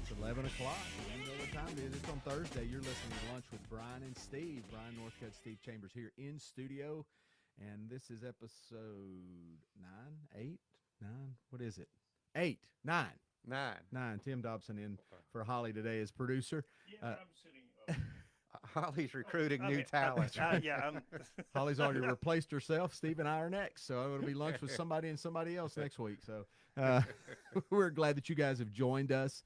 It's 11 o'clock. You know what time it is. It's on Thursday. You're listening to Lunch with Brian and Steve. Brian Northcutt, Steve Chambers here in studio. And this is episode 9, 8, 9. What is it? 8, 9. 9. Tim Dobson in for Holly today as producer. Yeah, I'm sitting. Holly's recruiting new talent. Holly's already replaced herself. Steve and I are next. So it'll be lunch with somebody and somebody else next week. So we're glad that you guys have joined us.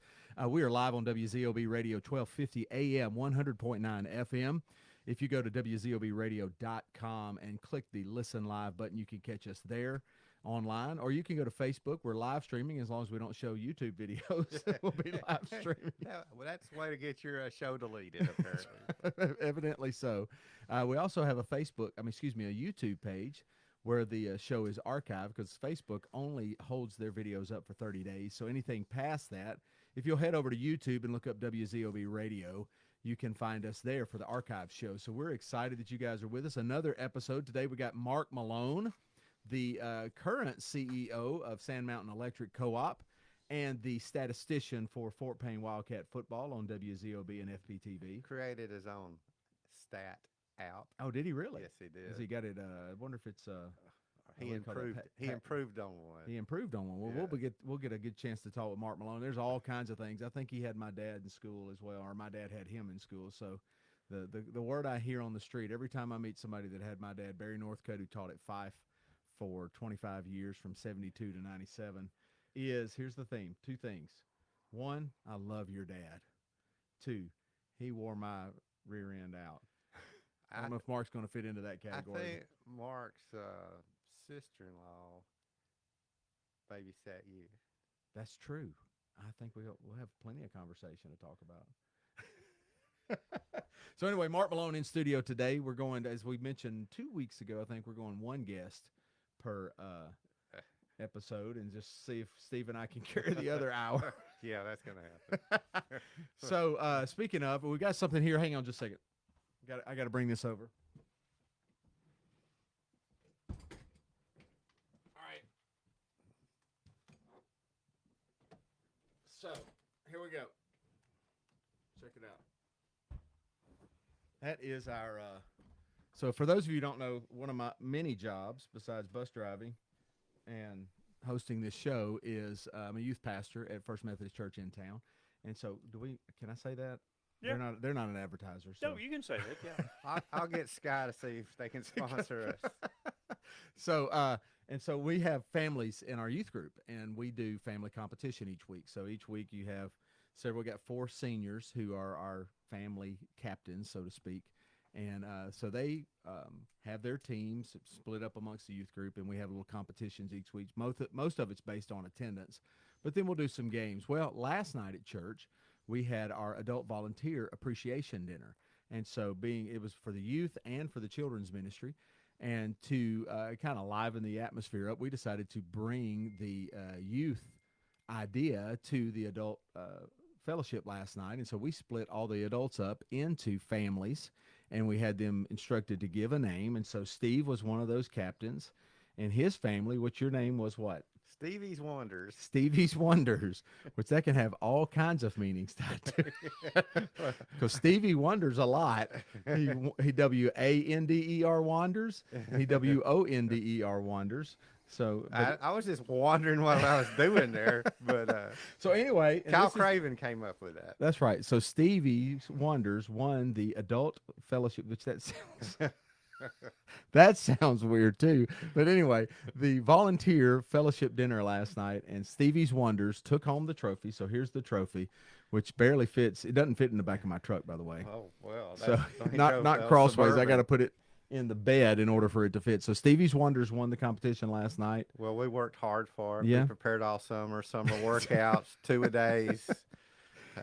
We are live on WZOB Radio 1250 AM, 100.9 FM. If you go to WZOBradio.com and click the Listen Live button, you can catch us there online, or you can go to Facebook. We're live streaming as long as we don't show YouTube videos. We'll be live streaming. Well, that's the way to get your show deleted, apparently. Evidently so. We also have a YouTube page where the show is archived, because Facebook only holds their videos up for 30 days. So anything past that, if you'll head over to YouTube and look up WZOB Radio, you can find us there for the archive show. So we're excited that you guys are with us. Another episode. Today we got Mark Malone, the current CEO of Sand Mountain Electric Co-op and the statistician for Fort Payne Wildcat football on WZOB and FPTV. Created his own stat app. Oh, did he really? Yes, he did. Has he got it? I wonder if it's he improved. He improved on one. He improved on one. Well, Yeah. we'll get a good chance to talk with Mark Malone. There's all kinds of things. I think he had my dad in school as well, or my dad had him in school. So the word I hear on the street every time I meet somebody that had my dad, Barry Northcutt, who taught at Fife for 25 years from 72 to 97, is, here's the theme, 2 things. 1, I love your dad. 2, he wore my rear end out. I don't know if Mark's going to fit into that category. I think Mark's sister-in-law babysat you. That's true. I think we'll have plenty of conversation to talk about. So anyway, Mark Malone in studio today. We're going to, as we mentioned 2 weeks ago, I think we're going one guest per episode, and just see if Steve and I can carry the other hour. Yeah, that's going to happen. So speaking of, we got something here. Hang on just a second. I got to bring this over. All right. So here we go. Check it out. That is our. So for those of you who don't know, one of my many jobs besides bus driving and hosting this show is I'm a youth pastor at First Methodist Church in town. And so can I say that? Yeah. They're not an advertiser. So. No, you can say that, yeah. I'll get Sky to see if they can sponsor us. So so we have families in our youth group, and we do family competition each week. So each week you have several. We got 4 seniors who are our family captains, so to speak. And so they have their teams split up amongst the youth group, and we have little competitions each week. Most of it's based on attendance, but then we'll do some games. Well, last night at church, we had our adult volunteer appreciation dinner. And so it was for the youth and for the children's ministry. And to kind of liven the atmosphere up, we decided to bring the youth idea to the adult fellowship last night. And so we split all the adults up into families, and we had them instructed to give a name. And so Steve was one of those captains, and his family, which your name was what? Stevie's Wonders. Stevie's Wonders, which that can have all kinds of meanings tied to it. Because Stevie wonders a lot. He W-A-N-D-E-R wanders, and he W-O-N-D-E-R wanders. So I was just wondering what I was doing there, but so anyway, Kyle Craven came up with that. That's right. So Stevie's Wonders won the adult fellowship, which that sounds weird too. But anyway, the volunteer fellowship dinner last night, and Stevie's Wonders took home the trophy. So here's the trophy, which barely fits. It doesn't fit in the back of my truck, by the way. Oh, well. So not crossways. I got to put it in the bed in order for it to fit. So Stevie's Wonders won the competition last night. Well, we worked hard for it. Yeah. We prepared all summer workouts, 2-a-days.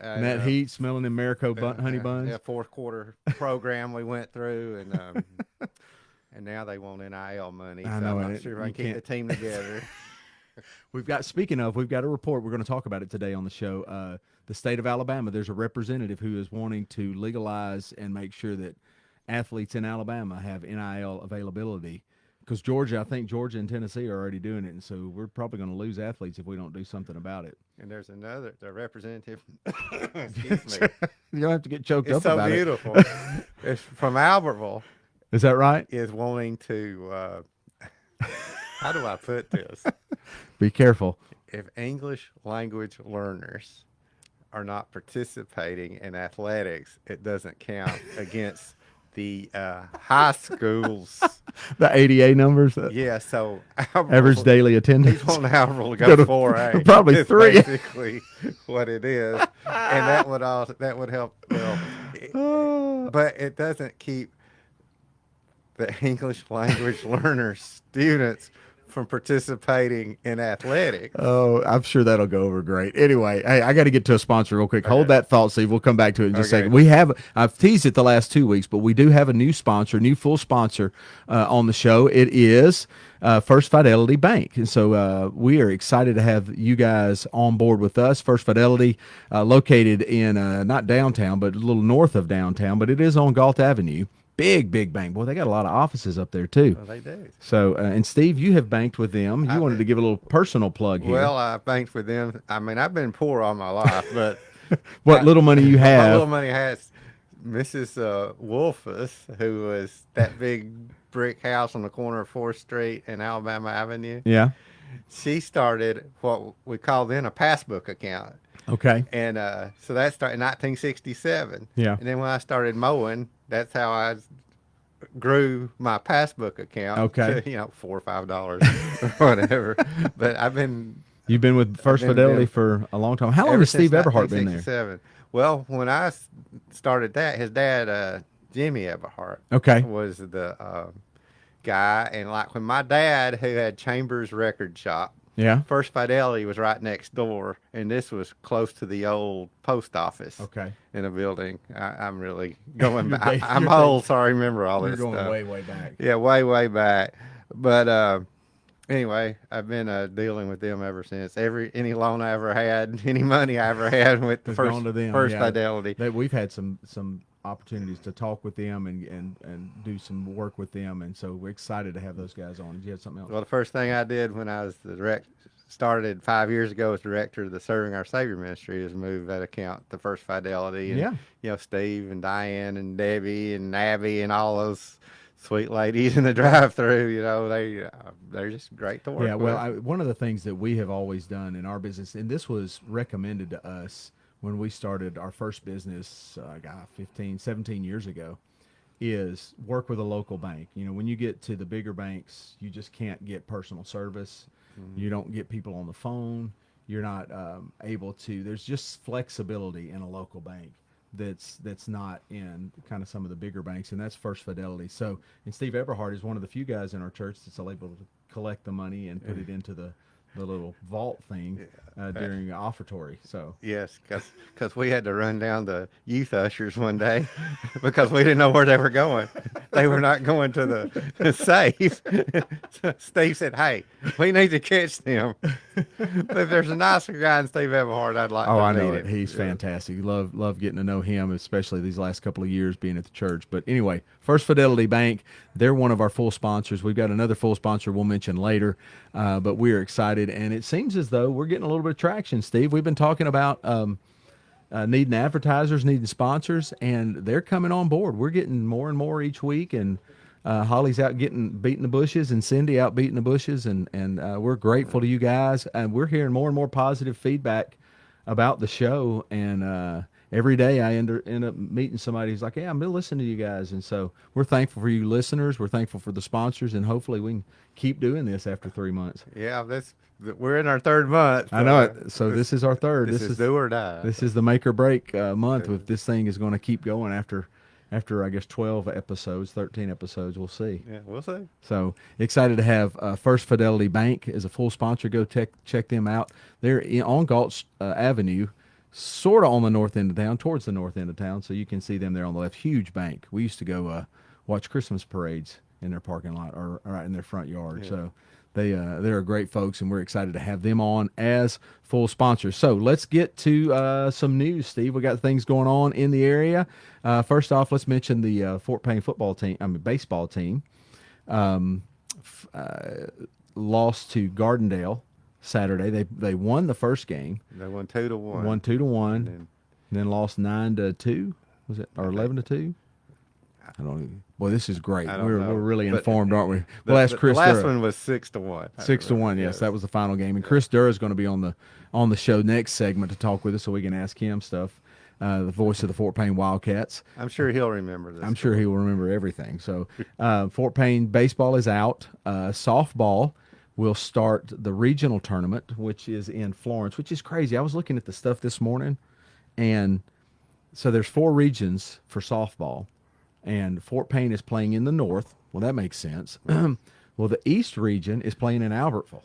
And that heat, smelling them Marico honey buns. Yeah, 4th quarter program we went through, and now they want NIL money. I know, I'm not sure if I can keep the team together. We've got a report. We're going to talk about it today on the show. The state of Alabama, there's a representative who is wanting to legalize and make sure that athletes in Alabama have NIL availability because Georgia, I think Georgia and Tennessee are already doing it, and so we're probably going to lose athletes if we don't do something about it. And there's another, the representative. Excuse me. You don't have to get choked It's up so about beautiful. It's from Albertville. it. Is that right? Is wanting to. How do I put this? Be careful. If English language learners are not participating in athletics, it doesn't count against the high schools. The ADA numbers, Yeah, so average Albertville- daily He's attendance. wanting Albertville to Go go to 4A. probably It's 3. basically what it is, and that would help. Well, Oh. but it doesn't keep the English language learner students from participating in athletics. Oh, I'm sure that'll go over great. Anyway, hey, I got to get to a sponsor real quick. Hold Okay. that thought, Steve. We'll come back to it in just a Okay. second. I've teased it the last 2 weeks, but we do have a new sponsor, new full sponsor on the show. It is First Fidelity Bank. And so we are excited to have you guys on board with us. First Fidelity, located in not downtown, but a little north of downtown, but it is on Galt Avenue. Big bank. Boy, they got a lot of offices up there, too. Well, they do. So, and Steve, you have banked with them. You I wanted to give a little personal plug here. Well, I banked with them. I mean, I've been poor all my life, but What little money you my have. little money has Mrs. Wolfus, who was that big brick house on the corner of 4th Street and Alabama Avenue. Yeah. She started what we call then a passbook account. Okay. And so that started in 1967. Yeah. And then when I started mowing, that's how I grew my passbook account. Okay. To, $4 or $5 or whatever. But I've been You've been with First been Fidelity there for a long time. How long ever has Steve since Everhart been there? 1967. Well, when I started that, his dad, Jimmy Everhart, Okay. was the guy. And like when my dad, who had Chambers Record Shop, Yeah. First Fidelity was right next door, and this was close to the old post office Okay. in a building. I'm really going You're back. dating- I'm you're old, so I remember all You're this going stuff. way back. Yeah, way back. But anyway, I've been dealing with them ever since. Any loan I ever had, any money I ever had with the Has First, gone to them, First yeah. Fidelity. We've had some opportunities to talk with them and do some work with them, and so we're excited to have those guys on. Did you have something else? Well, the first thing I did when I was started 5 years ago as director of the Serving Our Savior Ministry is move that account to First Fidelity. And, Yeah. Steve and Diane and Debbie and Abby and all those sweet ladies in the drive-through, they're just great to work Yeah, with. well, one of the things that we have always done in our business, and this was recommended to us when we started our first business, 17 years ago, is work with a local bank. When you get to the bigger banks, you just can't get personal service. Mhm. You don't get people on the phone. You're not able to. There's just flexibility in a local bank that's not in kind of some of the bigger banks, and that's First Fidelity. So, and Steve Everhart is one of the few guys in our church that's able to collect the money and put it into the little vault thing during offertory. So Yes, because we had to run down the youth ushers one day because we didn't know where they were going. They were not going to the safe. So Steve said, "Hey, we need to catch them." But if there's a nicer guy than Steve Everhart, I'd like to I meet know him. it. He's Yeah. fantastic. Love getting to know him, especially these last couple of years being at the church. But anyway, First Fidelity Bank, they're one of our full sponsors. We've got another full sponsor we'll mention later, but we are excited, and it seems as though we're getting a little bit of traction, Steve. We've been talking about needing advertisers, needing sponsors, and they're coming on board. We're getting more and more each week, and Holly's out beating the bushes, and Cindy out beating the bushes, and we're grateful to you guys, and we're hearing more and more positive feedback about the show, and every day I end up meeting somebody who's like, "Yeah, I'm gonna listen to you guys," and so we're thankful for you listeners. We're thankful for the sponsors, and hopefully we can keep doing this after 3 months. Yeah, we're in our third month. I know it. So this is our third. This is do or die. This is the make or break month. If this thing is going to keep going after I guess 12 episodes, 13 episodes, we'll see. Yeah, we'll see. So excited to have First Fidelity Bank as a full sponsor. Go check them out. They're on Galt Avenue, sort of on the north end of town, towards the north end of town. So you can see them there on the left. Huge bank. We used to go watch Christmas parades in their parking lot or right in their front yard. Yeah. So they're great folks, and we're excited to have them on as full sponsors. So let's get to some news, Steve. We got things going on in the area. First off, let's mention the Fort Payne baseball team. lost to Gardendale Saturday. They won the first game. They won 2-1. Won 2-1. And Then lost 9-2. Was it or Okay. 11-2? I don't even. Boy, this is great. I don't We're know. really But informed, aren't we? the, We'll ask the Chris last Durra. one was 6-1. 6-1. Yes, that was the final game. And Chris Durra is going to be on the show next segment to talk with us, so we can ask him stuff. The voice of the Fort Payne Wildcats. I'm sure he'll remember this. I'm sure he will remember everything. So, Fort Payne baseball is out. Softball will start the regional tournament, which is in Florence, which is crazy. I was looking at the stuff this morning, and so there's 4 regions for softball, and Fort Payne is playing in the north. Well, that makes sense. Well, the east region is playing in Albertville.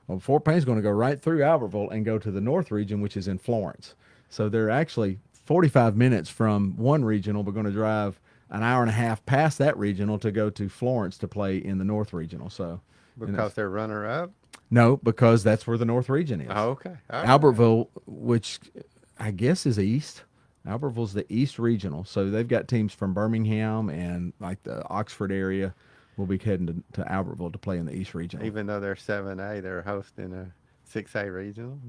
Well, Fort Payne's going to go right through Albertville and go to the north region, which is in Florence. So they're actually 45 minutes from one regional. We're going to drive an hour and a half past that regional to go to Florence to play in the north regional. So Because they're runner-up? no, because that's where the north region is. Oh, okay. All right. Albertville, which I guess is east. Albertville's the east regional. So they've got teams from Birmingham and like the Oxford area will be heading to Albertville to play in the east regional. Even though they're 7A, they're hosting a 6A regional?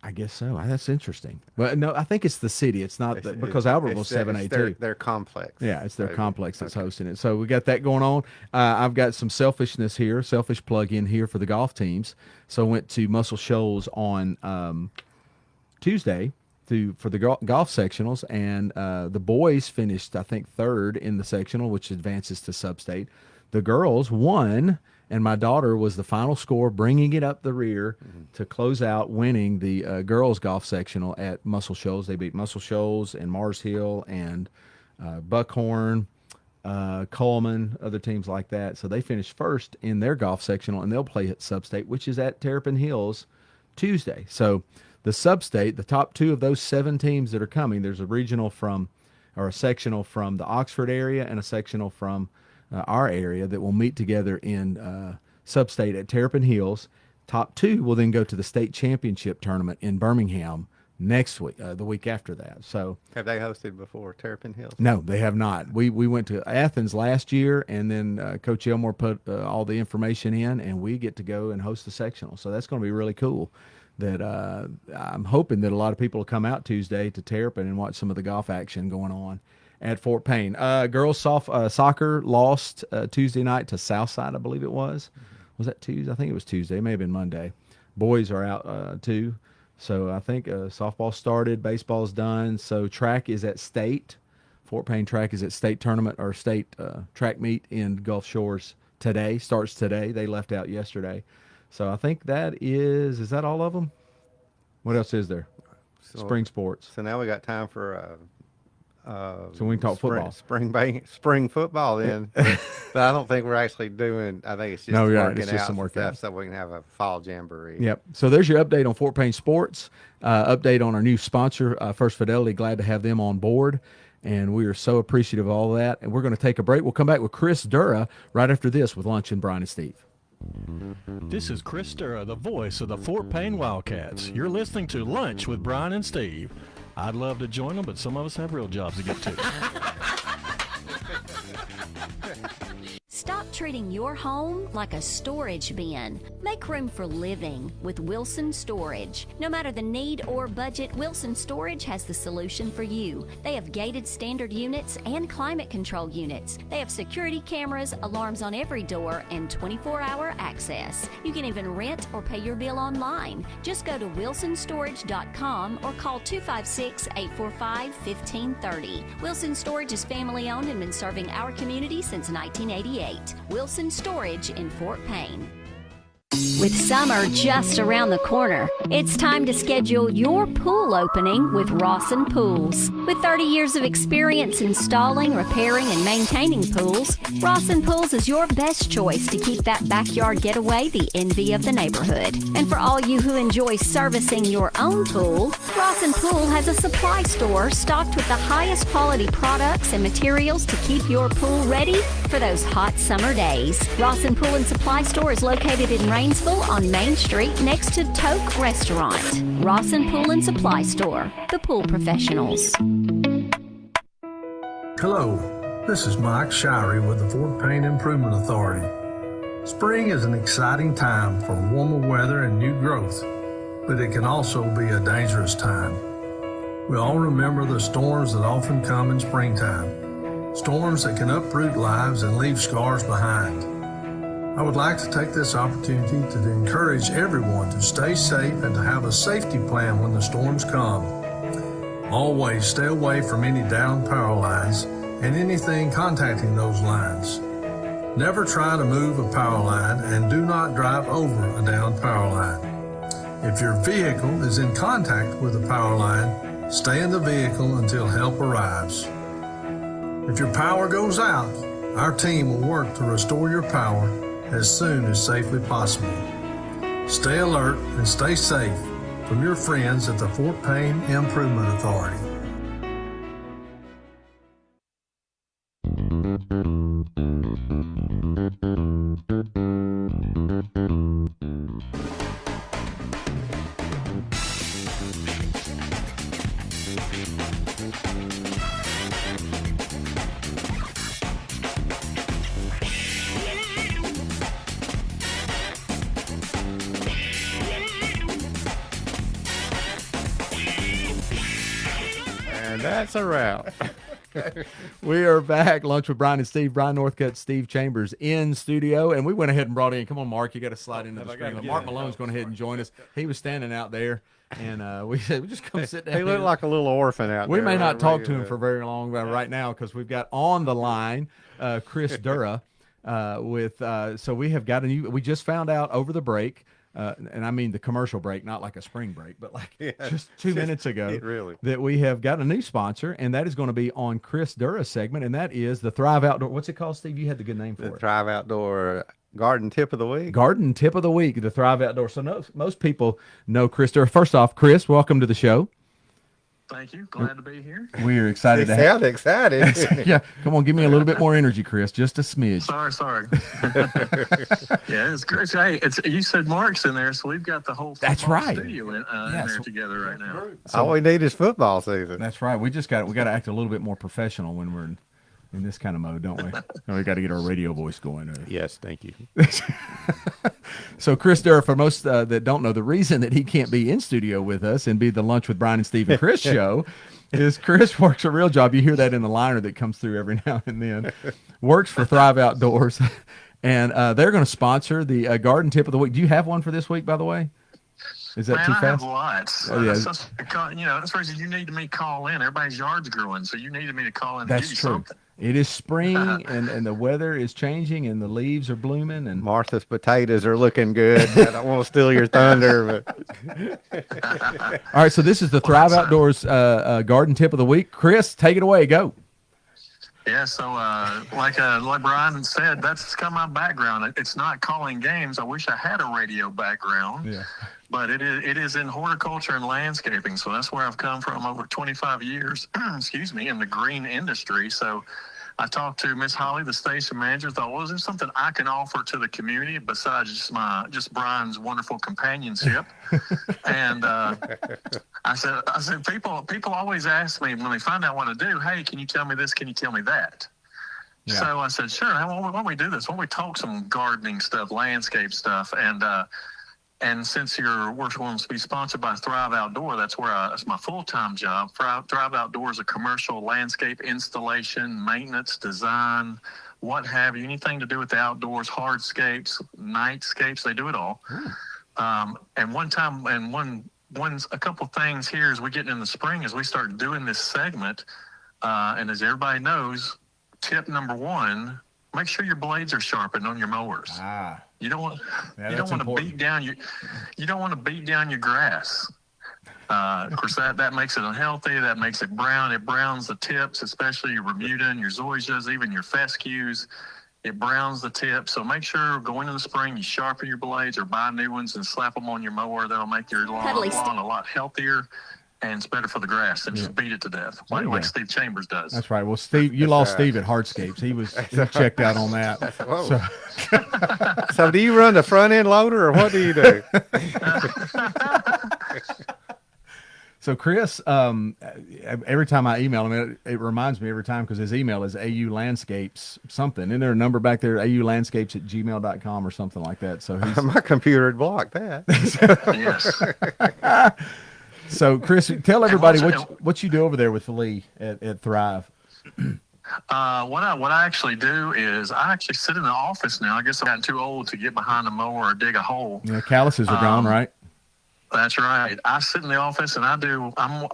I guess so. That's interesting. But no, I think it's the city. It's not because Albertville's 7A too. Their complex. Yeah, it's their Maybe. complex that's Okay. hosting it. So we got that going on. I've got some selfish plug in here for the golf teams. So I went to Muscle Shoals on Tuesday for the golf sectionals, and the boys finished, I think, 3rd in the sectional, which advances to sub-state. The girls won, and my daughter was the final score, bringing it up the rear to close out, winning the girls golf sectional at Muscle Shoals. They beat Muscle Shoals and Mars Hill and Buckhorn, Coleman, other teams like that. So they finished 1st in their golf sectional, and they'll play at sub-state, which is at Terrapin Hills Tuesday. So the sub-state, the top 2 of those 7 teams that are coming, there's a regional or a sectional from the Oxford area and a sectional from our area that will meet together in sub-state at Terrapin Hills. Top 2 will then go to the state championship tournament in Birmingham next week, the week after that. So Have they hosted before Terrapin Hills? no, they have not. We went to Athens last year, and then Coach Elmore put all the information in, and we get to go and host the sectional. So that's going to be really cool. That I'm hoping that a lot of people will come out Tuesday to Terrapin and watch some of the golf action going on at Fort Payne. Girls soccer lost Tuesday night to Southside, I believe it was. Was that Tuesday? I think it was Tuesday. It may have been Monday. Boys are out too. So I think softball started, baseball's done. So track is at state. Fort Payne track is at state tournament or state track meet in Gulf Shores today. Starts today. They left out yesterday. So I think is that all of them? What else is there? So, Spring sports. So now we got time for So we can talk football. Spring football then. But I don't think we're actually doing. I think it's just No, you're right. working It's just out some and working out. stuff so we can have a fall jamboree. Yep. So there's your update on Fort Payne sports. Update on our new sponsor, First Fidelity. Glad to have them on board. And we are so appreciative of all that. And we're going to take a break. We'll come back with Chris Durra right after this with Lunch and Brian and Steve. This is Chris Durra, the voice of the Fort Payne Wildcats. You're listening to Lunch with Brian and Steve. I'd love to join them, but some of us have real jobs to get to. Stop treating your home like a storage bin. Make room for living with Wilson Storage. No matter the need or budget, Wilson Storage has the solution for you. They have gated standard units and climate control units. They have security cameras, alarms on every door, and 24-hour access. You can even rent or pay your bill online. Just go to wilsonstorage.com or call 256-845-1530. Wilson Storage is family owned and been serving our community since 1988. Wilson Storage in Fort Payne. With summer just around the corner, it's time to schedule your pool opening with Rawson Pools. With 30 years of experience installing, repairing, and maintaining pools, Rawson Pools is your best choice to keep that backyard getaway the envy of the neighborhood. And for all you who enjoy servicing your own pool, Rawson Pool has a supply store stocked with the highest quality products and materials to keep your pool ready for those hot summer days. Rawson Pool and Supply Store is located in Rainsville on Main Street next to Toke Restaurant. Rawson Pool and Supply Store, the pool professionals. Hello, This is Mike Shirey with the Fort Payne Improvement Authority. Spring is an exciting time for warmer weather and new growth, but it can also be a dangerous time. We all remember the storms that often come in springtime, storms that can uproot lives and leave scars behind. I would like to take this opportunity to encourage everyone to stay safe and to have a safety plan when the storms come. Always stay away from any downed power lines and anything contacting those lines. Never try to move a power line and do not drive over a downed power line. If your vehicle is in contact with a power line, stay in the vehicle until help arrives. If your power goes out, our team will work to restore your power as soon as safely possible. Stay alert and stay safe from your friends at the Fort Payne Improvement Authority. And that's a wrap. We are back. Lunch with Brian and Steve. Brian Northcutt, Steve Chambers in studio. And we went ahead and brought in, come on, Mark, you got to slide into the screen. But Mark Malone's going ahead and join us. He was standing out there, and we said, we just come sit down. He looked like a little orphan out there. We may not talk to him for very long right now because we've got on the line Chris Dura so we have got we just found out over the break, and I mean the commercial break, not like a spring break, but like just 2 minutes ago, really, that we have got a new sponsor, and that is going to be on Chris Dura's segment, and that is the Thrive Outdoor. What's it called, Steve? You had the good name for the it. Thrive Outdoor Garden Tip of the Week. Garden Tip of the Week, the Thrive Outdoor. So most people know Chris Dura. First off, Chris, welcome to the show. Thank you. Glad to be here. We are excited to sound excited. Yeah, come on, give me a little bit more energy, Chris. Just a smidge. Sorry. Yeah, it's great. Hey, you said Mark's in there, so we've got the whole That's right. studio in there together right now. All we need is football season. That's right. We got to act a little bit more professional when we're in this kind of mode, don't we? We got to get our radio voice going. Yes, thank you. So Chris Dura, for most that don't know, the reason that he can't be in studio with us and be the Lunch with Brian and Steve and Chris show is Chris works a real job. You hear that in the liner that comes through every now and then. Works for Thrive Outdoors, and they're going to sponsor the Garden Tip of the Week. Do you have one for this week, by the way? Is that too fast? I have lots. Oh, yeah. That's the reason you needed me to call in. Everybody's yard's growing, so you needed me to call in. That's to give true. You something. It is spring, and the weather is changing, and the leaves are blooming. And Martha's potatoes are looking good. I don't want to steal your thunder, but all right. So this is the Thrive Outdoors Garden Tip of the Week. Chris, take it away. Go. Yeah, so like Brian said, that's kind of my background. It's not calling games. I wish I had a radio background. Yeah. But it is in horticulture and landscaping, so that's where I've come from over 25 years, in the green industry. So I talked to Miss Holly, the station manager, thought, well, is there something I can offer to the community besides just Brian's wonderful companionship? And I said, people always ask me when they find out what to do, hey, can you tell me this? Can you tell me that? Yeah. So I said, sure. Why don't we do this? Why don't we talk some gardening stuff, landscape stuff, and since we're going to be sponsored by Thrive Outdoor, that's my full-time job. Thrive Outdoor is a commercial landscape installation, maintenance, design, what have you, anything to do with the outdoors, hardscapes, nightscapes, they do it all. And a couple things here as we get in the spring, as we start doing this segment, and as everybody knows, tip number one, make sure your blades are sharpened on your mowers. You don't want to beat down your grass. Of course, that makes it unhealthy. That makes it brown. It browns the tips, especially your Remuda and your zoysias, even your fescues. It browns the tips. So make sure going in the spring you sharpen your blades or buy new ones and slap them on your mower. That'll make your lawn a lot healthier. And it's better for the grass than just beat it to death, like Steve Chambers does. That's right. Well, Steve, you lost Steve at Hardscapes. He checked out on that. So do you run the front end loader, or what do you do? So Chris, every time I email him, it reminds me every time because his email is aulandscapes something. Isn't there a number back there, aulandscapes@gmail.com or something like that? So he's, My computer had blocked that. Yes. so Chris, tell everybody what you do over there with Lee at Thrive. What I actually do is I actually sit in the office now. I guess I've gotten too old to get behind a mower or dig a hole. Yeah, calluses are gone, right? That's right. I sit in the office and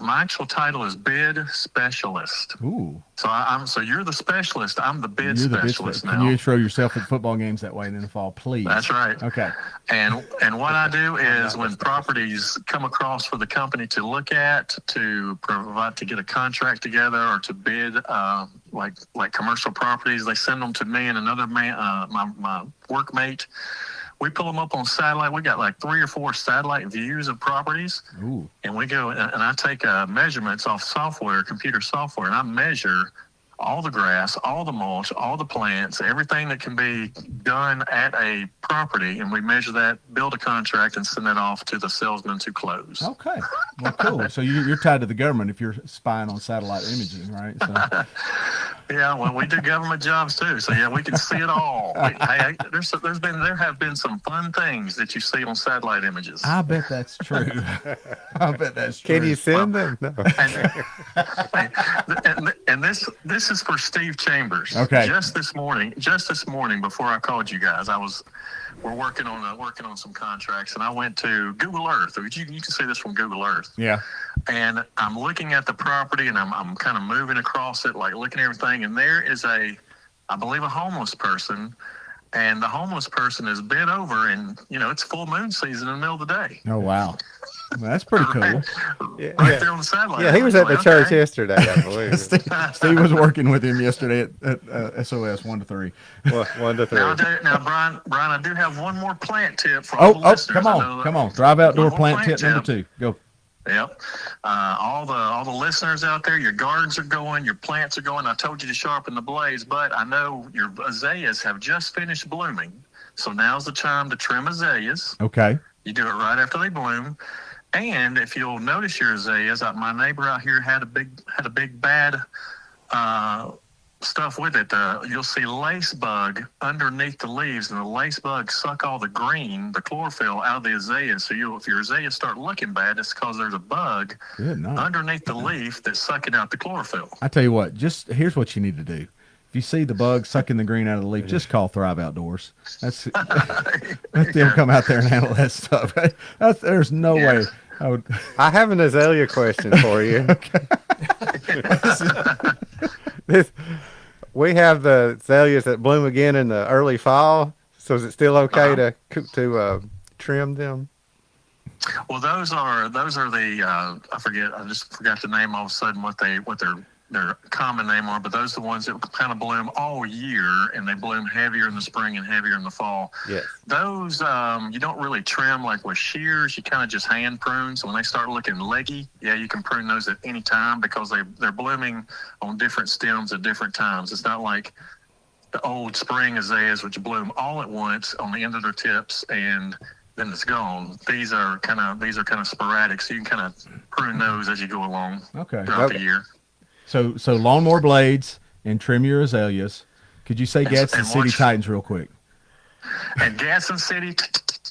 my actual title is bid specialist. Ooh. So you're the specialist. I'm the bid You're the specialist now. Can you throw yourself at football games that way in the fall, please? That's right. Okay. And what I do is when properties come across for the company to look at, to provide, to get a contract together or to bid, like commercial properties, they send them to me and another man, my workmate. We pull them up on satellite. We got like 3 or 4 satellite views of properties. Ooh. And we go and I take measurements off software, computer software, and I measure all the grass, all the mulch, all the plants, everything that can be done at a property, and we measure that, build a contract, and send that off to the salesman to close. Okay. Well, cool. So you're tied to the government if you're spying on satellite imaging, right? So. Yeah, well, we do government jobs too, so yeah, we can see it all. There have been some fun things that you see on satellite images. I bet that's true. I bet that's true. Can you send them? No. And this is for Steve Chambers. Okay. Just this morning, before I called you guys, we're working on some contracts, and I went to Google Earth. You can see this from Google Earth. Yeah. And I'm looking at the property, and I'm kind of moving across it, like looking at everything. And there is I believe, a homeless person, and the homeless person is bent over, and it's full moon season in the middle of the day. Oh wow. Well, that's pretty cool. Right there on the satellite. Yeah, he was at the church yesterday, I believe. Steve was working with him yesterday at SOS 1 to 3. 1 to 3. Now, Brian, I do have one more plant tip for all the listeners. Come on. Drive outdoor plant tip number 2. Go. Yep. All the listeners out there, your gardens are going, your plants are going. I told you to sharpen the blades, but I know your azaleas have just finished blooming. So now's the time to trim azaleas. Okay. You do it right after they bloom. And if you'll notice your azaleas, my neighbor out here had a big bad stuff with it. You'll see lace bug underneath the leaves, and the lace bugs suck all the green, the chlorophyll, out of the azaleas. So if your azaleas start looking bad, it's because there's a bug underneath the leaf that's sucking out the chlorophyll. I tell you what, here's what you need to do. If you see the bug sucking the green out of the leaf, just call Thrive Outdoors. Let them come out there and handle that stuff. There's no way I would. I have an azalea question for you. We have the azaleas that bloom again in the early fall. So is it still okay to trim them? Well, those are the I just forgot the name all of a sudden what their common name are, but those are the ones that kind of bloom all year, and they bloom heavier in the spring and heavier in the fall. Yes. Those you don't really trim like with shears. You kind of just hand prune. So when they start looking leggy, you can prune those at any time because they're blooming on different stems at different times. It's not like the old spring azaleas, which bloom all at once on the end of their tips and then it's gone. These are kind of sporadic, so you can kind of prune those as you go along throughout the year. So lawnmower blades and trim your azaleas. Could you say Gadsden City Titans real quick? And Gadsden City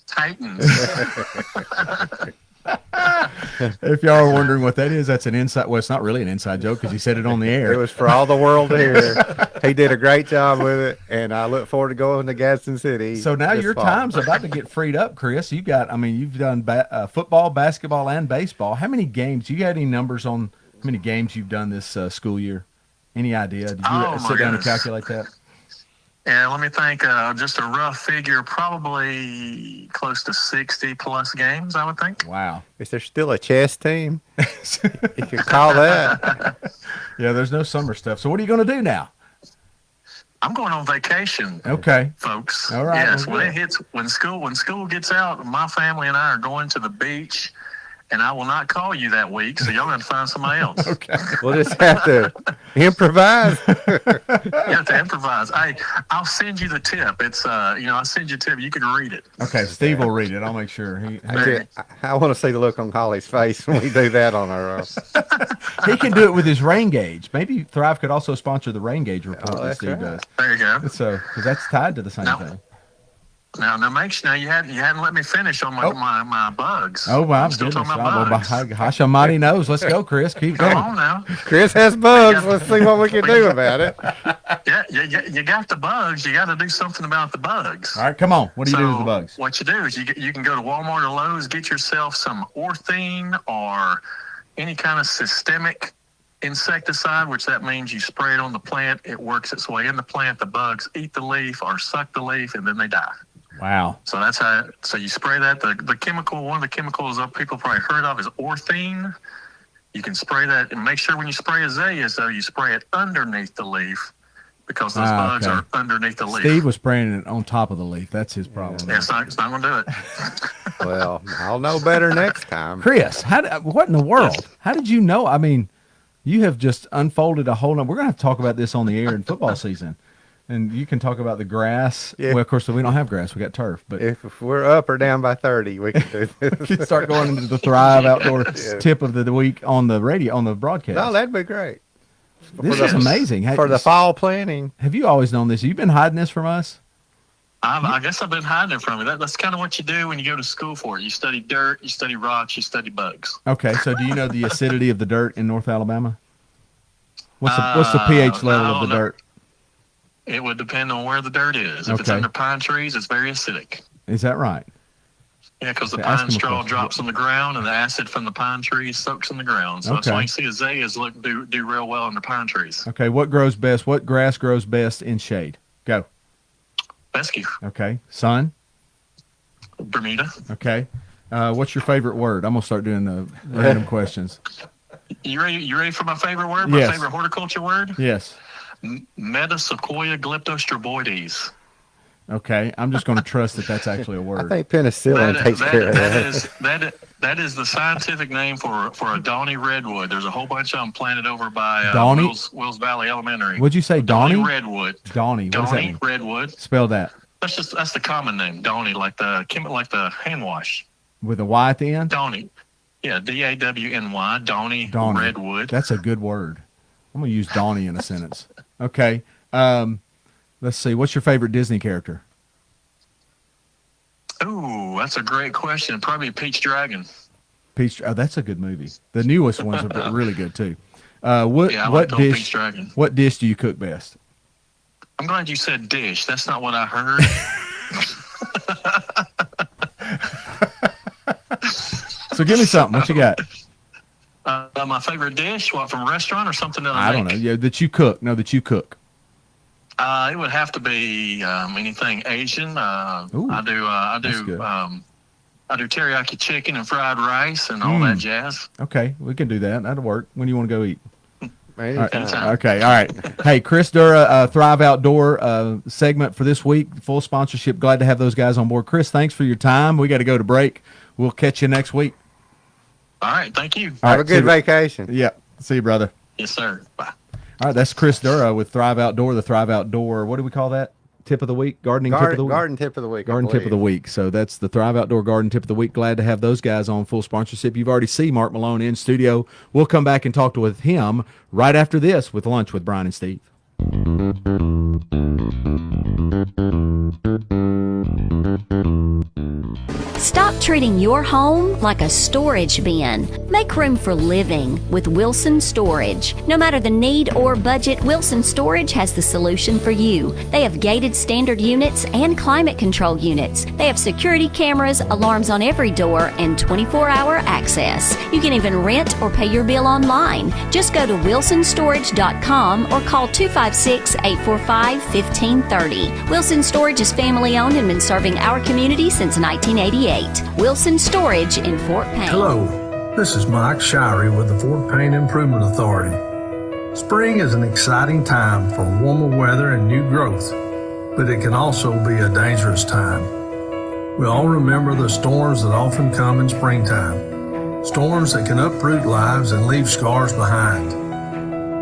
Titans. If y'all are wondering what that is, that's an inside. Well, it's not really an inside joke because he said it on the air. It was for all the world to hear. He did a great job with it, and I look forward to going to Gadsden City. So now your time's about to get freed up, Chris. You've done football, basketball, and baseball. How many games? You got any numbers on how many games you've done this school year? Any idea? Did you sit down and calculate that? Yeah, let me think. Just a rough figure, probably close to 60 plus games, I would think. Wow. Is there still a chess team? You could call that. Yeah, there's no summer stuff. So what are you going to do now? I'm going on vacation. Okay, folks. All right. Yes, when school gets out, my family and I are going to the beach and I will not call you that week, so y'all got to find somebody else. Okay. We'll just have to improvise. You have to improvise. I'll send you the tip. It's I'll send you a tip. You can read it. Okay, Steve will read it. I'll make sure. I want to see the look on Holly's face when we do that on our. He can do it with his rain gauge. Maybe Thrive could also sponsor the rain gauge report that that's Steve right. does. There you go. So, because that's tied to the same thing. Now, you hadn't let me finish on my bugs. Oh, wow. I'm still talking about Well, bugs. Gosh almighty knows. Let's go, Chris. Keep Come going. on now. Chris has bugs. Let's see what we can do about it. Yeah, you got the bugs. You got to do something about the bugs. All right, come on. What do you do with the bugs? What you do is you can go to Walmart or Lowe's, get yourself some Orthene or any kind of systemic insecticide, which that means you spray it on the plant. It works its way in the plant. The bugs eat the leaf or suck the leaf, and then they die. Wow. So that's how. So you spray that. The chemical, one of the chemicals that people probably heard of is Orthene. You can spray that, and make sure when you spray azaleas, though, you spray it underneath the leaf, because those bugs are underneath the leaf. Steve was spraying it on top of the leaf. That's his problem. Yeah, it's not going to do it. Well, I'll know better next time. Chris, what in the world? How did you know? I mean, you have just unfolded a whole. We're going to have to talk about this on the air in football season. And you can talk about the grass. Yeah. Well, of course, we don't have grass. We got turf. But If we're up or down by 30, we can do this. you start going into the Thrive Outdoor tip of the week on the radio, on the broadcast. No, that'd be great. This is amazing. For the fall planning. Have you always known this? You've been hiding this from us? I guess I've been hiding it from you. That's kind of what you do when you go to school for it. You study dirt, you study rocks, you study bugs. Okay, so do you know the acidity of the dirt in North Alabama? What's the pH level of the dirt? It would depend on where the dirt is. If it's under pine trees, it's very acidic. Is that right? Yeah, because the Okay, ask pine him a straw question. drops on the ground, and the acid from the pine trees soaks in the ground. So that's Okay. why you see azaleas do real well under pine trees. Okay, what grows best? What grass grows best in shade? Go. Fescue, Okay, sun. Bermuda. Okay. What's your favorite word? I'm gonna start doing the random questions. You ready for my favorite word? My Yes. favorite horticulture word? Yes. Metasequoia glyptostroboides. Okay, I'm just gonna trust that that's actually a I word. think penicillin takes care of That is the scientific name for a Downy redwood. There's a whole bunch of them planted over by Downy? Wills Valley Elementary. What'd you say, Donnie? redwood. Donnie. What does that Downy mean? redwood. Spell that That's the common name. Downy, like the hand wash. with a Y at the end. Downy. Yeah, Dawny. Downy Downy. redwood. That's a good word. I'm gonna use Donnie in a sentence. Okay. Let's see. What's your favorite Disney character? Ooh, that's a great question. Probably Peach Dragon. Peach. Oh, that's a good movie. The newest ones are really good too. What Yeah, I what like Peach dish? Dragon. What dish do you cook best? I'm glad you said dish. That's not what I heard. So give me something. What you got? My favorite dish, what, from a restaurant or something that I don't know. Yeah, that you cook. No, that you cook. It would have to be anything Asian. Ooh, I that's good. do teriyaki chicken and fried rice and all that jazz. Okay, we can do that. That'll work. When do you want to go eat? Maybe All right. Anytime. Okay, all right. Hey, Chris Dura, Thrive Outdoor segment for this week, full sponsorship. Glad to have those guys on board. Chris, thanks for your time. We got to go to break. We'll catch you next week. All right, thank you. All Have right, a good vacation. Yeah, see you, brother. Yes, sir. Bye. All right, that's Chris Dura with Thrive Outdoor, the Thrive Outdoor. What do we call that? Tip of the week? Gardening tip of the week? Garden tip of the week. I Garden tip of the believe. week. So that's the Thrive Outdoor Garden tip of the week. Glad to have those guys on full sponsorship. You've already seen Mark Malone in studio. We'll come back and talk with him right after this with Lunch with Brian and Steve. Stop treating your home like a storage bin. Make room for living with Wilson Storage. No matter the need or budget, Wilson Storage has the solution for you. They have gated standard units and climate control units. They have security cameras, alarms on every door, and 24-hour access. You can even rent or pay your bill online. Just go to wilsonstorage.com or call 256-845-1530. Wilson Storage is family owned and been serving our community since 1988. Wilson Storage in Fort Payne. Hello, this is Mike Shirey with the Fort Payne Improvement Authority. Spring is an exciting time for warmer weather and new growth, but it can also be a dangerous time. We all remember the storms that often come in springtime. storms that can uproot lives and leave scars behind.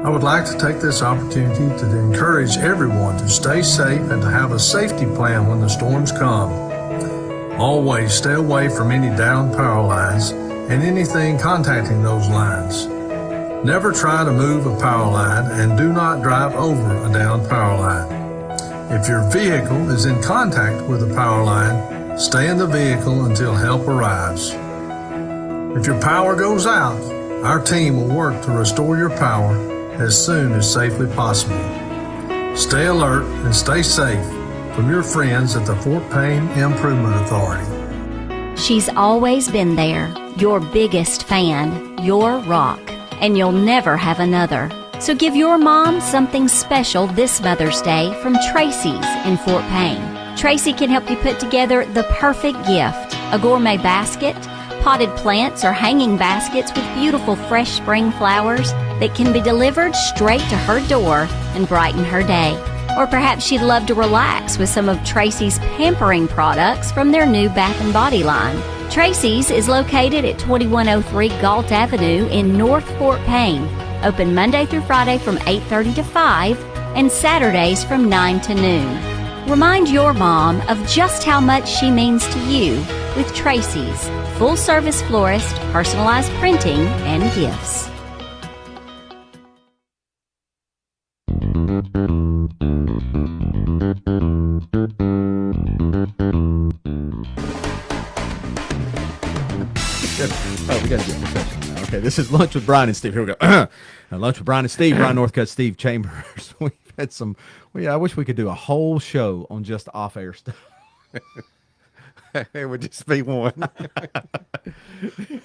I would like to take this opportunity to encourage everyone to stay safe and to have a safety plan when the storms come. Always stay away from any downed power lines and anything contacting those lines. Never try to move a power line and do not drive over a downed power line. If your vehicle is in contact with a power line, stay in the vehicle until help arrives. If your power goes out, our team will work to restore your power as soon as safely possible. Stay alert and stay safe from your friends at the Fort Payne Improvement Authority. She's always been there, your biggest fan, your rock, and you'll never have another. So give your mom something special this Mother's Day from Tracy's in Fort Payne. Tracy can help you put together the perfect gift, a gourmet basket, potted plants, or hanging baskets with beautiful fresh spring flowers that can be delivered straight to her door and brighten her day. Or perhaps she'd love to relax with some of Tracy's pampering products from their new Bath & Body line. Tracy's is located at 2103 Galt Avenue in North Fort Payne. Open Monday through Friday from 8:30 to 5 and Saturdays from 9 to noon. Remind your mom of just how much she means to you with Tracy's, full-service florist, personalized printing, and gifts. Oh, we got to get professional now. Okay, this is Lunch with Brian and Steve. Here we go. Lunch with Brian and Steve. Brian Northcutt, Steve Chambers. We've had some. I wish we could do a whole show on just off-air stuff. It would just be one.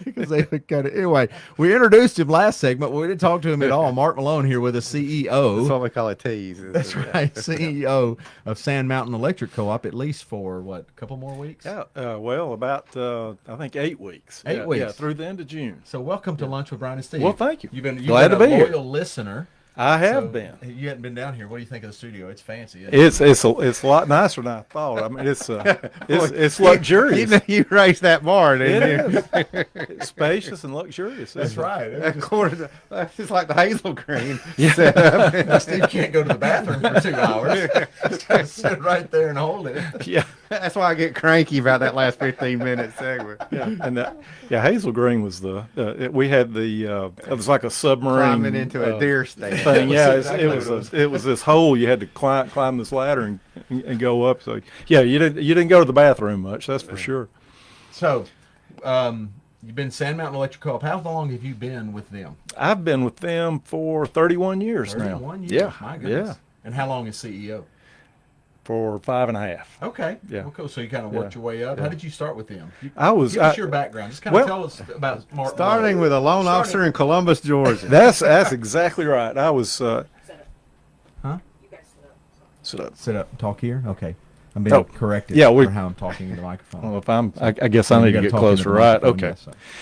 Because they kind of, anyway, we introduced him last segment. We didn't talk to him at all. Mark Malone here with us, That's CEO. what we call a tease. That's right, CEO of Sand Mountain Electric Co-op, at least for what, a couple more weeks? Yeah, well, about I think 8 weeks. 8 weeks. Yeah, through the end of June. So welcome to Lunch with Brian and Steve. Well, thank you. You've been Glad to a be here. loyal listener. I have So, been. You hadn't been down here. What do you think of the studio? It's fancy. Isn't it? It's a lot nicer than I thought. I mean, it's luxurious. You raised that bar, didn't you? It is. It's spacious and luxurious. That's right. It's just like the Hazel Green. Now, Steve can't go to the bathroom for 2 hours. Just gotta sit right there and hold it. Yeah, That's why I get cranky about that last 15-minute segment. yeah, and Hazel Green was we had it was like a submarine Climbing into a deer stand. thing. Yeah, exactly it was this hole you had to climb this ladder and go up. So yeah, you didn't go to the bathroom much. That's for sure. So, you've been Sand Mountain Electric Co-op. How long have you been with them? I've been with them for 31 years now. 31 years. Yeah, My goodness. yeah, And how long is CEO? for 5.5. Okay. Yeah. Well, cool. So you kind of worked your way up. Yeah. How did you start with them? Give us your background. Just kind of tell us about Mark. Starting with a loan officer in Columbus, Georgia. That's exactly right. I was. Huh? Sit up. Sit up. Talk here. Okay. I'm being Oh, corrected yeah, for how I'm talking into the microphone. Well, if I guess I You need to gotta get talk into closer, the right? microphone, Okay.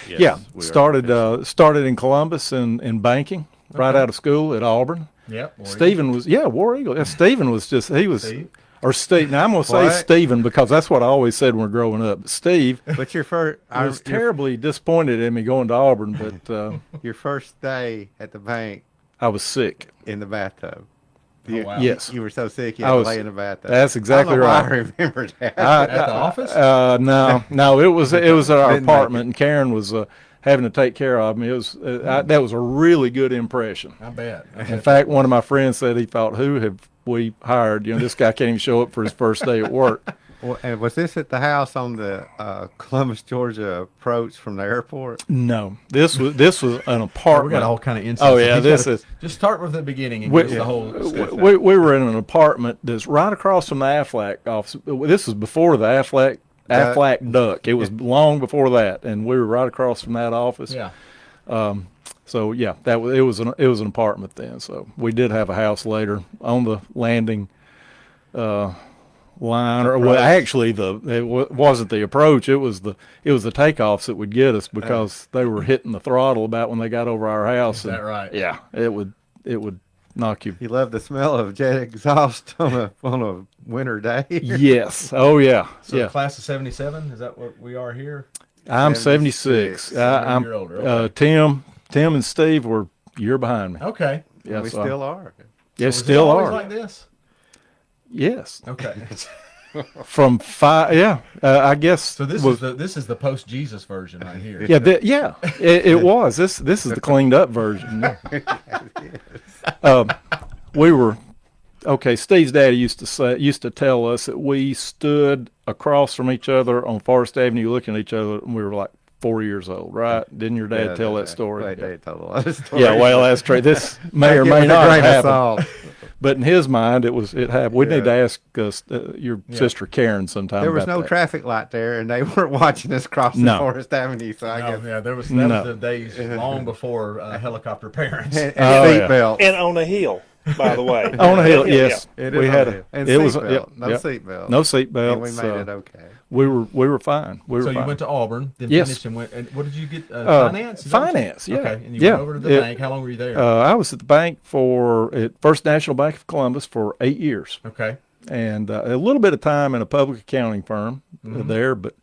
yes, so. Yeah. Started in Columbus in banking, right out of school at Auburn. Yep. Stephen was War Eagle. Yeah, Stephen was just Steve? or Steve. Now I'm gonna say What? Stephen because that's what I always said when we were growing up. Steve But your first, was terribly disappointed in me going to Auburn, but your first day at the bank I was sick. in the bathtub. Oh, wow. Yes. You were so sick you I had to was- lay in the bathtub. That's exactly I don't know why right. I remember that. I- At the office? No, it was at our Didn't make apartment, and Karen was having to take care of me. It was that was a really good impression. I bet. In fact, one of my friends said he thought, "Who have we hired? You know, this guy can't even show up for his first day at work." Well, and was this at the house on the Columbus, Georgia approach from the airport? No, this was an We apartment. got all kind of insights. Oh, yeah, He's this gotta- is- Just start with the beginning and We- give us the whole stuff. we were in an apartment that's right across from the Aflac office. This was before the Aflac Duck. It was long before that, and we were right across from that office. Yeah. So yeah, it was an apartment then. So we did have a house later on the landing line, or well, actually wasn't the approach. It was the takeoffs that would get us because they were hitting the throttle about when they got over our house. Is that right? Yeah, it would knock you. You love the smell of jet exhaust on a winter day. Yes. Oh yeah. So yeah. the class of '77, is that what we are here? I'm 76. 76. I'm You're older, okay. Tim and Steve were a year behind me. Okay. Yeah, We so still are. yeah, Was it still always are. like this? Yes, Okay. from 5. Yeah, I guess. So this was, is the post Jesus version right here. Yeah, it was. This is the cleaned up version. We were okay. Steve's daddy used to tell us that we stood across from each other on Forest Avenue, looking at each other, and we were like 4 years old, right? Didn't your dad tell that story? My dad told a lot of stories. Yeah, well, that's true. This may or Take it may with a not grain of happen. salt. But in his mind, it happened. We need to Yeah. ask your sister Karen sometime. There was about no that. traffic light there, and they weren't watching us crossing No. Forest Avenue. So I Oh, guess yeah, that was No. the days long before helicopter parents. and Oh, yeah. seatbelt. And on a hill, by the way. On a hill, Yeah, yes. It We is had on a. it. And It was seatbelt. yep, No yep. seatbelt. No seatbelts. And we made it okay. We were fine. We were So fine. you went to Auburn, then Yes. finished and went. And what did you get? Finance. Is that what you- Finance, yeah. Okay, and you Yeah, went over to the yeah. bank. How long were you there? I was at the bank at First National Bank of Columbus for 8 years, okay. and a little bit of time in a public accounting firm Mm-hmm. there, but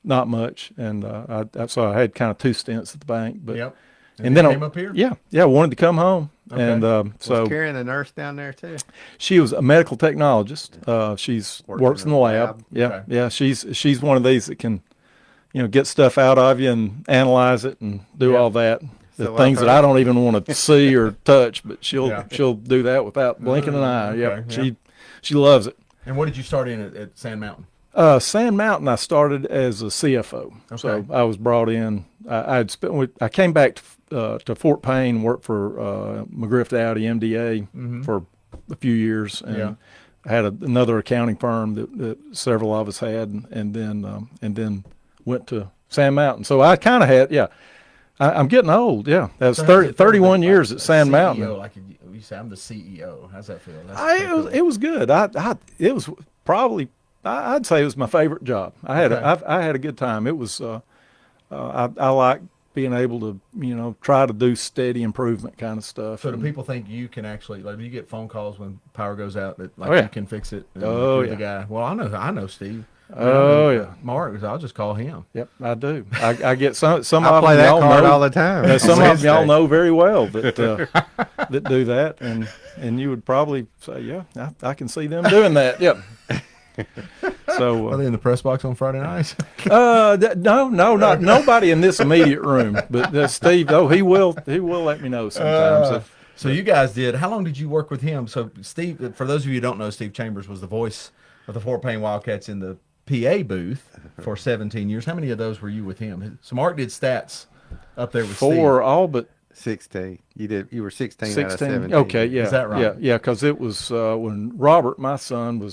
not much. And so I had kind of 2 stints at the bank. But Yep. and then you I came up here. Yeah, wanted to come home, Okay. and so Was Karen a nurse down there too? she was a medical technologist. She's works in the lab. Yeah, Okay. yeah. She's one of these that can, get stuff out of you and analyze it and do Yeah. all that. The So things I've that I heard- don't even want to see or touch, but she'll Yeah. she'll do that without blinking an eye. Okay, Yep, yeah. she loves it. And what did you start in at Sand Mountain? Sand Mountain, I started as a CFO. So Okay. I was brought in. I came back to Fort Payne, worked for McGriff Dowdy MDA for a few years, and Yeah. I had another accounting firm that several of us had, and then went to Sand Mountain. So I kind of had, I'm getting old. Yeah, that was So how's it feel 31 to be years a at Sand CEO, Mountain. Like you say, I'm the CEO. How's that feel? It was good. It was probably I'd say it was my favorite job. I had Okay. I had a good time. It was I like being able to try to do steady improvement kind of stuff. So do And- people think you can actually, like, do you get phone calls when power goes out that like Oh, yeah. you can fix it? And Oh, you're yeah. the guy. Well, I know Steve. Oh, yeah. Mark. I'll just call him. Yep, I do. I get some I of play them that y'all card know. all the time. Some on of them y'all Wednesday. know very well that that do that, and you would probably say, yeah, I can see them doing that. Yep. So Are they in the press box on Friday nights? no, not nobody in this immediate room, but Steve. Oh, he will let me know sometimes. So you guys did. How long did you work with him? So Steve, for those of you who don't know, Steve Chambers was the voice of the Fort Payne Wildcats in the PA booth for 17 years. How many of those were you with him? So Mark did stats up there with For all but 16. You were 16 out of 16. 17. Okay, yeah, Is that right? Yeah, because it was when Robert, my son,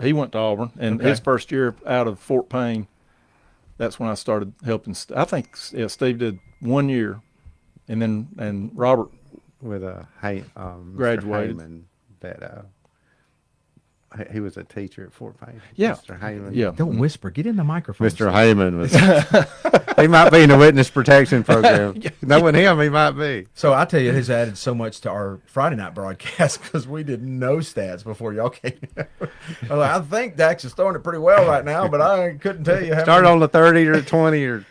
he went to Auburn, and Okay. his first year out of Fort Payne, that's when I started helping. I think Steve did 1 year, and Robert. With a Mr. Graduated. Heyman that he was a teacher at Fort Payne. Yeah. Mr. Heyman. Yeah, Don't whisper. Get in the microphone. Mr. Heyman was. He might be in the witness protection program. Knowing him, he might be. So I tell you, it has added so much to our Friday night broadcast because we did no stats before y'all came. I think Dax is throwing it pretty well right now, but I couldn't tell you how Start many, on the 30 or 20 or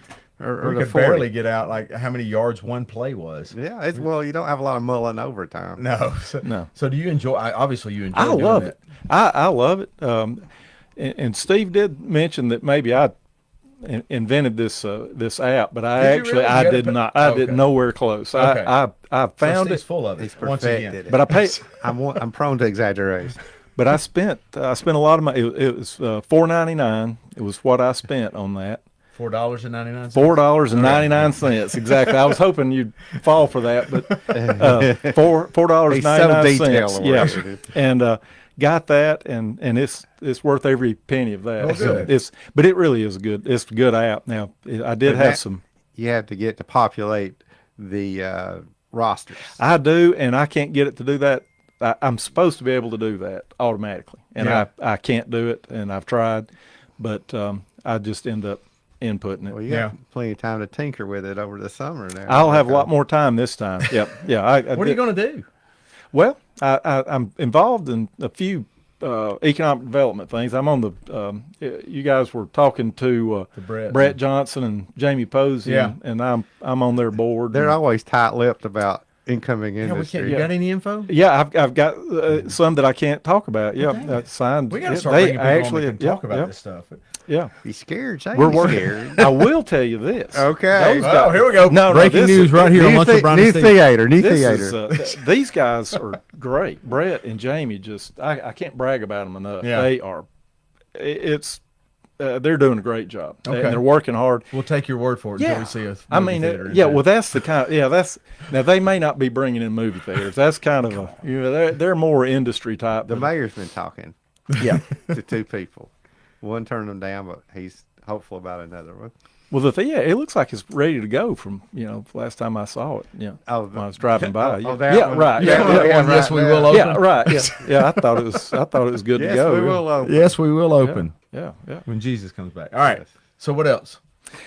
we the could 40. barely get out like how many yards one play was. Yeah, well, you don't have a lot of mulling overtime. No, so, No. So do you enjoy? Obviously, you enjoy. I doing love that. it. I love it. And Steve did mention that maybe I invented this app, but I Did you actually really? You I had to did put- not. I did Okay. nowhere close. Okay. I So found Steve's it, full of it. He's once perfected again. it. but I paid. I'm prone to exaggeration. But I spent a lot of money. It was $4.99. It was what I spent on that. $4.99. $4.99 exactly. I was hoping you'd fall for that, but $4.99. He's so detail-oriented. Yeah, and got that, and it's worth every penny of that. Oh, So good. but it really is it's a good app. Now I did But have that- some. You have to get to populate the rosters. I do, and I can't get it to do that. I'm supposed to be able to do that automatically, and Yeah. I can't do it, and I've tried, but I just end up inputting it. Well, you Yeah. got plenty of time to tinker with it over the summer now. I'll have a lot more time this time. Yep. Yeah. What are you going to do? Well, I'm involved in a few economic development things. I'm on you guys were talking to Brett Johnson and Jamie Posey, Yeah. and I'm on their board. They're and, always tight-lipped about incoming industry. You got any info? yeah, I've got some that I can't talk about. Yeah, that's signed. We got to Yeah, start they bringing people actually on that can talk about yeah, this stuff. Yeah, Be scared. Say we're be working. scared. I will tell you this. Okay. Those guys- here we go. No, Breaking this news is- right here on Lunch with Brian and New Steve. theater. New This theater. is, these guys are great. Brett and Jamie I can't brag about them enough. Yeah. They are. They're doing a great job. Okay. And they're working hard. We'll take your word for it until we see us. I mean, well, that's the kind. That's now they may not be bringing in movie theaters. That's kind of they're more industry type. The mayor's been talking yeah. to two people. One turned them down, but he's hopeful about another one. Well, it looks like it's ready to go from last time I saw it. Yeah. Oh, when I was driving by. that yeah. one? Right. Yeah, Yeah. yeah, yes, right we there. will open. Yeah. Right. Yeah. Yeah. I thought it was good Yes, to go. we will open. Yes, we will open Yeah. Yeah. when Jesus comes back. All right. Yes. So what else? What were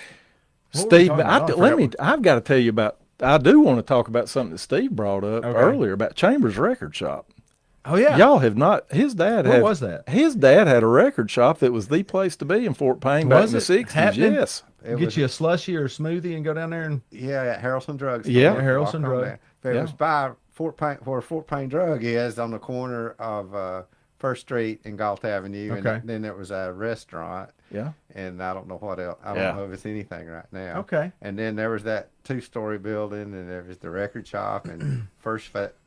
we Steve, talking about? I've got to tell you about. I do want to talk about something that Steve brought up Okay. earlier about Chambers Record Shop. Oh yeah. Y'all have not. His dad Where had. was that? His dad had a record shop that was the place to be in Fort Payne back Was in the it '60s. happening? Yes. It Get was- you a slushy or a smoothie and go down there and Yeah, at Harrelson Drug Store. Yeah. Walk Harrelson on Drug. down. If it Yeah. was by Fort Payne, where Fort Payne Drug is, on the corner of First Street and Galt Avenue. Okay. And then there was a restaurant, Yeah. and I don't know what else. I Yeah. don't know if it's anything right now. Okay. And then there was that 2-story building, and there was the record shop, and it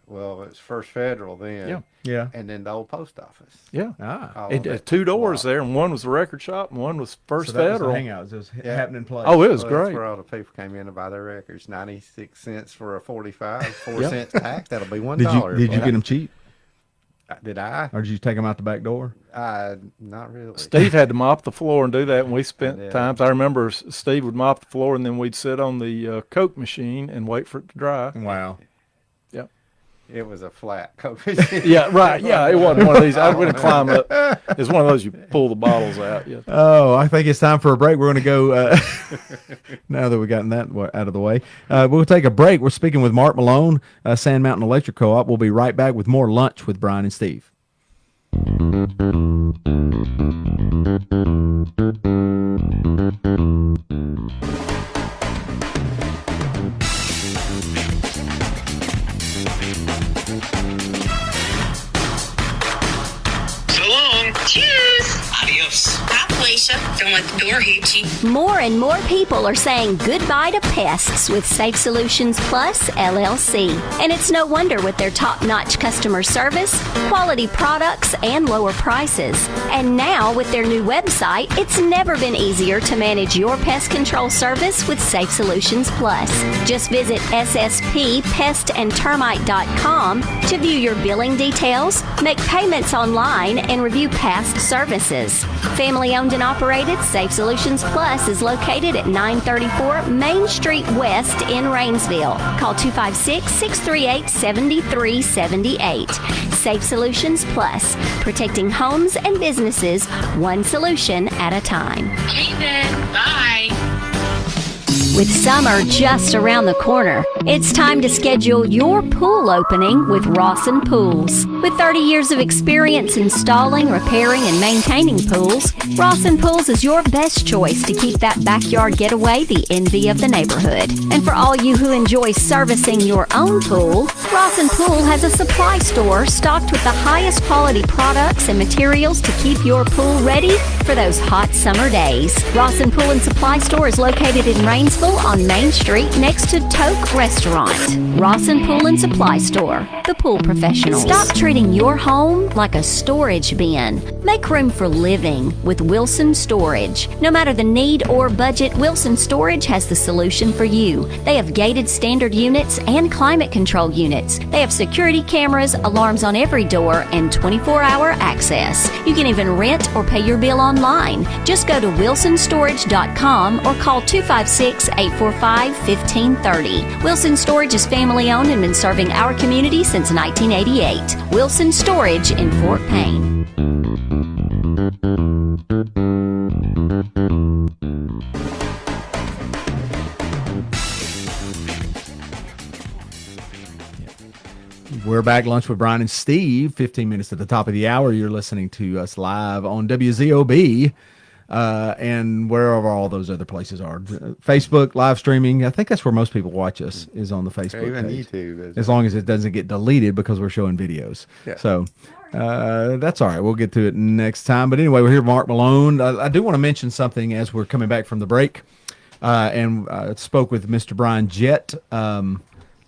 was First Federal then. Yeah. yeah. And then the old post office. Yeah. Ah. All It of had it. 2 doors Wow. there, and one was the record shop, and one was First So that was Federal. the hangout. It was Yeah. happening place. Oh, it was Well, that's great. where all the people came in to buy their records. 96 cents for a 45, 4 Yeah. cents tax. That'll be $1. Did you get them cheap, Did I? or did you take them out the back door? Not really. Steve had to mop the floor and do that, and we spent did. times. I remember Steve would mop the floor, and then we'd sit on the Coke machine and wait for it to dry. Wow. Yeah. It was a flat Coke. Yeah, right. Yeah, it wasn't one of these. I would have climbed up. It's one of those you pull the bottles out. Yeah. Oh, I think it's time for a break. We're going to go, now that we've gotten that out of the way. We'll take a break. We're speaking with Mark Malone, Sand Mountain Electric Co-op. We'll be right back with more Lunch with Brian and Steve. So long. Cheers. Adios. Bye, Felicia. Don't let the door hit you. More and more people are saying goodbye to pests with Safe Solutions Plus LLC. And it's no wonder with their top-notch customer service, quality products, and lower prices. And now with their new website, it's never been easier to manage your pest control service with Safe Solutions Plus. Just visit sspestandtermite.com to view your billing details, make payments online, and review past services. Family owned and operated, Safe Solutions Plus is located at 934 Main Street West in Rainsville. Call 256-638-7378. Safe Solutions Plus, protecting homes and businesses one solution at a time. Okay then. Bye. With summer just around the corner, it's time to schedule your pool opening with Rawson Pools. With 30 years of experience installing, repairing, and maintaining pools, Rawson Pools is your best choice to keep that backyard getaway the envy of the neighborhood. And for all you who enjoy servicing your own pool, Rawson Pool has a supply store stocked with the highest quality products and materials to keep your pool ready for those hot summer days. Rawson Pool and Supply Store is located in Rainsville on Main Street next to Toke Restaurant. Rawson Pool and Supply Store, the pool professionals. Stop treating your home like a storage bin. Make room for living with Wilson Storage. No matter the need or budget, Wilson Storage has the solution for you. They have gated standard units and climate control units. They have security cameras, alarms on every door, and 24-hour access. You can even rent or pay your bill online. Just go to wilsonstorage.com or call 256-845-1530. Wilson Storage is family owned and been serving our community since 1988. Wilson Storage in Fort Payne. We're we're back, Lunch with Brian and Steve, 15 minutes at the top of the hour. You're listening to us live on WZOB and wherever all those other places are. Facebook, live streaming. I think that's where most people watch us, is on the Facebook Even page. YouTube. As long as it doesn't get deleted because we're showing videos. Yeah. So that's all right. We'll get to it next time. But anyway, we're here with Mark Malone. I do want to mention something as we're coming back from the break. And spoke with Mr. Brian Jett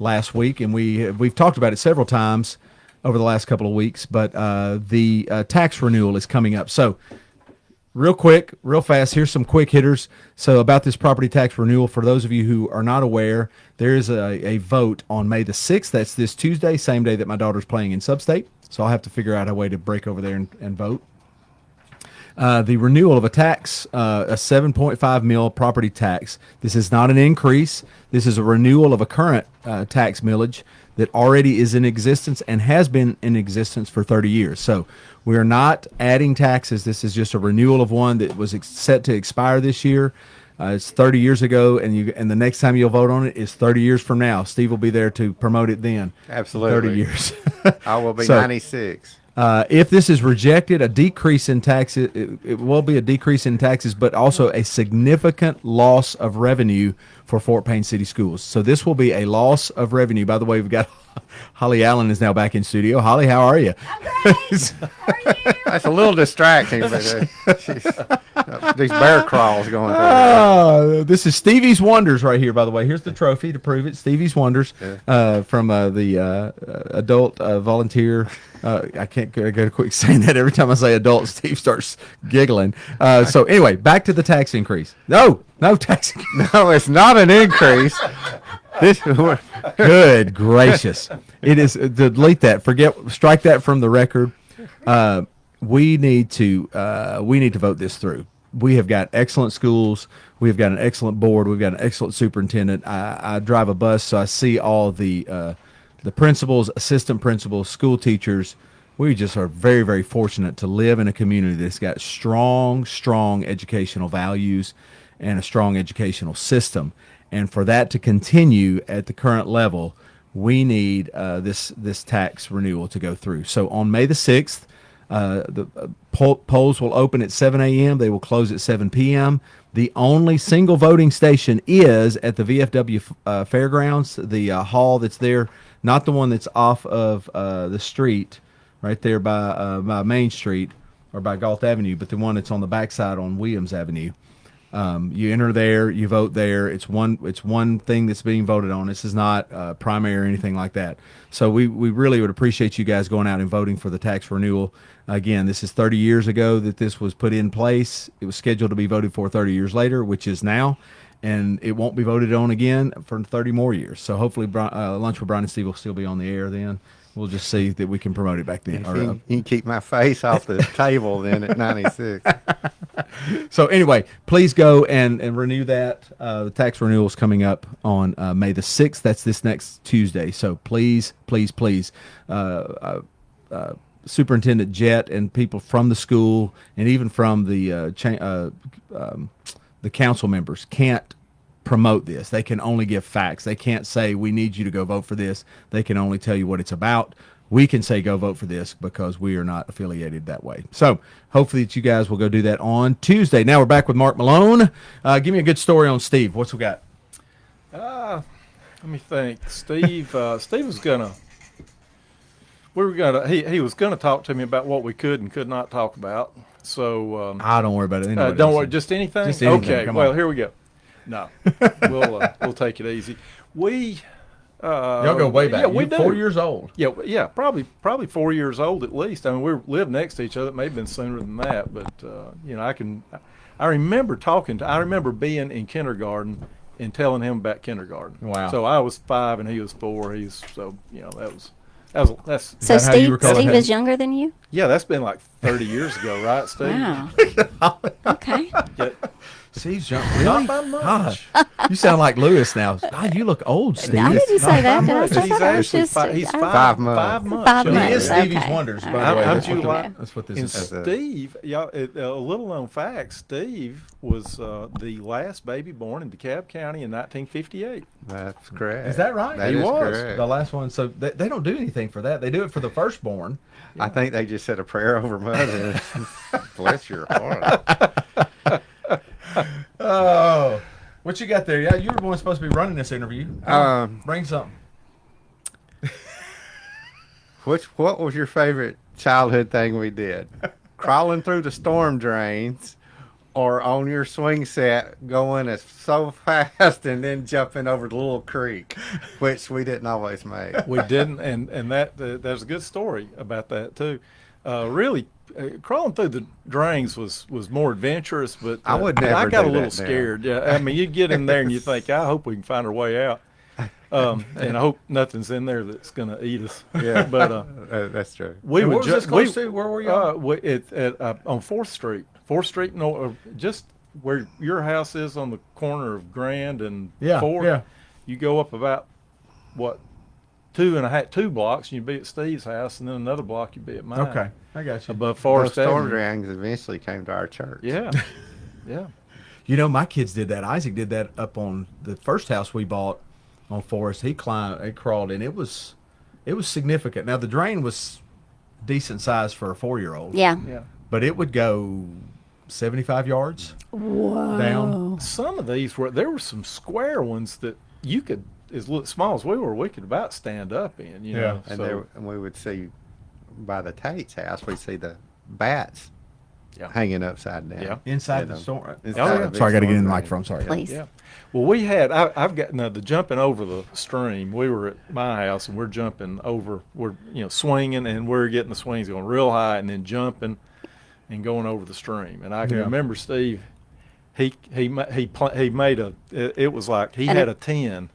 last week, and we've talked about it several times over the last couple of weeks, but the tax renewal is coming up. So real quick, real fast, here's some quick hitters. So about this property tax renewal, for those of you who are not aware, there is a vote on May the 6th. That's this Tuesday, same day that my daughter's playing in Substate. So I'll have to figure out a way to break over there and vote. The renewal of a tax, a 7.5 mil property tax. This is not an increase. This is a renewal of a current tax millage that already is in existence and has been in existence for 30 years. So we are not adding taxes. This is just a renewal of one that was set to expire this year. It's 30 years ago, and the next time you'll vote on it is 30 years from now. Steve will be there to promote it then. Absolutely. 30 years. I will be So, 96. If this is rejected, a decrease in taxes, it will be a decrease in taxes, but also a significant loss of revenue for Fort Payne City Schools. So this will be a loss of revenue. By the way, we've got Holly Allen is now back in studio. Holly, how are you? I'm great. How are you? That's a little distracting, but these bear crawls going through. This is Stevie's Wonders right here, by the way. Here's the trophy to prove it. Stevie's Wonders from the adult volunteer. I can't go to quit saying that every time I say adult. Steve starts giggling. So anyway, back to the tax increase. No tax increase. No, it's not an increase. Good gracious. It is, delete that. Strike that from the record. We need to vote this through. We have got excellent schools. We've got an excellent board. We've got an excellent superintendent. I drive a bus, so I see all the principals, assistant principals, school teachers. We just are very, very fortunate to live in a community that's got strong educational values and a strong educational system. And for that to continue at the current level, we need this tax renewal to go through. So on May the 6th, the polls will open at 7 a.m. They will close at 7 p.m. The only single voting station is at the VFW Fairgrounds, the hall that's there, not the one that's off of the street right there by Main Street or by Galt Avenue, but the one that's on the backside on Williams Avenue. You enter there, you vote there. It's one thing that's being voted on. This is not primary or anything like that. So we really would appreciate you guys going out and voting for the tax renewal. Again, this is 30 years ago that this was put in place. It was scheduled to be voted for 30 years later, which is now, and it won't be voted on again for 30 more years. So hopefully Lunch with Brian and Steve will still be on the air then. We'll just see that we can promote it back then. If you can keep my face off the table then at 96. So anyway, please go and renew that. The tax renewal is coming up on May the 6th. That's this next Tuesday. So please, Superintendent Jett and people from the school and even from the council members can't promote this. They can only give facts. They can't say, we need you to go vote for this. They can only tell you what it's about. We can say go vote for this because we are not affiliated that way. So hopefully that you guys will go do that on Tuesday. Now we're back with Mark Malone. Give me a good story on Steve. What's we got? Let me think. Steve was gonna. He was gonna talk to me about what we could and could not talk about. So Don't worry about it. don't worry. Just anything. Just anything. Okay. Come Well, on. here we go. No, we'll take it easy. Y'all go way back. Yeah, we You're do. 4 years old. Yeah, probably 4 years old at least. I mean, we live next to each other. It may have been sooner than that, but I remember being in kindergarten and telling him about kindergarten. Wow. So I was 5 and he was 4. That's So that how you recall Steve it? is younger than you? yeah, that's been like 30 years ago, right, Steve? Wow. Okay. Yeah. Steve's jumping. Really? Not by much. You sound like Lewis now. God, you look old, Steve. I didn't say that. Did I Much. say He's that? I was actually just, he's I- 5 months. 5 months. 5 young. He is months. Stevie's Okay. Wonders, by How- the way. how'd That's you what, like- that's what this And is. Steve, y'all, a little known fact, Steve was the last baby born in DeKalb County in 1958. That's correct. Is that right? That He is was. correct. The last one. So they don't do anything for that. They do it for the firstborn. I think they just said a prayer over mother. Bless your heart. Oh, what you got there? Yeah, you were the one supposed to be running this interview. Come on, bring something. What was your favorite childhood thing we did? Crawling through the storm drains, or on your swing set going as so fast and then jumping over the little creek, which we didn't always make. We didn't, and that there's a good story about that too. Really, crawling through the drains was more adventurous, but I would but I never got do a little that now. scared. Yeah, I mean, you get in there and you think, I hope we can find our way out, and I hope nothing's in there that's going to eat us. Yeah. But That's true. we And would what was this close to? Where were you? on 4th Street. 4th Street, no, just where your house is on the corner of Grand and Yeah, 4th. yeah. You go up about, what, 2 blocks, and you'd be at Steve's house, and then another block you'd be at mine. Okay, I got you. Above Those Forest storm Avenue. drains eventually came to our church. Yeah. Yeah. You know, my kids did that. Isaac did that up on the first house we bought on Forest. He crawled, and it was significant. Now the drain was decent size for a 4-year-old. Yeah. Yeah. But it would go 75 yards down. Some of these there were some square ones that you could, as small as we could about stand up in, you know. And, So, and we would see by the Tate's house, we'd see the bats Yeah. hanging upside down. Yeah. Inside You the know, storm. inside Oh, yeah. the big Sorry, I got to get in storm the drain. microphone. Sorry. Please. yeah. Well, I've got the jumping over the stream. We were at my house and we're jumping over, we're, swinging, and we're getting the swings going real high and then jumping and going over the stream. And I can Yeah. remember Steve, he made it was like he And had a 10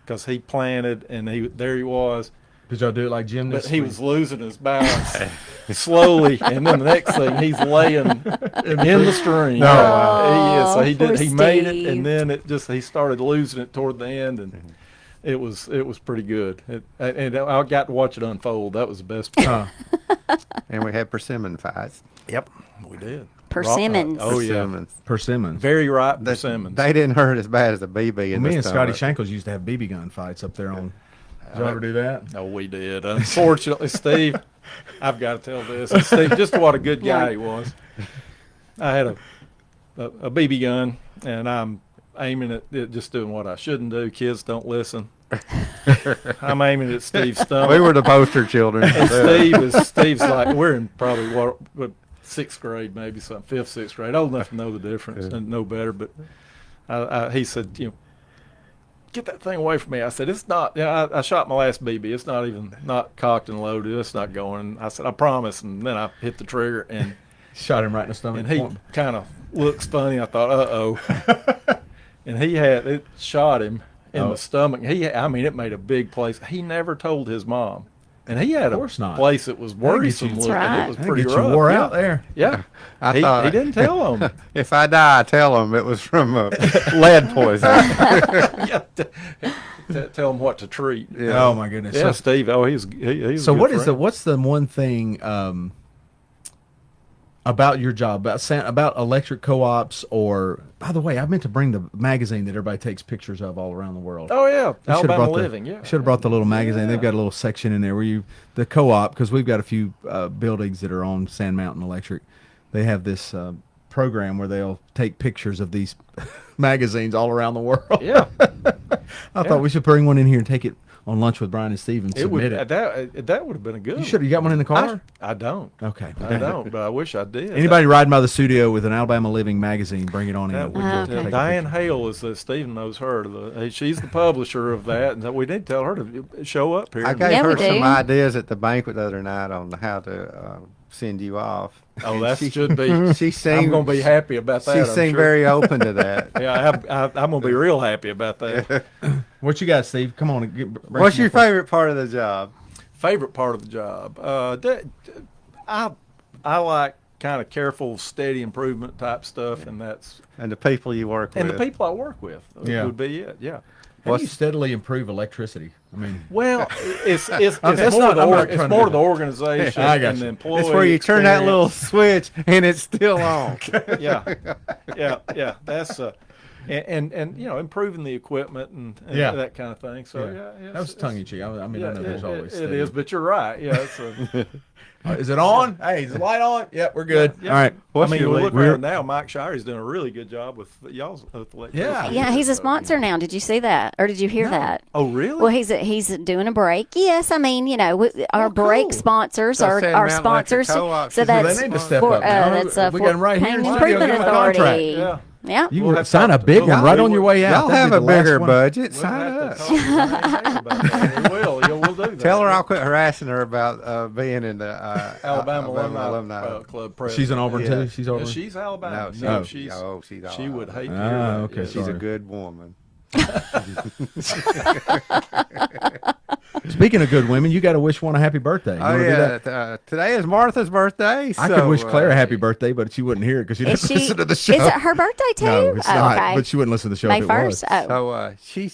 because he planted and there he was. Did y'all do it like gymnasts? But he was losing his balance slowly, and then the next thing he's laying in the stream. No, wow. So he poor did. He made it, Steve. and then he started losing it toward the end, and it was pretty good. And I got to watch it unfold. That was the best part. And we had persimmon fights. Yep, we did. Persimmons. Oh yeah, Persimmons. Persimmons. very ripe They- persimmons. They didn't hurt as bad as a BB Well, in me the and Scotty stomach. Shankles used to have BB gun fights up there on. Did y'all ever do that? Oh, we did. Unfortunately, Steve, I've got to tell this. And Steve, just what a good guy he was. I had a BB gun, and I'm aiming at it, just doing what I shouldn't do. Kids don't listen. I'm aiming at Steve's stomach. We were the poster children. And Steve's like, we're in probably what 6th grade, maybe something, 5th, 6th grade, old enough to know the difference and know better. But he said, get that thing away from me. I said, it's not. I shot my last BB. It's not cocked and loaded. It's not going. I said, I promise. And then I hit the trigger, and Shot him right in the stomach. and he kind of looks funny. I thought, uh-oh. And it shot him in the stomach. It made a big place. He never told his mom. And he had Of course a not. place that was worrisome you- looking. right. It was That pretty get you rough. wore yeah. out there. Yeah. I he thought- didn't tell them. If I die, I tell them it was from lead poisoning. Yeah. Tell them what to treat. Yeah. Oh my goodness. Yeah, So, Steve. Oh, he's a so good what is friend. what's the one thing about your job about electric co-ops? Or by the way, I meant to bring the magazine that everybody takes pictures of all around the world. Oh yeah, I should've Alabama brought Living. Yeah. Should have brought the little magazine. They've Yeah. got a little section in there where the co-op, because we've got a few buildings that are on Sand Mountain Electric. They have this program where they'll take pictures of these magazines all around the world. Yeah. I thought we should bring one in here and take it on lunch with Brian and Steve and It would submit it. that would have been a good. You should. You got one in the car? I don't. Okay. I don't, but I wish I did. Anybody riding by the studio with an Alabama Living magazine, bring it on in. That We would can Okay. take a Diane picture. Hale is Stephen knows her. She's the publisher of that, and we need to tell her to show up here. I gave Yeah, her we some do. ideas at the banquet the other night on how to send you off. Oh, that should be. She I'm seemed going to be happy about that. She I'm seemed sure. very open to that. Yeah, I'm going to be real happy about that. What you got, Steve? Come on. Bring What's some your more. favorite part of the job? Favorite part of the job? I like kind of careful, steady improvement type stuff, and that's And the people you work and with. the people I work with Yeah. would be it. Yeah. How do you steadily improve electricity? I mean, Well, it's that's more, not- I'm not it's trying to more do the organization I got and the you. employee. It's where you turn that little experience. switch and it's still on. Yeah. That's and you know, improving the equipment and Yeah. that kind of thing. So yeah, that was tongue in cheek. I mean, I know there's always it is, but you're right. Yeah, it's a, Is it on? Hey, is the light on? Yep, we're good. yeah. All right. What's I mean, your we lead? look around now. Mike Shire's doing a really good job with y'all's electricity. Yeah. He's a sponsor now. Did you see that, or did you hear that? Oh, really? Well, he's doing a break. Yes, I mean, you know, our break cool. sponsors So are Sand our Mountain Electric sponsors. Co-op, So so they that's need to step for, up now. that's We got 'em right here in Payne studio. Improvement Give 'em a contract. Authority. Yeah. Yeah. You We'll were have sign to a big we'll one have right to- on your way out. Y'all That'd have be a the last bigger one. budget. We'll Sign have to up. talk to Renee about that. We'll do that. Tell her I'll quit harassing her about being in the Alabama Alumni Club president. She's in Auburn Yeah. too. She's Yeah, Auburn. she's Alabama. No, she's she's she would hate to hear Ah, that. okay, Yeah. She's a Sorry. good woman. Speaking of good women, you got to wish one a happy birthday. You Oh wanna do yeah, that? today is Martha's birthday. I so, could wish Claire a happy birthday, but she wouldn't hear it because she Is doesn't she? listen to the show. Is it her birthday too? No, it's Oh, not. okay. But she wouldn't listen to the show May if it 1st. was. Oh. So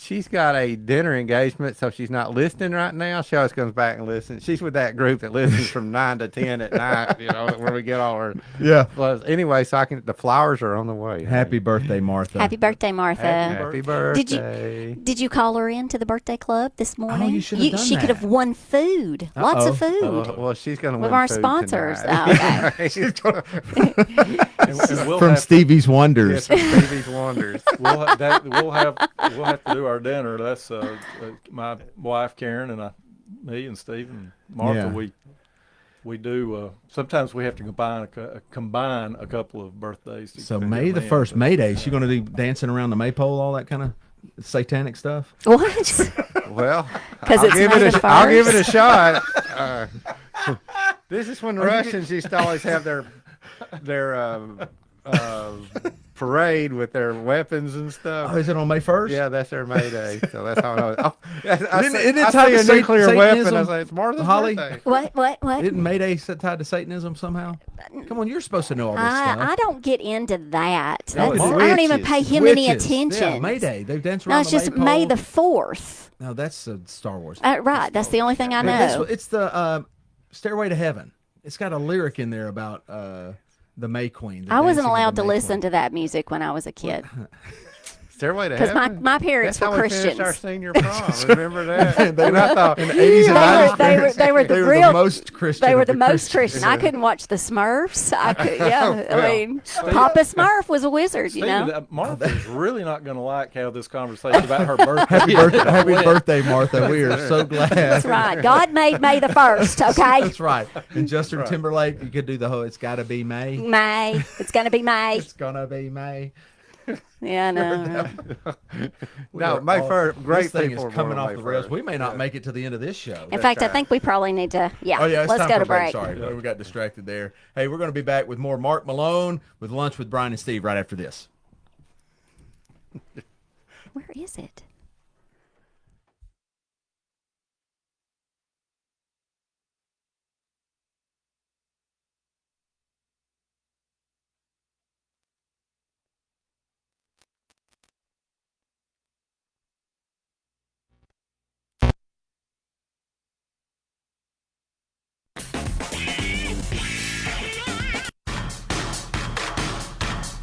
she's got a dinner engagement, so she's not listening right now. She always comes back and listens. She's with that group that listens from 9 to 10 at night. You know, where we get all our Yeah. flowers. Anyway, so the flowers are on the way. Happy birthday, Martha. Happy birthday, Martha. Happy Did you- birthday. Did you call her in to the birthday club this morning? you should have done She could have that. won food. Lots of food. Well, she's going to With win our food sponsors. tonight. Oh, And we'll From have Stevie's Wonders. Yes, from Stevie's Wonders. we'll have to do our dinner. That's my wife Karen and me and Steve and Martha. Yeah. We do. Sometimes we have to combine a couple of birthdays. To So get May the them in, 1st, but- May Day, she going to do dancing around the maypole, all that kind of satanic stuff? what? Well, 'Cause it's May the I'll give it a 1st. shot. This is when the Russians used to always have their parade with their weapons and stuff. Oh, is it on May 1st? Yeah, that's their May Day. So that's how I know. Oh, Isn't it I tied see to a nuclear weapon. I Satanism, say it's Martha's Holly? birthday. What? Isn't May Day tied to Satanism somehow? Come on, you're supposed to know all this stuff. I don't get into that. No, That's- it's I don't even witches. pay him any Witches. attention. Yeah, May Day. They dance around No, it's the just maypole. May the 4th. No, that's Star Wars. Right. That's the only thing I But know. it's the Stairway to Heaven. It's got a lyric in there about the May Queen. the I wasn't dancing of allowed the to May listen Queen. to that music when I was a kid. Stairway to Because Heaven. my parents That's were how we finished our Christians. senior prom. Remember that? They And were I thought in the 80s and 90s. They were the They were real. the most Christian. They were of the most Christians. Christian. I couldn't watch the Smurfs. I could, yeah. I Well, mean, Papa Smurf was a wizard, you Steve, know. Martha's really not going to like how this conversation about her birthday. Happy birthday, Martha. We are so glad. That's right. God made May the 1st, okay? That's right. And Justin Timberlake, you could do the whole "It's Gotta Be May." May. It's going to be May. It's gonna be May. Yeah, no. no, May 1st. Great This thing people is are coming born off May the rails. 1st. We may not make it to the end of this show. In fact, I right. think we probably need to, Oh yeah, it's let's time go for to a break. break. Sorry, we got distracted there. Hey, we're going to be back with more Mark Malone with Lunch with Brian and Steve right after this. Where is it?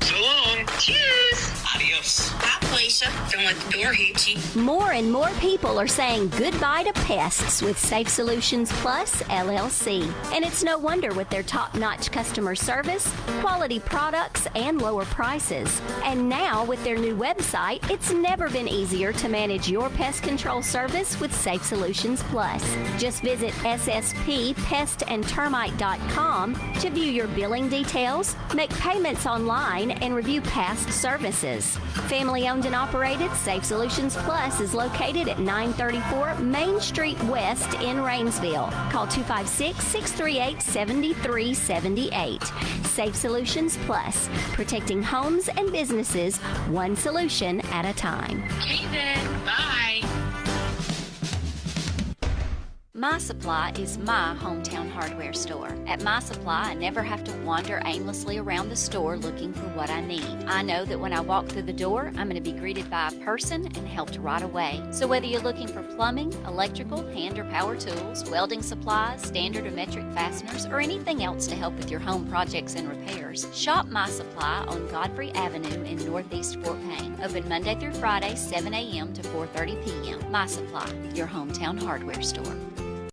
So long. Cheers. Adios. Bye, Felicia. Don't let the door hit you. More and more people are saying goodbye to pests with Safe Solutions Plus LLC. And it's no wonder with their top-notch customer service, quality products, and lower prices. And now with their new website, it's never been easier to manage your pest control service with Safe Solutions Plus. Just visit sspestandtermite.com to view your billing details, make payments online, and review past services. Family owned and operated, Safe Solutions Plus is located at 934 Main Street West in Rainsville. Call 256-638-7378. Safe Solutions Plus, protecting homes and businesses one solution at a time. Okay then. Bye. My Supply is my hometown hardware store. At My Supply, I never have to wander aimlessly around the store looking for what I need. I know that when I walk through the door, I'm going to be greeted by a person and helped right away. So whether you're looking for plumbing, electrical, hand or power tools, welding supplies, standard or metric fasteners, or anything else to help with your home projects and repairs, shop My Supply on Godfrey Avenue in Northeast Fort Payne. Open Monday through Friday, 7 a.m. to 4:30 p.m. My Supply, your hometown hardware store.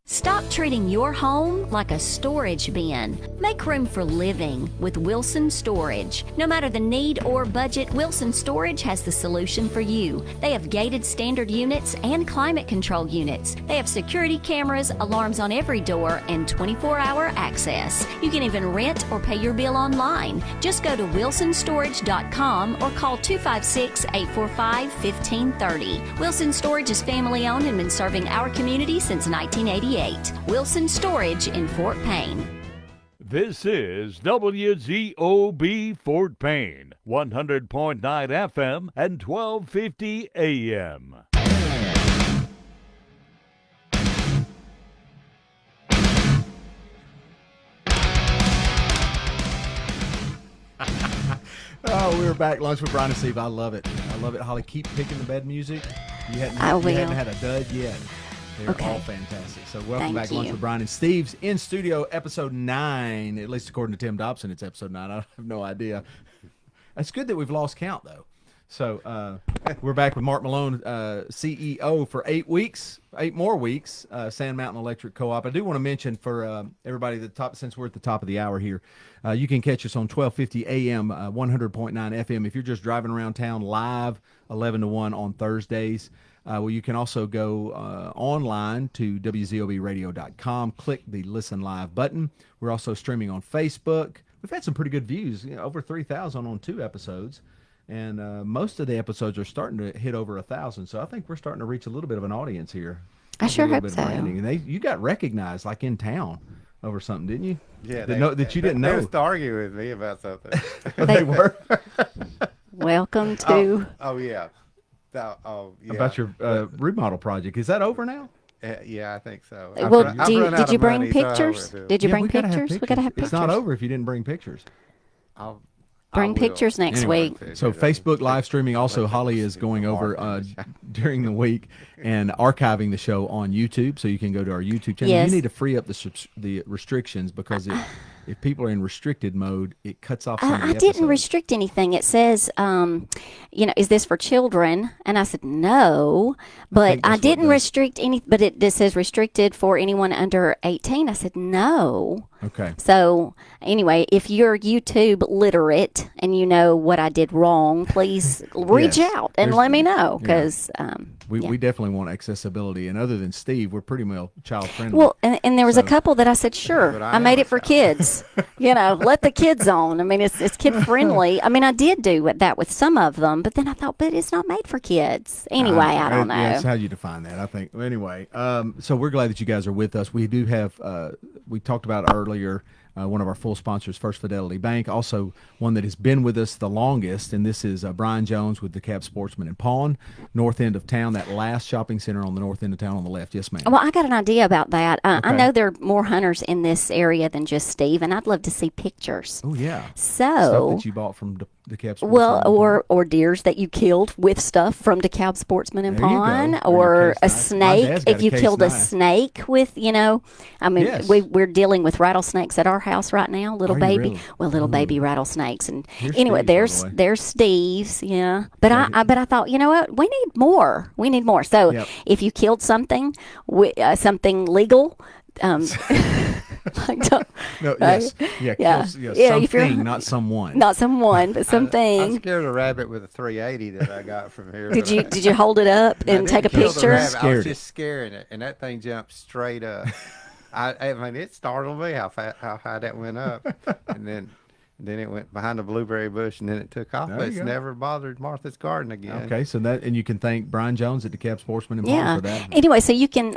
Stop treating your home like a storage bin. Make room for living with Wilson Storage. No matter the need or budget, Wilson Storage has the solution for you. They have gated standard units and climate control units. They have security cameras, alarms on every door, and 24-hour access. You can even rent or pay your bill online. Just go to wilsonstorage.com or call 256-845-1530. Wilson Storage is family owned and been serving our community since 1988. Wilson Storage in Fort Payne. This is WZOB Fort Payne, 100.9 FM and 1250 AM. Oh, we're back. Lunch with Brian and Steve. I love it. I love it. Holly, keep picking the bed music. You hadn't had a dud yet. They're all fantastic. So welcome back to Lunch with Brian and Steve's in studio, episode 9. At least according to Tim Dobson, it's episode 9. I have no idea. It's good that we've lost count, though. So we're back with Mark Malone, CEO for 8 weeks, 8 more weeks, Sand Mountain Electric Co-op. I do want to mention for everybody at the top, since we're at the top of the hour here, you can catch us on 1250 AM, 100.9 FM. If you're just driving around town live, 11 to 1 on Thursdays. Well, you can also go online to wzobradio.com, click the Listen Live button. We're also streaming on Facebook. We've had some pretty good views, over 3,000 on 2 episodes. And most of the episodes are starting to hit over 1,000. So I think we're starting to reach a little bit of an audience here. I sure hope so. And you got recognized like in town over something, didn't you? Yeah. That you didn't know. They was arguing with me about something. They were. Welcome to. Oh yeah. Yeah. About your remodel project. Is that over now? Yeah, I think so. Well, did you bring pictures? Did you bring pictures? We got to have pictures. It's not over if you didn't bring pictures. Bring pictures next week. So Facebook live streaming. Also, Holly is going over during the week and archiving the show on YouTube, so you can go to our YouTube channel. Yes. You need to free up the restrictions because if people are in restricted mode, it cuts off some of the I didn't restrict anything. It says, is this for children? And I said, no, but I didn't restrict any, but it says restricted for anyone under 18. I said, no. Okay. So anyway, if you're YouTube literate and you know what I did wrong, please reach out and let me know because we definitely want accessibility. And other than Steve, we're pretty well child friendly. Well, and there was a couple that I said, sure, I made it for kids. Let the kids on. I mean, it's kid friendly. I mean, I did do that with some of them, but then I thought, but it's not made for kids. Anyway, I don't know. That's how you define that, I think. Anyway, so we're glad that you guys are with us. We do have, we talked about earlier, one of our full sponsors, First Fidelity Bank, also one that has been with us the longest, and this is Brian Jones with DeKalb Sportsman and Pawn, north end of town, that last shopping center on the north end of town on the left. Yes, ma'am. Well, I got an idea about that. I know there are more hunters in this area than just Steve, and I'd love to see pictures. Oh, yeah. So stuff that you bought from DeKalb Sportsman. Well, or deers that you killed with stuff from DeKalb Sportsman and Pawn, or a snake. If you killed a snake with, I mean, yes. we're dealing with rattlesnakes at our house right now, little baby baby rattlesnakes. And here's anyway, Steve's, there's Steve's, yeah. But I thought, you know what, we need more. So if you killed something, something legal. Something, not someone. Not someone, but something. I scared a rabbit with a 380 that I got from here. Did you hold it up and take a picture? I was just scaring it, and that thing jumped straight up. I mean, it startled me how high that went up, and then it went behind the blueberry bush, and then it took off. But it's never bothered Martha's garden again. Okay, so and you can thank Brian Jones at DeKalb Sportsman and Pawn for that. Anyway, so you can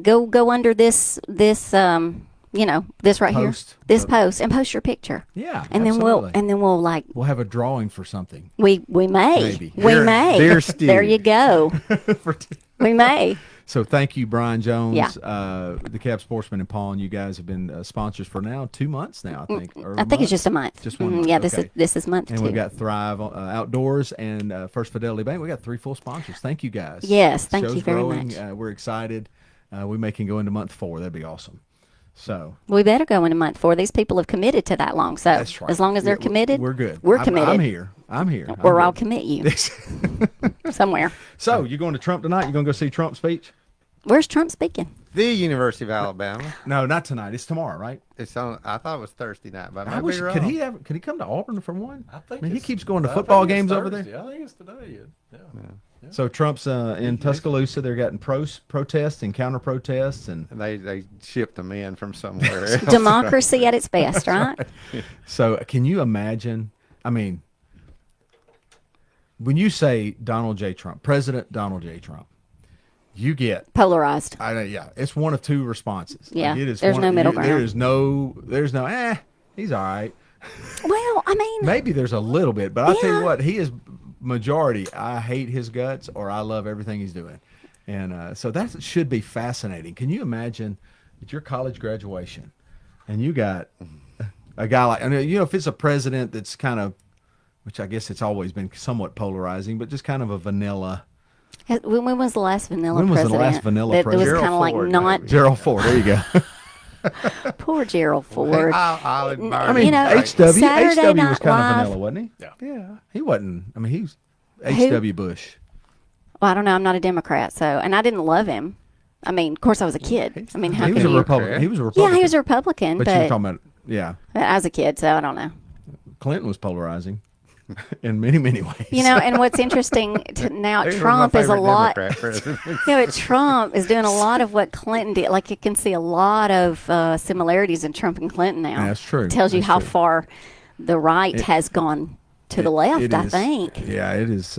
go under this this right here, this post, and post your picture. Yeah, and absolutely. then we'll have a drawing for something. We may. Maybe. We may. There you go. We may. So thank you, Brian Jones, Yeah. the Cab Sportsman, and Paul, and you guys have been sponsors for now 2 months now, I think. Or I think it's just a month. Just 1 Mhm, month. Yeah, okay. this is month And 2. we've got Thrive Outdoors and First Fidelity Bank. We got 3 full sponsors. Thank you guys. Yes, thank Show's you very growing. much. We're excited. We may can go into month 4. That'd be awesome. So We better go into month 4. These people have committed to that long. So that's right. as long as they're Yeah, committed, we're good. We're I'm committed. here. I'm here. I'm Or I'll good. commit you somewhere. So you going to Trump tonight? You going to go see Trump's speech? Where's Trump speaking? The University of Alabama. No, not tonight. It's tomorrow, right? It's on. I thought it was Thursday night, but I I might wish be wrong. could he come to Auburn for one? I think mean, he it's- keeps going to I football think it's games over there. Thursday. I think it's today. Yeah. So Trump's in Tuscaloosa. They're getting protests and counter protests, and And they shipped them in from somewhere else. Democracy at its best, right? so can you imagine? I mean, when you say Donald J. Trump, President Donald J. Trump, you get Polarized. yeah, it's one of 2 responses. Yeah, it is there's no middle ground. There's no he's all right. Well, I mean, Maybe there's a little bit, but I'll tell you Yeah. what, he is majority. I hate his guts, or I love everything he's doing, and so that should be fascinating. Can you imagine at your college graduation, and you got a guy like, if it's a president that's kind of, which I guess it's always been somewhat polarizing, but just kind of a vanilla. when was the last vanilla When was the president? last vanilla that president? was kind of like Ford, not Gerald Ford. There you go. poor Gerald Ford. I'll admire I mean, You know, HW Saturday was Night kind Live- of vanilla, wasn't he? Yeah. He wasn't. I mean, he's Who? H.W. Bush. Well, I don't know. I'm not a Democrat, so and I didn't love him. I mean, of course, I was a kid. I mean, how He was can a you? Republican. He was a Republican. Yeah, he was a Republican, But but, you're talking about, yeah, I was a kid, so I don't know. Clinton was polarizing in many, many ways. You know, and what's interesting now, He was my Trump is a favorite lot. Democrat president. You know, Trump is doing a lot of what Clinton did. Like you can see a lot of similarities in Trump and Clinton now. That's true. It tells you That's how true. far the right has gone to the left. It I is- think. Yeah, it is.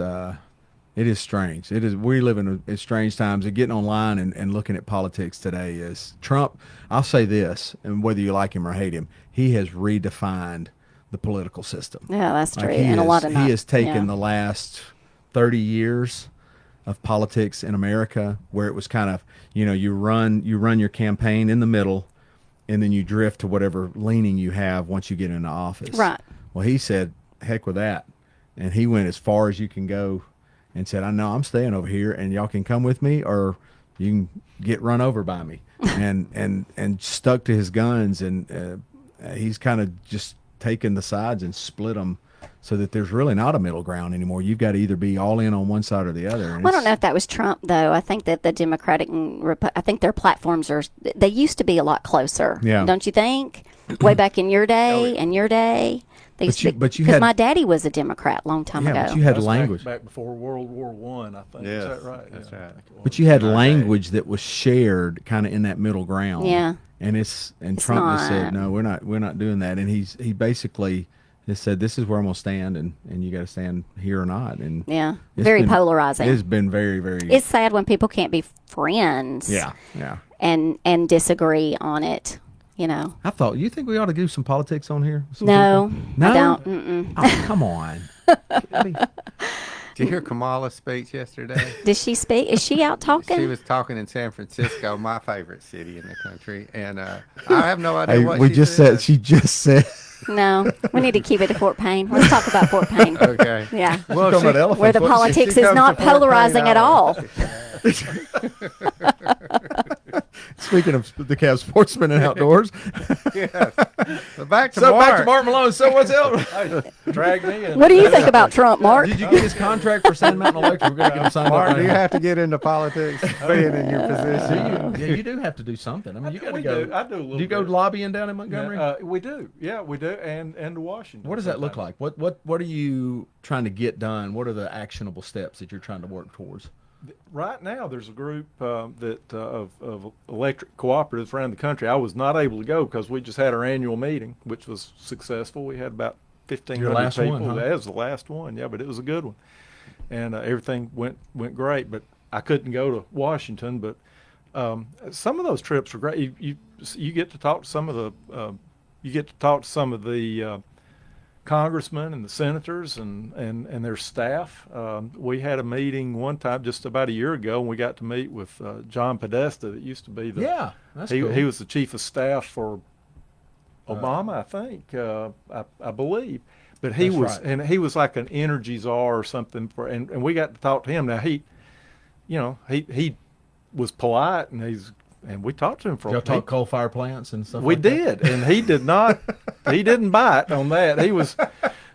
It is strange. It is. We live in strange times. And getting online and looking at politics today is Trump. I'll say this, and whether you like him or hate him, he has redefined the political system. Yeah, that's true. Like, he And a lot of he has taken yeah. the last 30 years of politics in America, where it was kind of, you run your campaign in the middle, and then you drift to whatever leaning you have once you get into office. Right. Well, he said, heck with that, and he went as far as you can go, and said, I know I'm staying over here, and y'all can come with me, or you can get run over by me, and stuck to his guns, and he's kind of just taken the sides and split them, so that there's really not a middle ground anymore. You've got to either be all in on one side or the other. And Well, I don't know if that was Trump though. I think that the Democratic and I think their platforms they used to be a lot closer. Yeah. Don't you think? Way back in your day and your day. They used to be, but you because had- my daddy was a Democrat a long time Yeah, ago. but you had That's language. back before World War One, I think. Yes, Is that right? that's Yeah, right. I think it was. But you had language that was shared kind of in that middle ground. Yeah. And It's Trump just said, not. no, we're not doing that. And he basically just said, this is where I'm going to stand, and you got to stand here or not. And Yeah. it's Very been- polarizing. It's been very, very. It's sad when people can't be friends. yeah. And disagree on it. You know. I thought, you think we ought to do some politics on here? Some No, people? No? I don't. Mm-mm. Oh, come on. I mean, Did you hear Kamala's speech yesterday? Did she speak? Is she out talking? She was talking in San Francisco, my favorite city in the country, and I have no idea hey, what we she just said. she just said. No, we need to keep it to Fort Payne. Let's talk about Fort Payne. Okay. Yeah. Well, Talking about elephant Where the foot. politics she is comes not to Fort Payne, polarizing at all. Speaking of the Cab Sportsman and Outdoors. Yes. So back to So Mark. back to Mark Malone. So what's else? Drag me in. What do you think about Trump, Mark? Did you get his contract for Sand Mountain Electric? We're going to get him signed Mark, up. do you right have to get into politics being in your position? now. Yeah, you do have to do something. I mean, you got to We go. do. I do a little Do you go bit. lobbying down in Montgomery? We do. Yeah, we do. And to Washington. What does that look sometimes. like? What are you trying to get done? What are the actionable steps that you're trying to work towards? Right now, there's a group of electric cooperatives around the country. I was not able to go because we just had our annual meeting, which was successful. We had about 1,500 last people. one, huh? That was the last one, yeah, but it was a good one, and everything went great. But I couldn't go to Washington. But some of those trips were great. You get to talk to some of the congressmen and the senators and their staff. We had a meeting one time just about a year ago, and we got to meet with John Podesta, that used to be the Yeah, that's he, cool. he was the chief of staff for Obama, I think, I believe. But he That's was, right. and he was like an energy czar or something. And we got to talk to him. Now he was polite, and we talked to him for Did y'all talk coal fire plants and stuff we like that? did, and he did not. He didn't bite on that.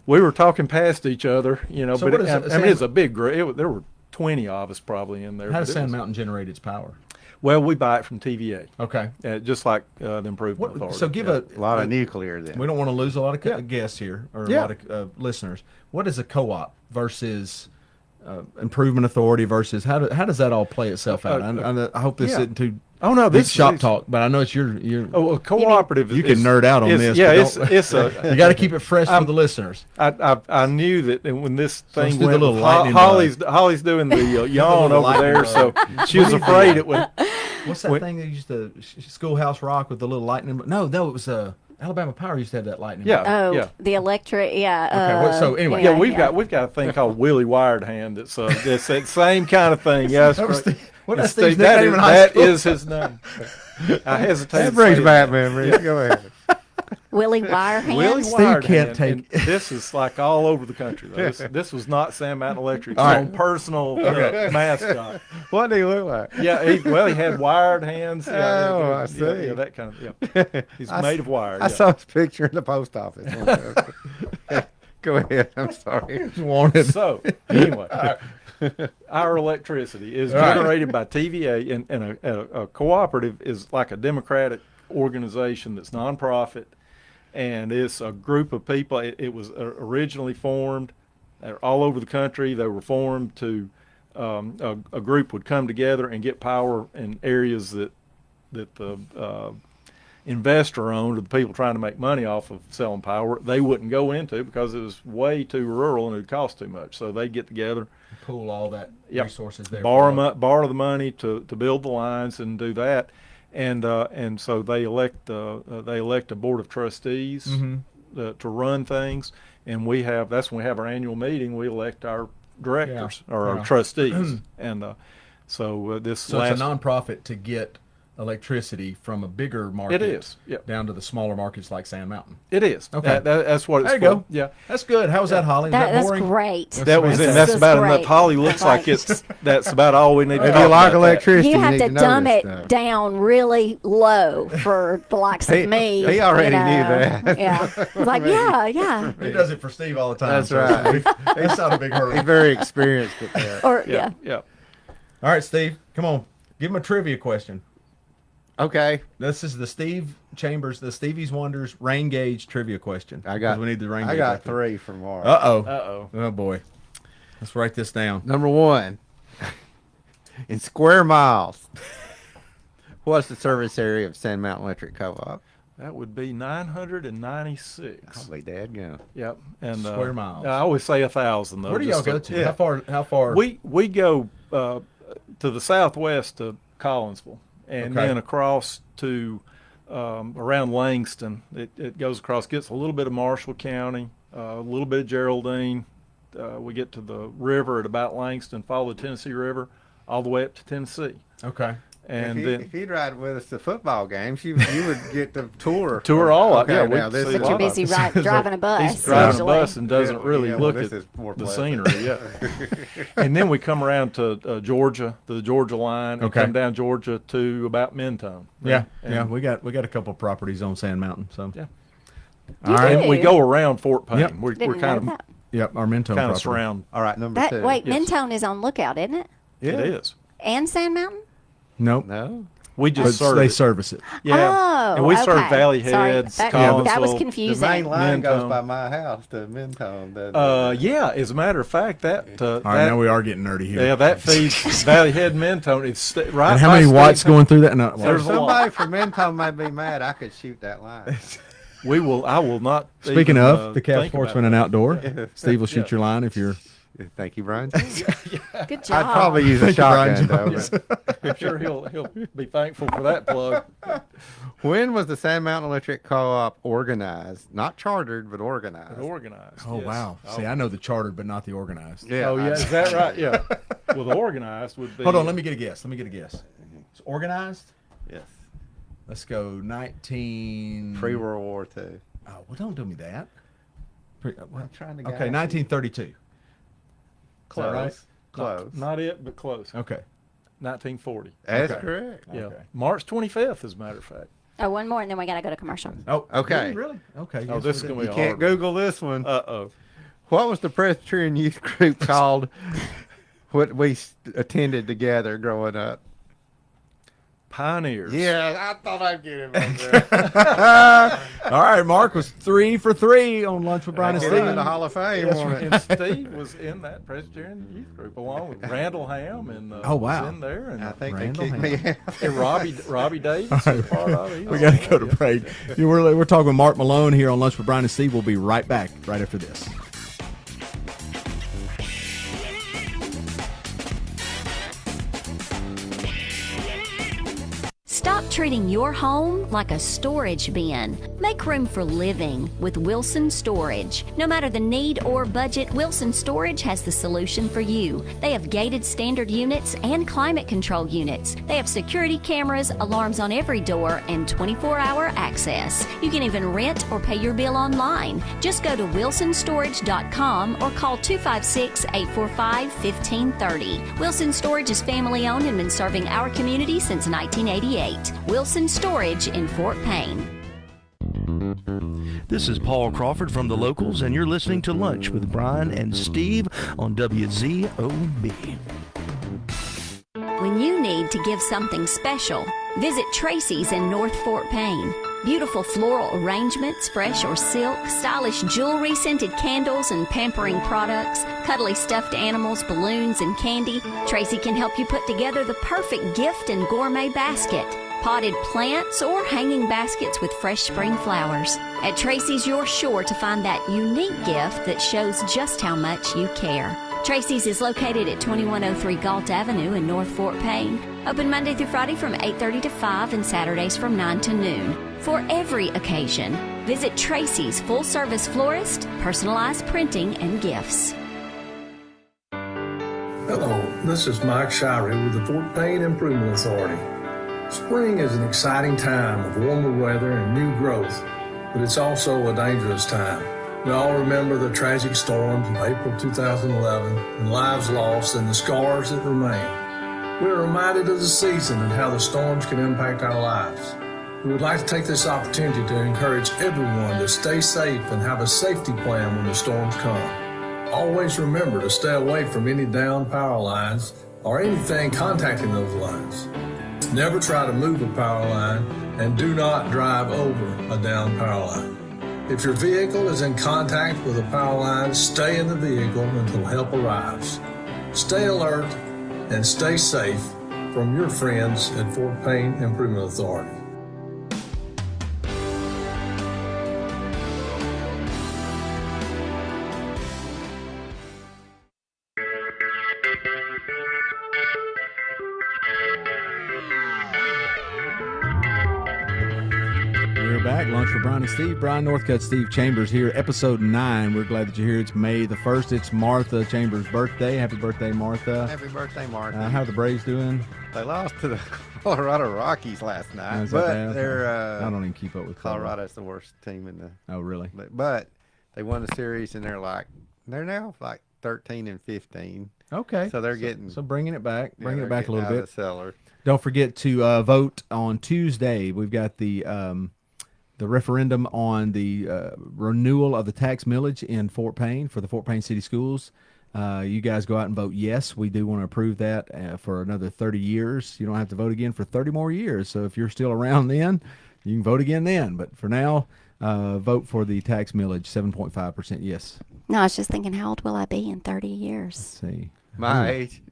We were talking past each other, So but what is it, it's a big group. There were 20 of us probably in there. How but does it Sand was- Mountain generate its power? Well, we buy it from TVA, Okay. just like the Improvement What, Authority. so give Yeah. A lot of nuclear then. We don't want to lose a lot of Yeah. guests here or a Yeah. lot of listeners. What is a co-op versus Improvement Authority versus how does that all play itself out? I hope this yeah. isn't too Oh no, big this shop is- talk, but I know it's your. Oh, a cooperative. You can nerd out on is- this. Yeah, but it's don't- a. You got to keep it fresh for the listeners. I knew that when this let's thing do the went, little lightning Holly's doing the yawn little over there, lightning so she was afraid it would. What's that thing that used to Schoolhouse Rock with the little lightning? No, it was Alabama Power used to have that lightning. Yeah. Oh, yeah. the electric. Yeah. Okay, well, so anyway. Yeah, we've got a thing called Willie Wired Hand. It's that same kind of thing. Yeah, That was right. what It's that's Steve's that nickname is- in high that school. is his name. I hesitate. That to brings say back it. memories. Go ahead. Willie Wirehand. Willie Steve Wired can't Hand, take- and this is like all over the country. Though. This was not Sand Mountain Electric's All right. own personal mascot. What do you look like? Yeah, he had wired hands. Yeah, Oh, I yeah, see. Yeah, that kind of. Yeah, he's made of wire. I yeah. saw his picture in the post office. Go ahead. I'm sorry. Wanted. So anyway, our electricity is Right. generated by TVA, and a cooperative is like a democratic organization that's nonprofit, and it's a group of people. It was originally formed all over the country. They were formed to a group would come together and get power in areas that the investor owned, or the people trying to make money off of selling power, they wouldn't go into because it was way too rural and it would cost too much. So they get together, Pool all that Yep. resources there. borrow the money to build the lines and do that, and so they elect a board of trustees Mm-hmm. to run things, and that's when we have our annual meeting. We elect our directors or Yeah. our trustees, and so this So last it's a nonprofit to get electricity from a bigger market. it is, yeah, Down to the smaller markets like Sand Mountain. it is. Okay. That's what it's There you for. go. Yeah. That's good. How was that, Holly? Is that That's boring? great. That was it. fantastic. That's This about is enough. great. Holly looks like that's about all we need to If talk you like about that. electricity, You have need to know dumb this it stuff. down really low for the likes He- of me. he already you knew know. that. Yeah. It's like, yeah. He does it for Steve all the time. That's so right. That's not a big hurdle. He's very experienced at that. Or, Yeah, yeah. All right, Steve, come on. Give him a trivia question. Okay. This is the Steve Chambers, the Stevie's Wonders rain gauge trivia question. I got. 'Cause we need the rain I gauge. got after. 3 for Mark. Uh-oh. Uh-oh. Oh, boy. Let's write this down. Number 1. In square miles, what's the service area of Sand Mountain Electric Co-op? That would be 996. Probably dadgum. Yep. And Square miles. I always say 1,000 though. Where do y'all just go to? Yeah. How far? We go to the southwest to Collinsville, and Okay. then across to around Langston. It goes across, gets a little bit of Marshall County, a little bit of Geraldine. We get to the river at about Langston, follow the Tennessee River all the way up to Tennessee. Okay. And if you'd ride with us to football games, you would get the tour. Tour all of Okay, yeah. now this see is a But lot you're of busy it. driving a bus. He's driving usually. a bus and doesn't really well, look this at is more the pleasant. scenery. Yeah. And then we come around to Georgia, the Georgia line, and Okay. come down Georgia to about Mentone. Yeah. And Yeah. We got a couple properties on Sand Mountain. So. Yeah. All You right. do? we go around Fort Payne. Yep. We're Didn't kind know of that. Yep. Our Mentone kind of property. surround. All right, number That 2. wait, Yes. Mentone is on Lookout, isn't it? Yeah. It is. And Sand Mountain? Nope. No. We But just serve they it. service it. Yeah. Oh, and we serve okay. Valley Sorry, Heads, that Collinsville. was The confusing. main line goes Mentone. by my house to Mentone. doesn't it? Yeah. As a matter of fact, that All right. Now we are getting nerdy here. yeah, that feeds Valley Head, Mentone. It's right. And how by many watts Steve- going through that? No, So There's a lot. somebody from Mentone might be mad. I could shoot that line. I will not. Speaking even, of the Cat think Sportsman about and that. Outdoor, Steve will shoot your line if you're Thank you, Brian. Good job. I'd probably use a shotgun, though. but- I'm sure he'll be thankful for that plug. When was the Sand Mountain Electric Co-op organized? Not chartered, but organized. Organized. Oh, yes. wow. See, I know the chartered, but not the organized. Yeah. Oh, yeah. Is that right? Yeah. Well, the organized would be. Hold on. Let me get a guess. It's organized? Yes. Let's go 19. Pre-World War II. Oh, well, don't do me that. I'm trying to guess. Okay, 1932. Close. right? Close. Not it, but close. Okay. 1940. That's Okay. correct. Yeah. Okay. March 25th, as a matter of fact. Oh, one more, and then we got to go to commercial. Oh, Okay. Really? Okay. Oh, yes, this is we going did. to be You hard. can't Google this one. Uh-oh. What was the Presbyterian youth group called? What we attended together growing up? Pioneers. Yeah, I thought I'd get him on there. All right, Mark was 3 for 3 on Lunch with Brian and Get him in Steve. the Hall of Fame. Yes, won't it? and Steve was in that Presbyterian youth group along with Randall Ham and Oh, wow. was in there and, I think Randall they kicked me Ham. out. and Robbie Davis was part of it. He We was got on to go that, to break. We're talking with Mark Malone here on Lunch with Brian and Steve. We'll be right back right after this. Stop treating your home like a storage bin. Make room for living with Wilson Storage. No matter the need or budget, Wilson Storage has the solution for you. They have gated standard units and climate control units. They have security cameras, alarms on every door, and 24-hour access. You can even rent or pay your bill online. Just go to wilsonstorage.com or call 256-845-1530. Wilson Storage is family owned and been serving our community since 1988. Wilson Storage in Fort Payne. This is Paul Crawford from The Locals, and you're listening to Lunch with Brian and Steve on WZOB. When you need to give something special, visit Tracy's in North Fort Payne. Beautiful floral arrangements, fresh or silk, stylish jewelry, scented candles and pampering products, cuddly stuffed animals, balloons, and candy. Tracy can help you put together the perfect gift and gourmet basket. Potted plants or hanging baskets with fresh spring flowers. At Tracy's, you're sure to find that unique gift that shows just how much you care. Tracy's is located at 2103 Galt Avenue in North Fort Payne. Open Monday through Friday from 8:30 to 5 and Saturdays from 9 to noon. For every occasion, visit Tracy's full-service florist, personalized printing, and gifts. Hello, this is Mike Shirey with the Fort Payne Improvement Authority. Spring is an exciting time of warmer weather and new growth, but it's also a dangerous time. We all remember the tragic storms of April 2011 and lives lost and the scars that remain. We're reminded of the season and how the storms can impact our lives. We would like to take this opportunity to encourage everyone to stay safe and have a safety plan when the storms come. Always remember to stay away from any downed power lines or anything contacting those lines. Never try to move a power line and do not drive over a downed power line. If your vehicle is in contact with a power line, stay in the vehicle until help arrives. Stay alert and stay safe from your friends at Fort Payne Improvement Authority. We're back. Lunch for Brian and Steve. Brian Northcutt, Steve Chambers here. Episode 9. We're glad that you're here. It's May the 1st. It's Martha Chambers' birthday. Happy birthday, Martha. Happy birthday, Mark. How are the Braves doing? They lost to the Colorado Rockies last night, Is that but bad? they're I don't even keep up with Colorado's the worst team in the. Oh, really? But they won the series, and they're now like 13-15. Okay. So they're getting So bringing it back. yeah, Bringing they're it back a getting little out bit. of the cellar. Don't forget to vote on Tuesday. We've got the referendum on the renewal of the tax millage in Fort Payne for the Fort Payne City Schools. You guys go out and vote yes. We do want to approve that for another 30 years. You don't have to vote again for 30 more years. So if you're still around then, you can vote again then. But for now, vote for the tax millage, 7.5% yes. No, I was just thinking, how old will I be in 30 years? Let's see. My age.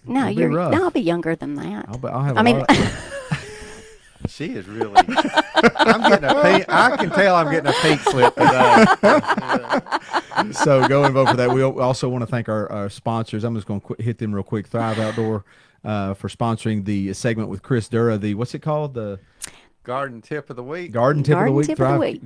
No, It'll be rough. I'll be younger than that. I'll have I a mean, lot of, She is really. I'm getting a pink. I can tell I'm getting a pink slip today. So go and vote for that. We also want to thank our sponsors. I'm just going to hit them real quick. Thrive Outdoor for sponsoring the segment with Chris Dura. What's it called? The Garden Tip of the Week. Garden Tip of the Week. Tip of the Week.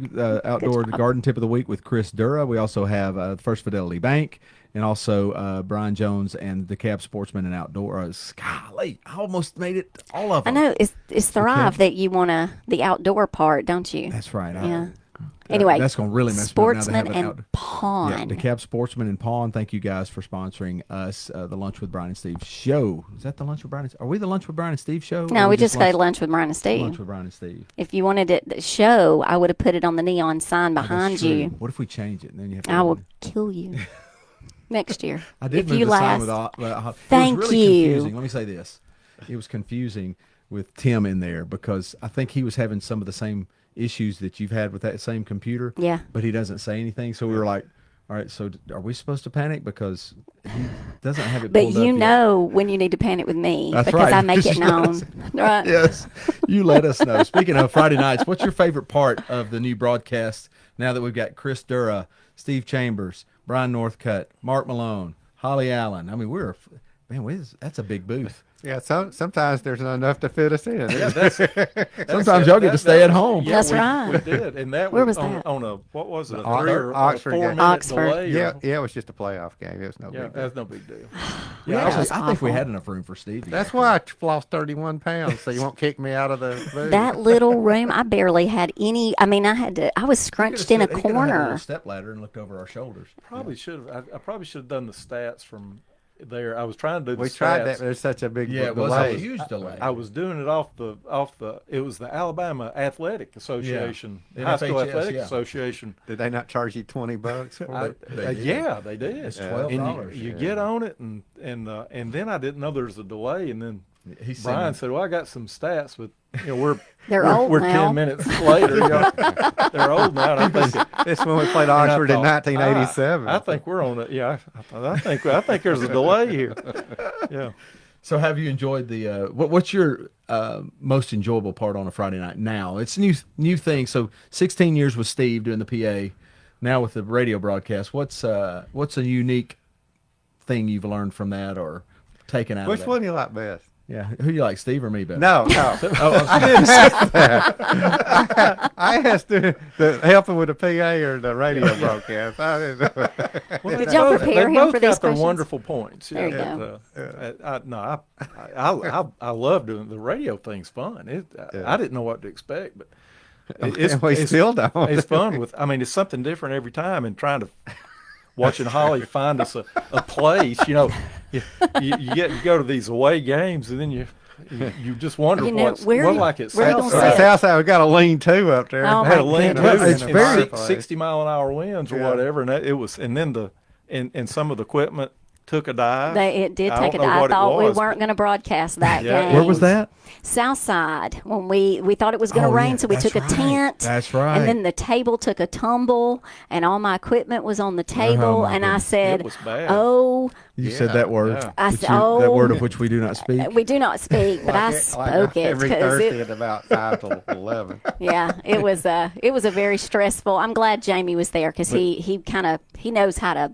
Outdoor Garden Tip of the Week with Chris Dura. We also have First Fidelity Bank, and also Brian Jones and the Cab Sportsman and Outdoors. Golly, I almost made it all of them. I know it's Thrive that you want the outdoor part, don't you? That's right. Yeah. Anyway, that's going to really mess Sportsman me up now. and Pawn. Yeah, the Cab Sportsman and Pawn. Thank you guys for sponsoring us. The Lunch with Brian and Steve show. Is that the Lunch with Brian? Are we the Lunch with Brian and Steve show? No, we just say Lunch with Brian and Steve. Lunch with Brian and Steve. If you wanted it to show, I would have put it on the neon sign behind you. What if we change it and then you have to? I will kill you next year. I did if move you the sign last. with Thank it was really you. Confusing. Let me say this: it was confusing with Tim in there because I think he was having some of the same issues that you've had with that same computer. Yeah. But he doesn't say anything, so we were like, all right, so are we supposed to panic because he doesn't have it But pulled up you yet. know when you need to panic with me That's because right. I make it known. Right. Yes, you let us know. Speaking of Friday nights, what's your favorite part of the new broadcast now that we've got Chris Dura, Steve Chambers, Brian Northcutt, Mark Malone, Holly Allen? I mean, that's a big booth. Yeah, sometimes there's not enough to fit us in. Yeah, Sometimes y'all get to stay at home. Yeah, That's we right. did, and that Where was was on, that? on a what was it? A Oxford- 3 or Oxford 4 game. minute Oxford. delay? Yeah, it was just a playoff game. It was no yeah, big deal. that's no big deal. Yeah, That was I think we awful. had enough room for Steve. That's why I lost 31 pounds, so you won't kick me out of the booth. That little room, I barely had any. I mean, I was scrunched in a He could have had a corner. little step ladder and looked over our shoulders. Probably should have. I probably should have done the stats from there. I was trying to do the We stats. tried that. There's such a big Yeah, it was delay. a huge delay. I was doing it off the. It was the Alabama Athletic Association, Yeah. High School NFHS, Athletic yeah. Association. Did they not charge you $20 for it? They did. Yeah, they did. It's And $12. you get on it, and then I didn't know there was a delay, and then He said- Brian said, "Well, I got some stats, but we're They're we're, old we're now. 10 minutes later. They're old now." And I'm thinking, This when we played Oxford in 1987. I think we're on it. Yeah, I think there's a delay here. Yeah. So, have you enjoyed the? What's your most enjoyable part on a Friday night? Now it's new thing. So, 16 years with Steve doing the PA. Now with the radio broadcast, what's a unique thing you've learned from that or taken out Which of that? one do you like best? Yeah, who do you like, Steve or me better? No. I didn't ask that. I asked the helping with the PA or the radio broadcast. I didn't know. Well, Did y'all prepare they him both for these got their questions? wonderful points. There you go. I love doing the radio thing's fun. I didn't know what to expect, but We still don't. It's fun with. I mean, it's something different every time, and trying to watching Holly find us a place. You know, you go to these away games, and then you just wonder You know, what's where what you- like it's where you gonna At sit? Southside, we got a lean-to up there. Oh, had a my lean goodness. to It's very- 60-mile-an-hour winds or Yeah. whatever, and it was, and then and some of the equipment took a dive. It did I take a don't know dive. I what it thought we was, weren't going to broadcast that Yeah, game. Where was that? Southside. When we thought it was going to Oh, rain, yeah, so we that's took a right. tent. That's right. And then the table took a tumble, and all my equipment was on the table. my And I goodness. said, It was bad. "Oh, You said that word. yeah. I which said, that word oh. of which we do not speak. we do not speak," but I spoke it every because Thursday at about 5 till 11. yeah, it was a very stressful. I'm glad Jamie was there because he knows how to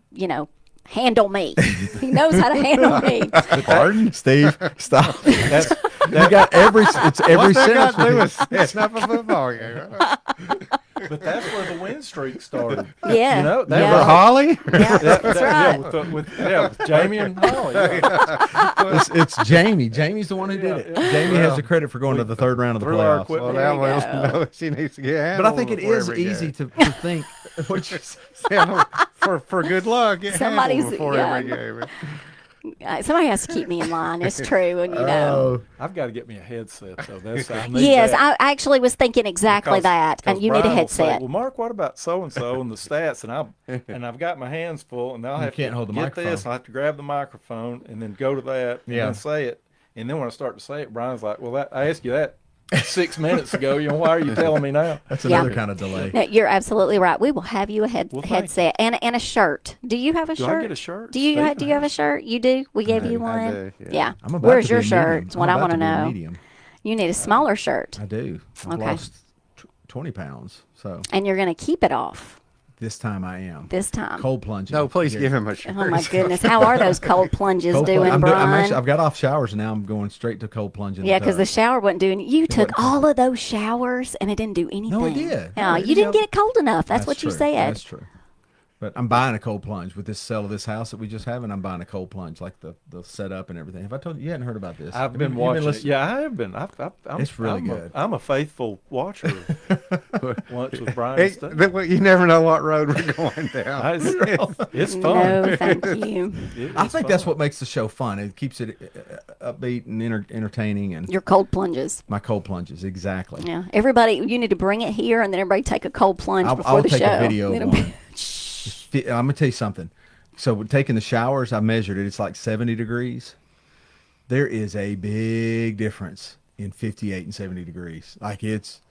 handle me. He knows how to handle me. Pardon, Steve. Stop. That's You got it's every What's that got sentence. to do with with setting up a football game? but that's where the win streak started. Yeah, You know, that yeah. For Holly? Yeah, that's right. with Jamie and Holly. Yeah. it's Jamie. Jamie's the one who did it. Jamie has the credit for going to the third round of the Through our playoffs. equipment. Well, There now you we'll go. know she needs to get handled. But I think it before is every easy game. to think. What you're saying. for good luck. Get Somebody's- handled before yeah. every game. Somebody has to keep me in line. It's true, and Oh, I've got to get me a headset though. That's I need yes, that. I actually was thinking exactly that, and you need a Brian will say, headset. well, Mark, what about so and so and the stats? And I've got my hands full, and I'll have can't to hold the get microphone. this. I have to grab the microphone and then go to that and Yeah. then say it. And then when I start to say it, Brian's like, "Well, I asked you that 6 minutes ago. Why are you telling me now?" that's Yeah. another kind of delay. No, you're absolutely right. We will have you a Well, thank headset and a shirt. Do you have a Do shirt? I get a shirt? Do you Steve? do you have a shirt? You do. We gave you one. I do, yeah. Yeah. I'm about Where's to your be shirt? medium. It's what I'm I about want to to be know. medium. You need a smaller shirt, I do. I've Okay. lost 20 pounds. So and you're going to keep it off. This time I am. This time. Cold plunging. No, please Here. give him a shirt. Oh my goodness! How are those cold plunges Cold doing, I'm Brian? I've got off showers and now I'm going straight to cold plunging. Yeah, because the tub. shower wasn't doing. You took wasn't. all of those showers and it didn't do anything. No, it did. Yeah, No, it you didn't didn't. get it cold enough. That's what you true. said. That's true. But I'm buying a cold plunge with this sale of this house that we just have, and I'm buying a cold plunge, like the setup and everything. Have I told you? You hadn't heard about this? I've Have been you watching it. listening? Yeah, I have been. It's really I'm good. I'm a faithful watcher of Lunch with Brian and Steve. You never know what road we're going down. It's fun. No, thank you. I think that's what makes the show fun. It keeps it upbeat and entertaining. And Your cold plunges. my cold plunges, exactly. Yeah, everybody, you need to bring it here, and then everybody take a cold plunge before I'll the take show. a video It'll of be- one. I'm gonna tell you something. So we're taking the showers, I measured it. It's like 70 degrees. There is a big difference in 58 and 70 degrees. Like it's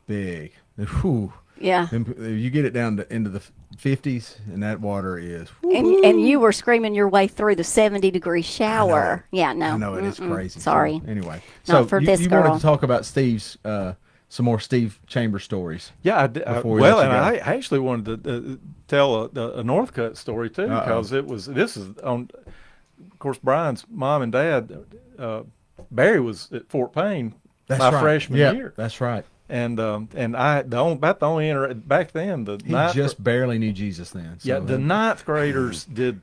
big. Whew. Yeah. You get it down to into the 50s, and that water is. And you were screaming your way through the 70-degree shower. Yeah, no. I know it is Mm-mm. crazy. Sorry. So, anyway, Not so for you, this you girl. wanted to talk about Steve's some more Steve Chambers stories. Yeah, I did. Before we Well, let and you I actually wanted to tell a Northcutt story too, because this is on. Of course, Brian's mom and dad, Barry was at Fort Payne my freshman year. That's right. And back then the He ninth just barely knew Jesus then. So yeah, the ninth graders did.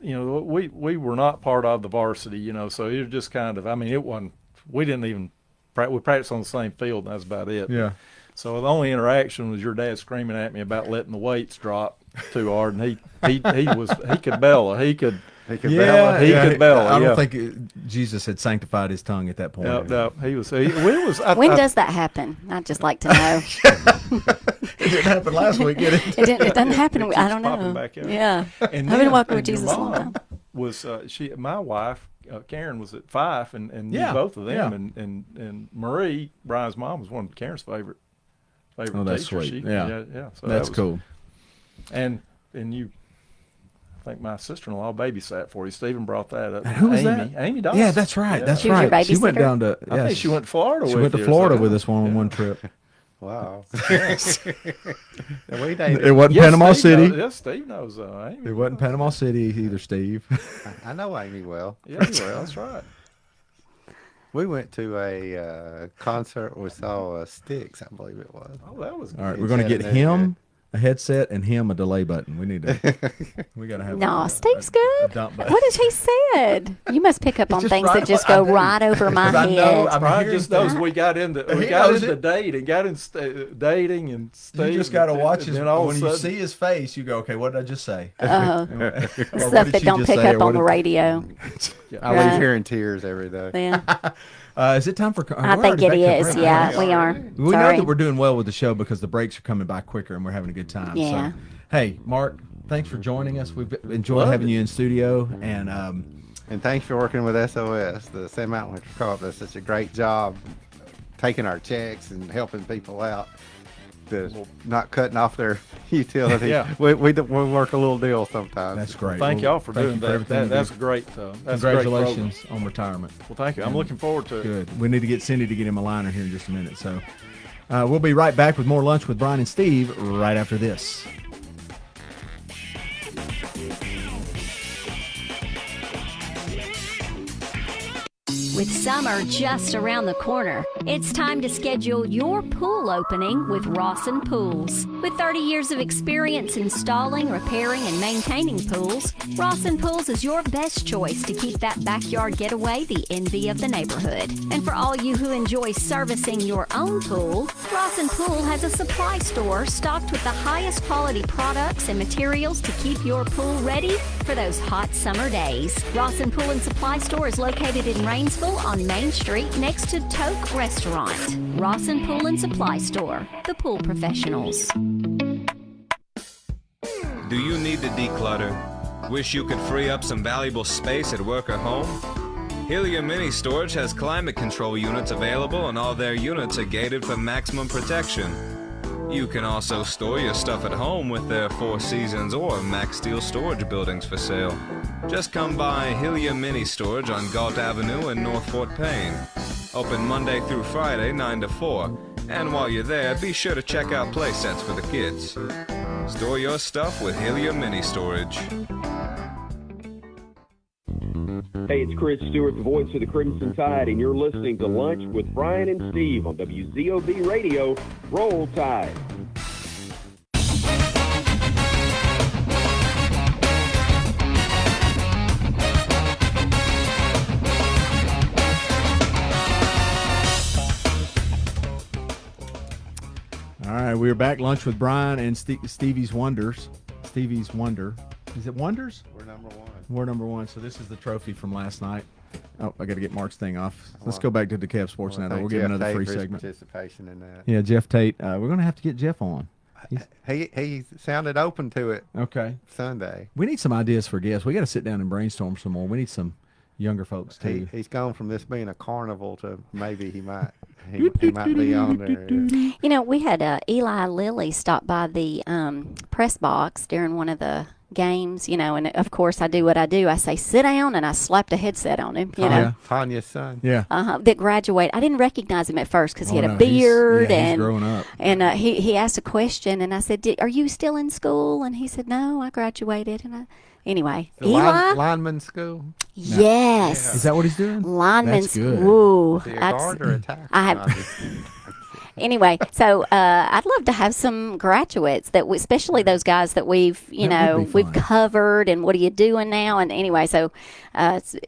You know, we were not part of the varsity. You know, so it was just kind of. I mean, it wasn't. We didn't even. We practiced on the same field, and that's about it. Yeah. So the only interaction was your dad screaming at me about letting the weights drop too hard, and he could bellow. He could bellow. He could bellow. I don't think Jesus had sanctified his tongue at that point. No, he was. When does that happen? I'd just like to know. It didn't happen last week, did it? It doesn't happen. It I don't keeps popping know. back out. Yeah. And I've been walking with your Jesus a long mom time. Was my wife Karen was at Fife and knew Yeah, both of them, yeah. and Marie, Brian's mom, was one of Karen's favorite Oh, that's teachers. sweet. She- Yeah. So That's that was, cool. And you, I think my sister-in-law babysat for you. Stephen brought that up. Who was Amy, that? Amy Dawson. Yeah, that's right. Yeah. That's She was your right. She went babysitter? down to. I think she went to Florida. She with went to you or Florida something. with us on one trip. Wow. It wasn't Yes, Panama Steve City. knows- yes, Steve knows Amy. It wasn't Panama City either, Steve. I know Amy well. Yeah, well, that's right. We went to a concert. We saw Styx, I believe it was. Oh, that was All right, In we're going to get Chattanooga. him a headset and him a delay button. We need to. We got to have. No, a Steve's good. dump button. What has he said? You must pick up on just things right that just on- I go do. right over my 'Cause I know head. I'm Brian hearing just knows things. we got into He knows it. dating, got in dating, and You just got to watch his. and then all When of a you sudden- see his face, you go, "Okay, what did I just say?" Oh, Or what stuff did that she don't just pick say, up or on what the did- radio. I Right. leave here in tears every day. Yeah, Is it time for? I we're think already it back to is. break. Yeah, we are. We know Sorry. that we're doing well with the show because the breaks are coming by quicker and we're having a good time. Yeah. So, hey, Mark, thanks for joining us. We've enjoyed Loved having it. you in studio, and And thanks for working with SOS, the Sand Mountain Electric Co-op. Does such a great job taking our checks and helping people out. Not cutting off their utilities. Yeah. We work a little deal sometimes. that's great. Thank Well, y'all for thank doing you that. everything you That's do. great. That's a great program. Congratulations on retirement. Well, thank you. I'm looking forward to it. Good. We need to get Cindy to get him a liner here in just a minute. So we'll be right back with more Lunch with Brian and Steve right after this. With summer just around the corner, it's time to schedule your pool opening with Rawson Pools. With 30 years of experience installing, repairing, and maintaining pools, Rawson Pools is your best choice to keep that backyard getaway the envy of the neighborhood. And for all you who enjoy servicing your own pool, Rawson Pool has a supply store stocked with the highest quality products and materials to keep your pool ready for those hot summer days. Rawson Pool and Supply Store is located in Rainsville on Main Street next to Toke Restaurant. Rawson Pool and Supply Store, the pool professionals. Do you need to declutter? Wish you could free up some valuable space at work or home? Helium Mini Storage has climate control units available, and all their units are gated for maximum protection. You can also store your stuff at home with their Four Seasons or Max Steel storage buildings for sale. Just come by Helium Mini Storage on Galt Avenue in North Fort Payne. Open Monday through Friday, 9 to 4. And while you're there, be sure to check out play sets for the kids. Store your stuff with Hillier Mini Storage. Hey, it's Chris Stewart, the voice of the Crimson Tide, and you're listening to Lunch with Brian and Steve on WZOB Radio. Roll Tide. All right, we're back. Lunch with Brian and Stevie's Wonders. Stevie's Wonder. Is it Wonders? We're number one. We're number one. So this is the trophy from last night. Oh, I got to get Mark's thing off. Let's go back to DeKalb Sports Net. We'll give another free segment. Participation in that. Yeah, Jeff Tate. We're going to have to get Jeff on. He sounded open to it. Okay. Sunday. We need some ideas for guests. We got to sit down and brainstorm some more. We need some younger folks too. He's gone from this being a carnival to maybe he might be on there. You know, we had Eli Lilly stop by the press box during one of the games, you know, and of course I do what I do. I say, sit down, and I slapped a headset on him, you know. Tanya's son. Yeah. That graduated. I didn't recognize him at first because he had a beard. He's growing up. And he asked a question, and I said, are you still in school? And he said, no, I graduated. And anyway, Eli? Lineman school? Yes. Is that what he's doing? Lineman That's good. school. Is he a guard or a tackle? I have. Anyway, so I'd love to have some graduates that, especially those guys that we've covered, and what are you doing now? And anyway, so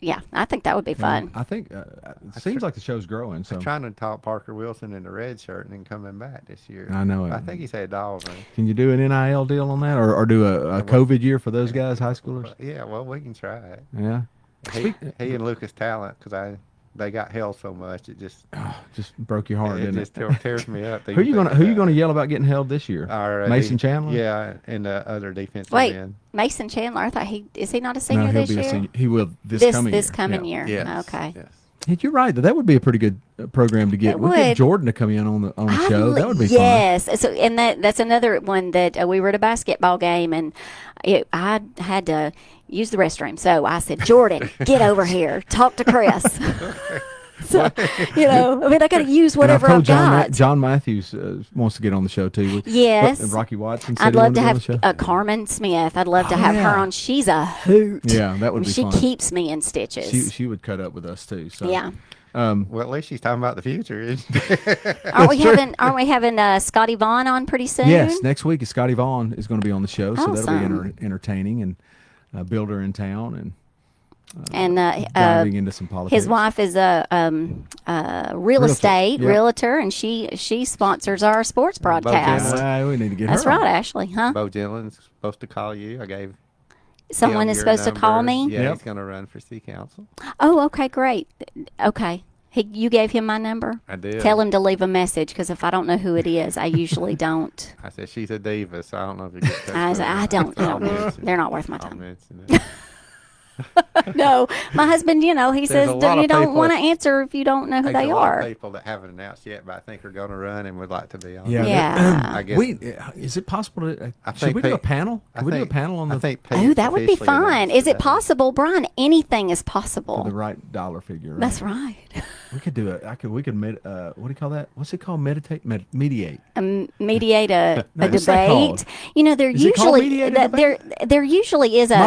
yeah, I think that would be fun. I think it seems like the show's growing. So I'm trying to talk Parker Wilson in the red shirt and then coming back this year. I know it. I think he's had dogs. Can you do an NIL deal on that, or do a COVID year for those guys, high schoolers? Yeah, well, we can try it. Yeah. He and Lucas Talent, because they got held so much it just broke your heart. Didn't just tears me up. Who you gonna yell about getting held this year? Mason Chandler. Yeah, and the other defensive Wait, end. Mason Chandler. I thought is he not a senior he'll this be year? A senior. He will this coming year. year. Yes. Okay. Yes. You're right. That would be a pretty good program to get. We get Jordan to come in on the show. That would be fun. Yes. So, and that's another one that we were at a basketball game, and I had to use the restroom. So I said, Jordan, get over here. Talk to Chris. So, I got to use whatever I've got. John Matthews wants to get on the show too. Yes. Rocky Watson. I'd love to have Carmen Smith. I'd love to have her on. She's a hoot. Yeah, that would be fun. She keeps me in stitches. She would cut up with us too. So. Yeah. Well, at least she's talking about the future. Aren't we having Scotty Vaughn on pretty soon? Yes, next week Scotty Vaughn is going to be on the show, so awesome. that'll be entertaining, and builder in town, and diving into some politics. His wife is a real estate realtor, and she sponsors our sports broadcast. We need to get That's her right, on. Ashley, huh? Bo Dillon's supposed to call you. I gave someone is supposed to call me. Yeah, he's going to run for city council. Oh, okay, great. Okay. You gave him my number? I did. Tell him to leave a message, because if I don't know who it is, I usually don't. I said she's a diva, so I don't know if you get that. I don't. They're not worth my time. No, my husband, he says you don't want to answer if you don't know who they are. There's people that haven't announced yet, but I think are going to run and would like to be on. Yeah. I guess. Is it possible to? Should we do a panel? Can we do a panel on the? Oh, that would be fun. Is it possible, Brian? Anything is possible. For the right dollar figure. Right? That's right. We could do it. We could what do you call that? What's it called? Mediate. Mediate a What's that debate. called? There usually is a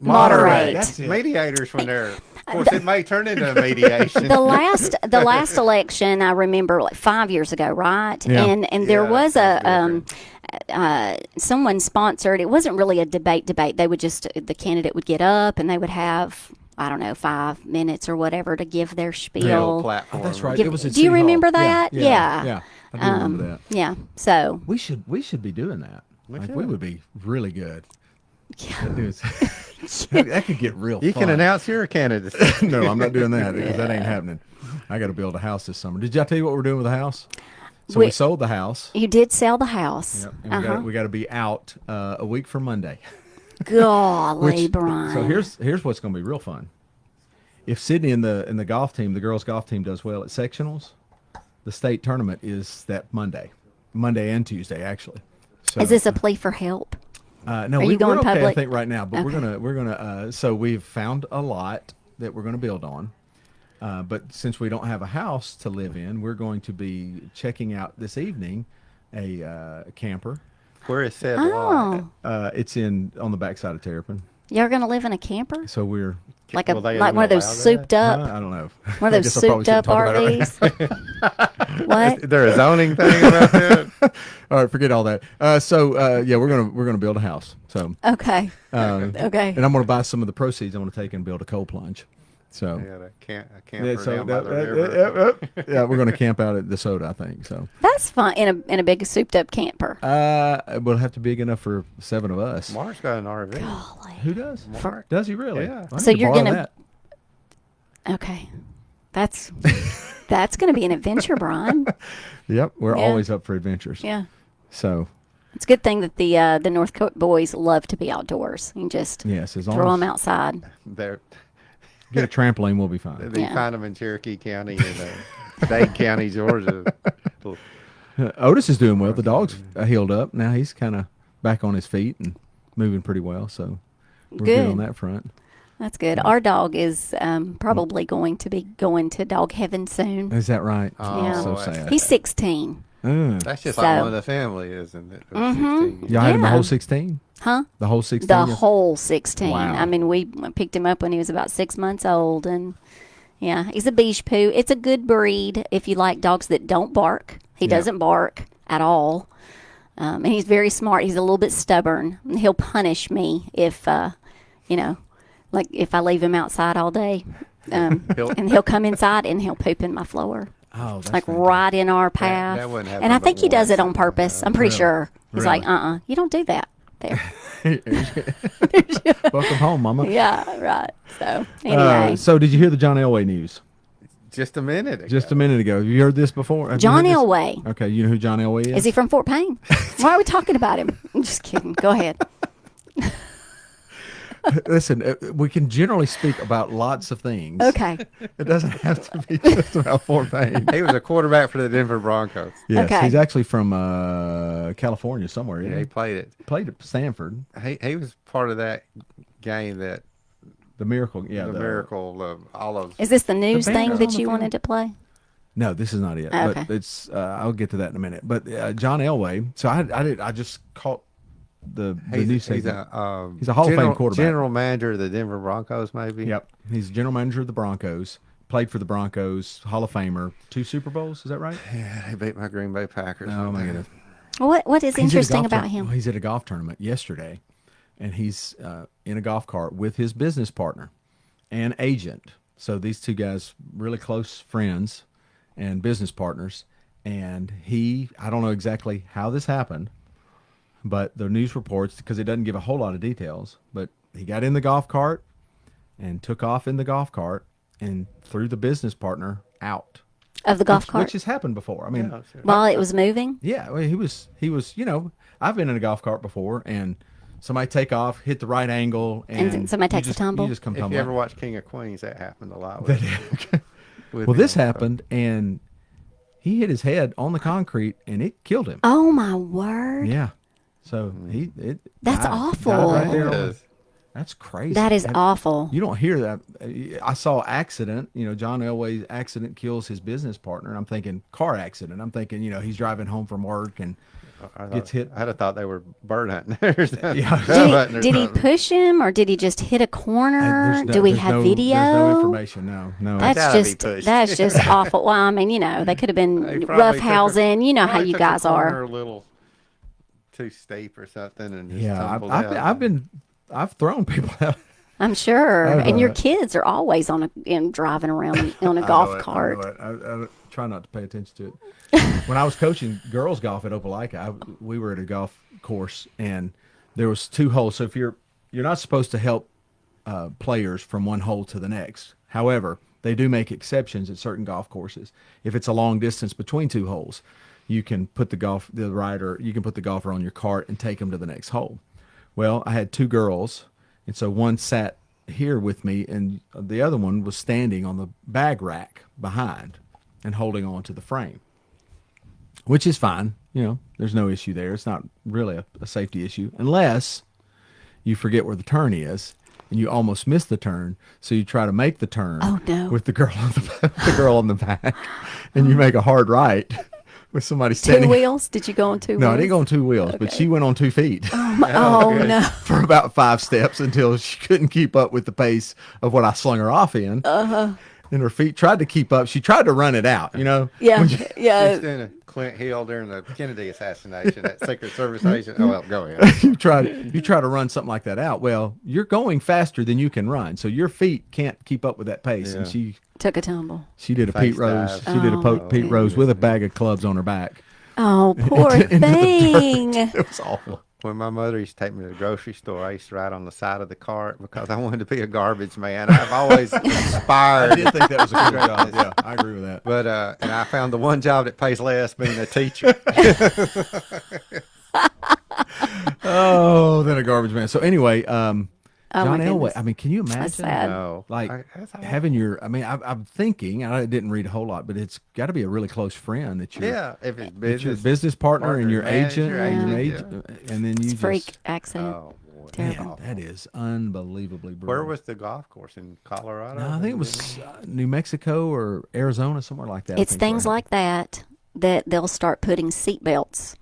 moderate. That's mediators when they're. Of course, it may turn into a mediation. The last election, I remember, like 5 years ago, right? Yeah. And there was someone sponsored. It wasn't really a debate. They would the candidate would get up and they would have, I don't know, 5 minutes or whatever to give their spiel. Platform. Oh, that's right. Do you remember that? Yeah. I do remember that. Yeah. So we should be doing that. We would be really good. Yeah. That could get real. You fun. can announce your candidacy. No, I'm not doing that because that ain't happening. I got to build a house this summer. Did I tell you what we're doing with the house? So we sold the house. You did sell the house. Yep. And we got to be out a week from Monday. Golly, Brian. So here's what's going to be real fun. If Sydney in the golf team, the girls golf team, does well at sectionals, the state tournament is that Monday and Tuesday actually. So, is this a plea for help? No, we're okay, public? I think right now, but okay. we're gonna. So we've found a lot that we're going to build on. But since we don't have a house to live in, we're going to be checking out this evening a camper Where is said lot? Oh, It's on the backside of Terrapin. you're going to live in a camper? So we're Like Will they one of those allow that? souped up, I don't know. one I of those guess I probably souped up shouldn't talk about it right RVs? What? Is there a zoning thing about that? All right, forget all that. Yeah, we're gonna build a house. So Okay. Okay. and I'm gonna buy some of the proceeds. I'm gonna take and build a cold plunge. So Yeah, a camper yeah, so down by the river. yeah, we're gonna camp out at DeSoto, I think. So That's fun in a big souped up camper. we'll have to be big enough for 7 of us. Mark's got an RV. Who does? Mark. Does he really? Yeah. I need So to you're borrow gonna- that. Okay. That's going to be an adventure, Brian. Yep, we're Yeah. always up for adventures. Yeah. So It's a good thing that the Northcote boys love to be outdoors and just yes, as long throw as them outside. They're, get a trampoline, we'll be fine. they Yeah. find them in Cherokee County and Dade County, Georgia. Otis is doing well. The dog's healed up now. He's kind of back on his feet and moving pretty well. So we're good on Good. that front. That's good. Our dog is probably going to be going to dog heaven soon. Is that right? Oh, Yeah. So that's- sad. He's 16. That's just So- like one of the family, isn't it? Y'all had him the Yeah. whole 16? Huh? The whole 16? The whole 16. Wow. I mean, we picked him up when he was about 6 months old, and yeah, he's a biche poo. It's a good breed if you like dogs that don't bark. He Yeah. doesn't bark at all, and he's very smart. He's a little bit stubborn. He'll punish me if, like if I leave him outside all day, and he'll come inside and he'll poop in my floor. Oh, that's Like fantastic. right in our path. that wouldn't happen And I but think he does it once. on purpose. I'm pretty sure. He's like, Really? you don't do that. There. Welcome home, Mama. Yeah, right. So, anyway. So did you hear the John Elway news? Just a minute ago. Just a minute ago. Have you heard this before? Have you John heard this? Elway. Okay, you know who John Elway is? Is he from Fort Payne? Why are we talking about him? I'm just kidding. Go ahead. Listen, we can generally speak about lots of things. Okay. It doesn't have to be just about Fort Payne. He was a quarterback for the Denver Broncos. Yes, Okay. he's actually from California somewhere. Yeah, Yeah, he played it. played at Stanford. He was part of that game that The Miracle. Yeah, the miracle of all of. Is this the news band thing is on that the you field. wanted to play? No, this is not it. Okay. But it's. I'll get to that in a minute. But John Elway. So I just caught the news He's segment. a He's a Hall of Fame quarterback. general manager of the Denver Broncos, maybe. Yep, he's general manager of the Broncos. Played for the Broncos. Hall of Famer. 2 Super Bowls. Is that right? Yeah, they beat my Green Bay Packers. Oh my goodness. What is He's at a interesting golf about tour- him? He's at a golf tournament yesterday, and he's in a golf cart with his business partner and agent. So these two guys, really close friends and business partners. And I don't know exactly how this happened, but the news reports, because it doesn't give a whole lot of details, but he got in the golf cart and took off in the golf cart and threw the business partner out. Of the golf cart? Which has happened before. I mean, Yeah, sure. While it was moving? yeah, well, he was, I've been in a golf cart before, and somebody take off, hit the right angle, And and somebody you takes a just- tumble? You just come If you tumbling. ever watch King of Queens, that happened a lot. With, with Well, this him. happened, and he hit his head on the concrete, and it killed him. Oh, my word. Yeah. So That's died awful. right there. Yes. That's crazy. That is And awful. You don't hear that. I saw accident. John Elway's accident kills his business partner. And I'm thinking car accident. I'm thinking, he's driving home from work and gets hit. I'd have thought they were bird hunting. or something. Yeah. Dove hunting or Did he something. push him or did he just hit a corner? There's no- Do we there's have no- video? There's no information. No. That's gotta be just pushed. that's just awful. Well, I mean, they could have They been probably rough took housing. You know how probably you took a guys corner are. A little too steep or something, and just Yeah, tumbled out. I've thrown people out. I'm sure. I've, And your kids are always driving around on a golf cart. I try not to pay attention to it. When I was coaching girls golf at Opelika, we were at a golf course, and there was 2 holes. So if you're not supposed to help players from one hole to the next. However, they do make exceptions at certain golf courses. If it's a long distance between 2 holes, you can put the golfer on your cart and take them to the next hole. Well, I had 2 girls, and so one sat here with me, and the other one was standing on the bag rack behind and holding on to the frame, which is fine. There's no issue there. It's not really a safety issue unless you forget where the turn is and you almost miss the turn. So you try to make the turn Oh, no. with the girl on the back, and you make a hard right. with somebody 2 standing. wheels? Did you go on 2 wheels? No, I didn't go on 2 wheels, but she went on 2 feet. Oh, no. For about 5 steps until she couldn't keep up with the pace of what I slung her off in. Uh-huh. And her feet tried to keep up. She tried to run it out, you know? Yeah, yeah. She's doing a Clint Hill during the Kennedy assassination, that Secret Service agent. Oh, well, go ahead. you try to run something like that out. Well, you're going faster than you can run, so your feet can't keep up with that pace. And she took a tumble. She did a Pete Rose. She did a Pete Rose with a bag of clubs on her back. Oh, poor thing. It was awful. When my mother used to take me to the grocery store, I used to ride on the side of the cart because I wanted to be a garbage man. I've always aspired. I did think that was a good job. Yeah, I agree with that. But and I found the one job that pays less, being a teacher. Oh, then a garbage man. So anyway, Oh, John my Elway. goodness. I mean, can you imagine? That's sad. No. Like That's all right. having your. I mean, I'm thinking. I didn't read a whole lot, but it's got to be a really close friend that you're. Yeah, if it's That's your business, business partner and your manager, agent, and your agent, agent, and then you It's freak just. accident. Oh, boy. Terrible. Man, that is unbelievably brutal. Where was the golf course in Colorado? No, I think it was New Mexico or Arizona, somewhere like that. I It's think things where- like that they'll start putting seat belts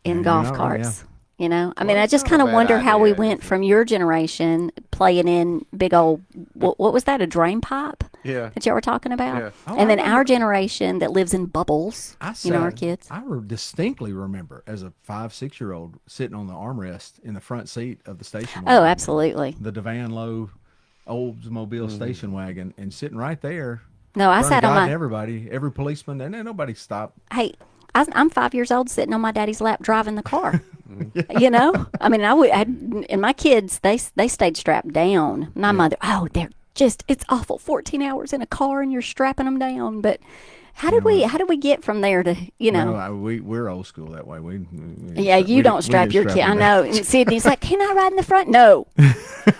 in Yeah, golf you're not wrong, carts. You know, I mean, I that's just not kind a of bad wonder how we idea. went from your generation playing in big old, what was that, a drain pipe Yeah. that y'all were talking about? Yeah. Oh, And I then our remember. generation that lives in bubbles, I you know, our said- kids. I distinctly remember as a 5-6-year-old sitting on the armrest in the front seat of the station Oh, wagon, absolutely. the Devan Lowe Oldsmobile station wagon, and sitting right there. No, I in front of sat on God and my, everybody, every policeman, and then nobody stopped. hey, I'm 5 years old sitting on my daddy's lap driving the car. You know, I mean, and my kids, they stayed strapped down. My mother, they're just, it's awful. 14 hours in a car and you're strapping them down. But how did we get from there to, you know? No, we're old school that way. Yeah, you don't strap your kid. I know. And Sydney's like, can I ride in the front? No.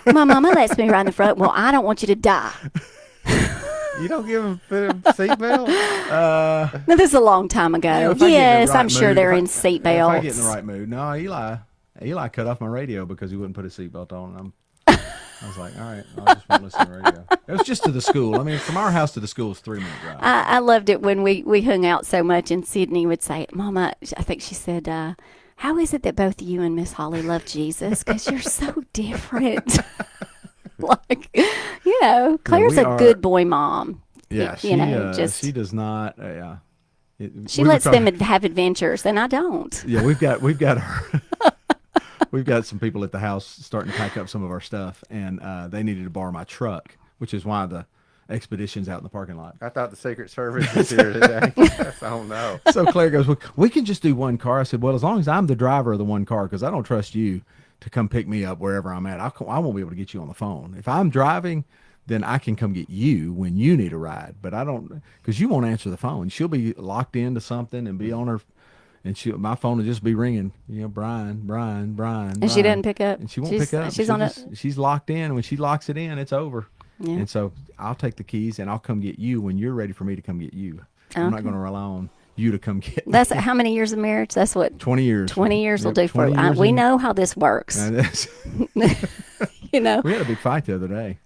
My mama lets me ride in the front. Well, I don't want you to die. You don't give them seatbelt? Now, this is a long time ago. if I get in the Yes, right I'm sure mood, they're if I- in seat If I get in belts. the right mood. No, Eli cut off my radio because he wouldn't put a seatbelt on. I was like, all right, I'll just won't listen to the radio. It was just to the school. I mean, from our house to the school is 3-minute drive. I loved it when we hung out so much, and Sydney would say, Mama, I think she said, how is it that both you and Miss Holly love Jesus? Because you're so different. Like, you know, Claire's we a are- good boy mom. Yeah, you know, she does not. Yeah, she lets them have adventures, and I don't. Yeah, we've got her. We've got some people at the house starting to pack up some of our stuff, and they needed to borrow my truck, which is why the expedition's out in the parking lot. I thought the Secret Service was here today. Oh, no. So Claire goes, well, we can just do one car. I said, well, as long as I'm the driver of the one car, because I don't trust you to come pick me up wherever I'm at. I won't be able to get you on the phone. If I'm driving, then I can come get you when you need a ride. But I don't, because you won't answer the phone. She'll be locked into something and be on her, and my phone will just be ringing, you know, Brian. And she doesn't pick up. And she won't pick up. She's on it. She's locked in. When she locks it in, it's over. Yeah. And so I'll take the keys and I'll come get you when you're ready for me to come get you. I'm not Okay. going to rely on you to come get me. That's how many years of marriage? That's what 20 years. 20 years will Yep, do for 20 you. years We in- know how this works. And that's- You know. we had a big fight the other day.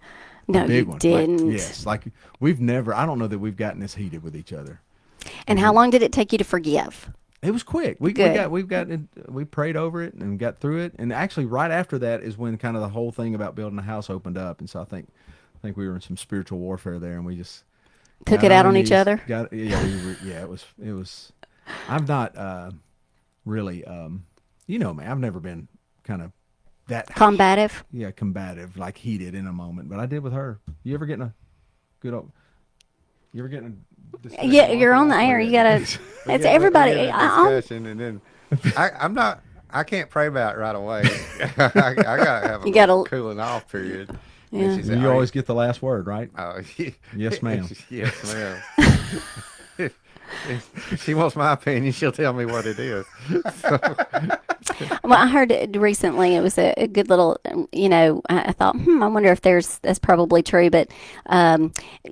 No, A big you one. didn't. Like, yes. Like we've never, I don't know that we've gotten this heated with each other. And how long did it take you to forgive? It was quick. We prayed over it and got through it. And actually right after that is when kind of the whole thing about building a house opened up. And so I think we were in some spiritual warfare there, and we just Took got it out our on each knees, other? it was I'm not really you know me, I've never been kind of that Combative? combative, like heated in a moment, but I did with her. You ever get in a discussion Yeah, you're on the air. You gotta. We It's get- everybody. we get in a discussion, and then I can't pray about it right away. I gotta have You gotta- cooling off period. Yeah. And she said, You "Are always get the last word, right? Oh, Yes, ma'am. Yes, ma'am. If she wants my opinion, she'll tell me what it is. Well, I heard it recently. It was a good little, you know, I thought, I wonder if that's probably true. But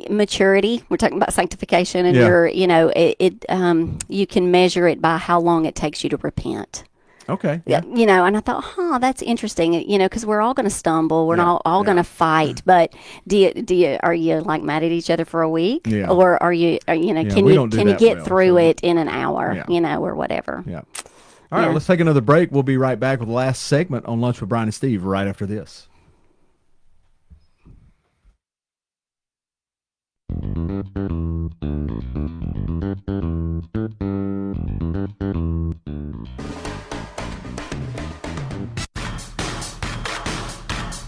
maturity, we're talking about sanctification, and Yeah. you can measure it by how long it takes you to repent. Okay. You know, and I thought, that's interesting. You know, because we're all going to stumble, we're not all going to fight. But are you like mad at each other for a week, or are you can you get through it in an hour, you know, or whatever? Yeah. All right, let's take another break. We'll be right back with the last segment on Lunch with Brian and Steve right after this.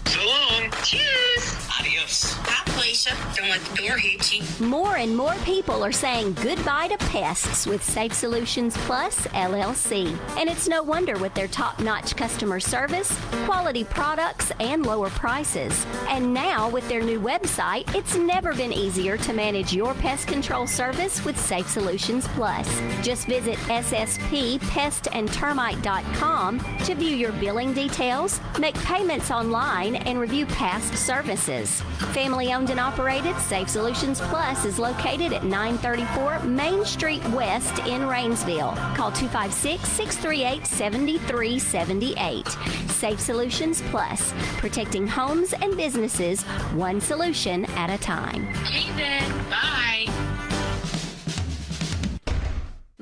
So long. Cheers. Adios. Bye, Felicia. Don't let the door hit you. More and more people are saying goodbye to pests with Safe Solutions Plus LLC. And it's no wonder with their top-notch customer service, quality products, and lower prices. And now with their new website, it's never been easier to manage your pest control service with Safe Solutions Plus. Just visit sspestandtermite.com to view your billing details, make payments online, and review past services. Family owned and operated, Safe Solutions Plus is located at 934 Main Street West in Rainsville. Call 256-638-7378. Safe Solutions Plus, protecting homes and businesses one solution at a time. Hey then. Bye.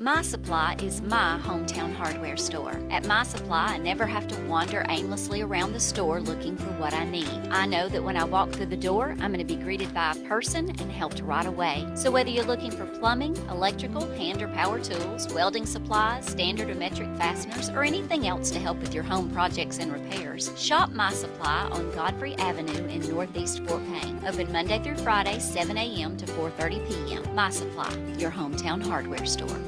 My Supply is my hometown hardware store. At My Supply, I never have to wander aimlessly around the store looking for what I need. I know that when I walk through the door, I'm going to be greeted by a person and helped right away. So whether you're looking for plumbing, electrical, hand or power tools, welding supplies, standard or metric fasteners, or anything else to help with your home projects and repairs, shop My Supply on Godfrey Avenue in Northeast Fort Payne. Open Monday through Friday, 7 a.m. to 4:30 p.m. My Supply, your hometown hardware store.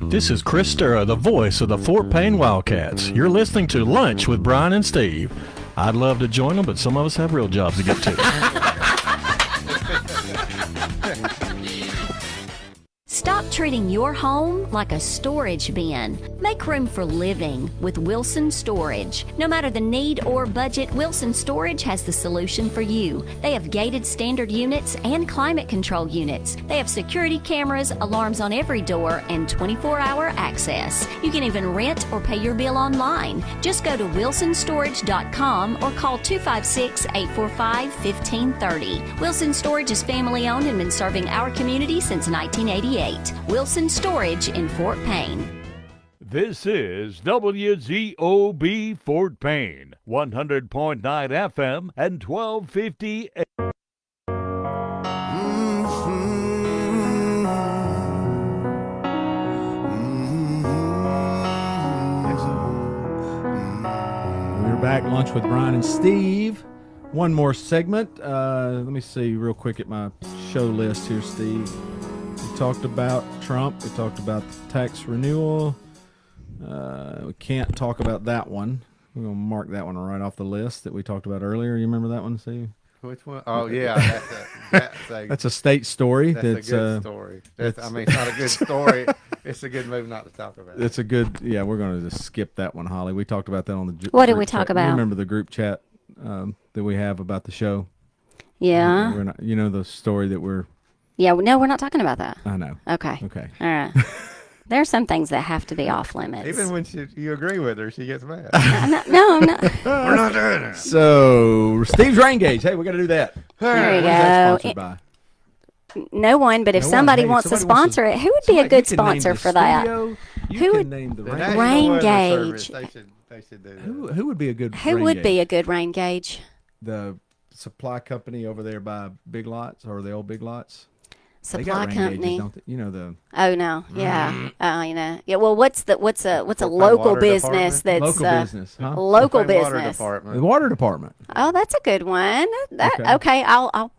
This is Chris Sturra, the voice of the Fort Payne Wildcats. You're listening to Lunch with Brian and Steve. I'd love to join them, but some of us have real jobs to get to. Stop treating your home like a storage bin. Make room for living with Wilson Storage. No matter the need or budget, Wilson Storage has the solution for you. They have gated standard units and climate control units. They have security cameras, alarms on every door, and 24-hour access. You can even rent or pay your bill online. Just go to wilsonstorage.com or call 256-845-1530. Wilson Storage is family owned and been serving our community since 1988. Wilson Storage in Fort Payne. This is WZOB Fort Payne, 100.9 FM and 1250 AM. We're back, Lunch with Brian and Steve. One more segment. Let me see real quick at my show list here, Steve. We talked about Trump. We talked about the tax renewal. We can't talk about that one. We're going to mark that one right off the list that we talked about earlier. You remember that one, Steve? Which one? Oh, yeah. That's a state story. That's a good story. It's not a good story. It's a good move not to talk about. It's a good, we're going to just skip that one, Holly. We talked about that on the What did we talk about? You remember the group chat that we have about the show? Yeah. We're not, the story that we're... Yeah, no, we're not talking about that. I know. Okay. Okay. All right. There are some things that have to be off limits. Even when you agree with her, she gets mad. No, I'm not. We're not doing it. So, Steve's Rain Gauge. Hey, we got to do that. There you What is that sponsored by? No one, but if somebody wants to sponsor it, who would be a good sponsor for that? Who would name the Rain Gauge? They should do that. Who would be a good Who rain would gauge? be a good rain gauge? The supply company over there by Big Lots or the old Big Lots? They Supply got rain company. Gauges, don't they? The Oh no, yeah, yeah. Well, what's a local business that's local business, huh? local Water business? department. The water department. Oh, that's a good one. Okay, I'll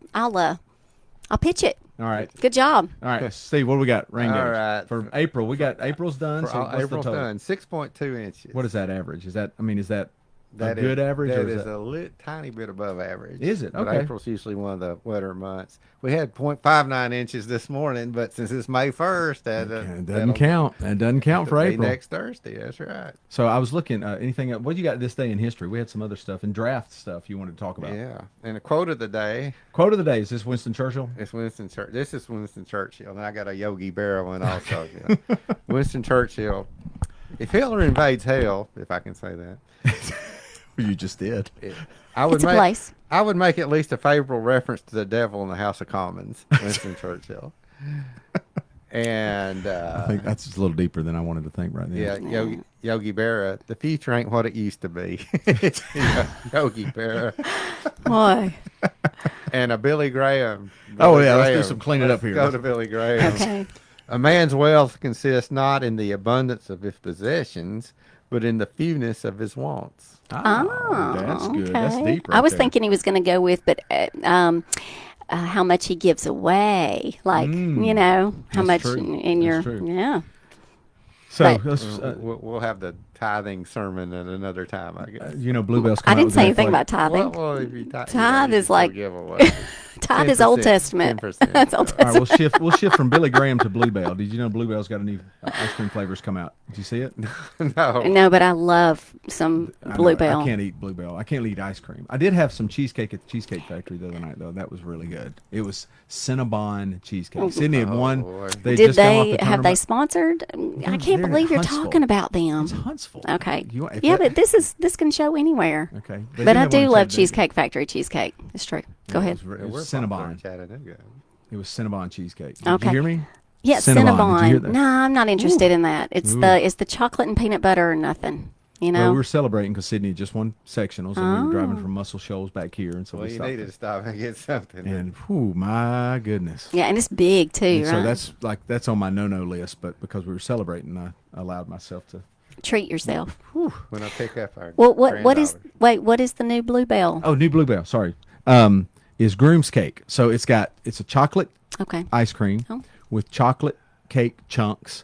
pitch it. All right. Good job. All right, Steve, what do we got? Rain gauge. All right. For April, we got April's done. So what's April's the total? done. 6.2 inches. What is that average? Is that a That good average? That or is a tiny bit above average. Is it? But Okay. April's usually one of the wetter months. We had 0.59 inches this morning, but since it's May 1st, it doesn't count. That doesn't count for April. Next Thursday. That's right. So I was looking. Anything else? What you got this day in history? We had some other stuff and draft stuff you wanted to talk about. Yeah. And a quote of the day. Quote of the day. Is this Winston Churchill? It's Winston Churchill. This is Winston Churchill, and I got a Yogi Berra one also. Winston Churchill. if Hitler invades hell, if I can say that, You just did. I would It's a make place. I would make at least a favorable reference to the devil in the House of Commons, Winston Churchill. And I think that's just a little deeper than I wanted to think right now. yeah, Yogi Berra, the future ain't what it used to be. Yogi Berra. Why? And a Billy Graham. Oh, Billy yeah, let's do Graham. some cleaning up here. Go to Billy Graham. Okay. A man's wealth consists not in the abundance of his possessions, but in the fewness of his wants. Oh, that's good. okay. That's deep I right was there. thinking he was going to go with, but how much he gives away, like you know, how That's much true. in your That's true. yeah. So, But- let's, We'll have the tithing sermon at another time, I guess. you know, Bluebell's I coming didn't say anything about tithing. Well, if you Tithe is like giveaway. tithe is Old 10%, Testament. 10%. That's Old All right, Testament. we'll shift from Billy Graham to Bluebell. Did you know Bluebell's got a new ice cream flavors come out? Did you see it? No. No, but I love some I know, Bluebell. I can't eat Bluebell. I can't eat ice cream. I did have some cheesecake at the Cheesecake Factory the other night, though. That was really good. It was Cinnabon cheesecake. Sydney had won. boy. They Did just come off they the have they tournament. sponsored? I can't they're in believe you're Huntsville. talking about them. It's Huntsville. Okay. You want- if Yeah, that- but this can show anywhere. Okay. But I have one do in love Chattanooga. Cheesecake Factory cheesecake. It's true. Go ahead. It was, Yeah, it we're was popular in Cinnabon. Chattanooga. It was Cinnabon cheesecake. Did Okay. you hear me? Yeah, Cinnabon. Did you hear Cinnabon. that? No, I'm not interested in that. It's Ooh. the chocolate and peanut butter or nothing. You Well, know. we were celebrating because Sydney had just won sectionals, and we were driving Oh. from Muscle Shoals back here, and so Well, we you stopped. needed to stop and get something. And whew, my goodness. Yeah, and it's big too, And right? so that's on my no list, but because we were celebrating, I allowed myself to. Treat yourself. When I pick up our Well, what is granddaughter. what is the new Bluebell? Oh, new Bluebell. Sorry, is Groom's Cake. So it's a chocolate Okay. ice cream Oh. with chocolate cake chunks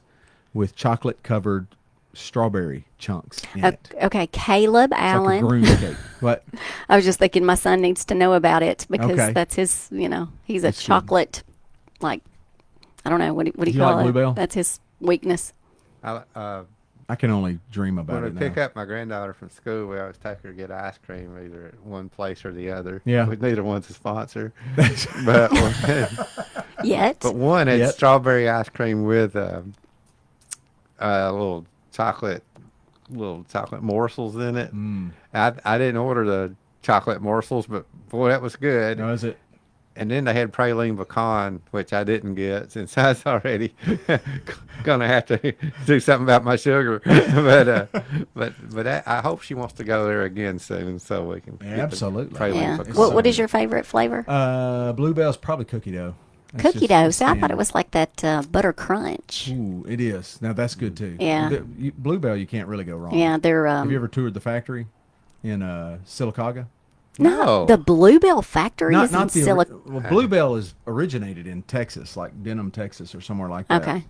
with chocolate covered strawberry chunks in it. Okay, Caleb It's like a Allen. Groom's Cake. What? I was just thinking my son needs to know about it because Okay. that's his, you know, he's a That's good. chocolate, like, I don't know, what do you You call like it? Bluebell? That's his weakness. I can only dream about When we it pick now. up my granddaughter from school, we always take her to get ice cream either at one place or the other. Yeah. Neither one's a sponsor. but Yet. but one had Yet. strawberry ice cream with little chocolate morsels in it. Mm. I didn't order the chocolate morsels, but boy, that was good. No, is it? And then they had praline pecan, which I didn't get since I was already gonna have to do something about my sugar. but I hope she wants to go there again soon so we can get the Absolutely. praline Yeah. pecan. What is your favorite flavor? Bluebell's probably cookie dough. That's Cookie just dough. the So I thought standard. it was like that butter crunch. Ooh, it is. Now that's good too. Yeah. Bluebell, you can't really go wrong. Yeah, they're Have you ever toured the factory in Sylacauga? No. the Bluebell factory is in the Silic. Well, Bluebell is originated in Texas, like Denham, Texas, or somewhere like that. Okay.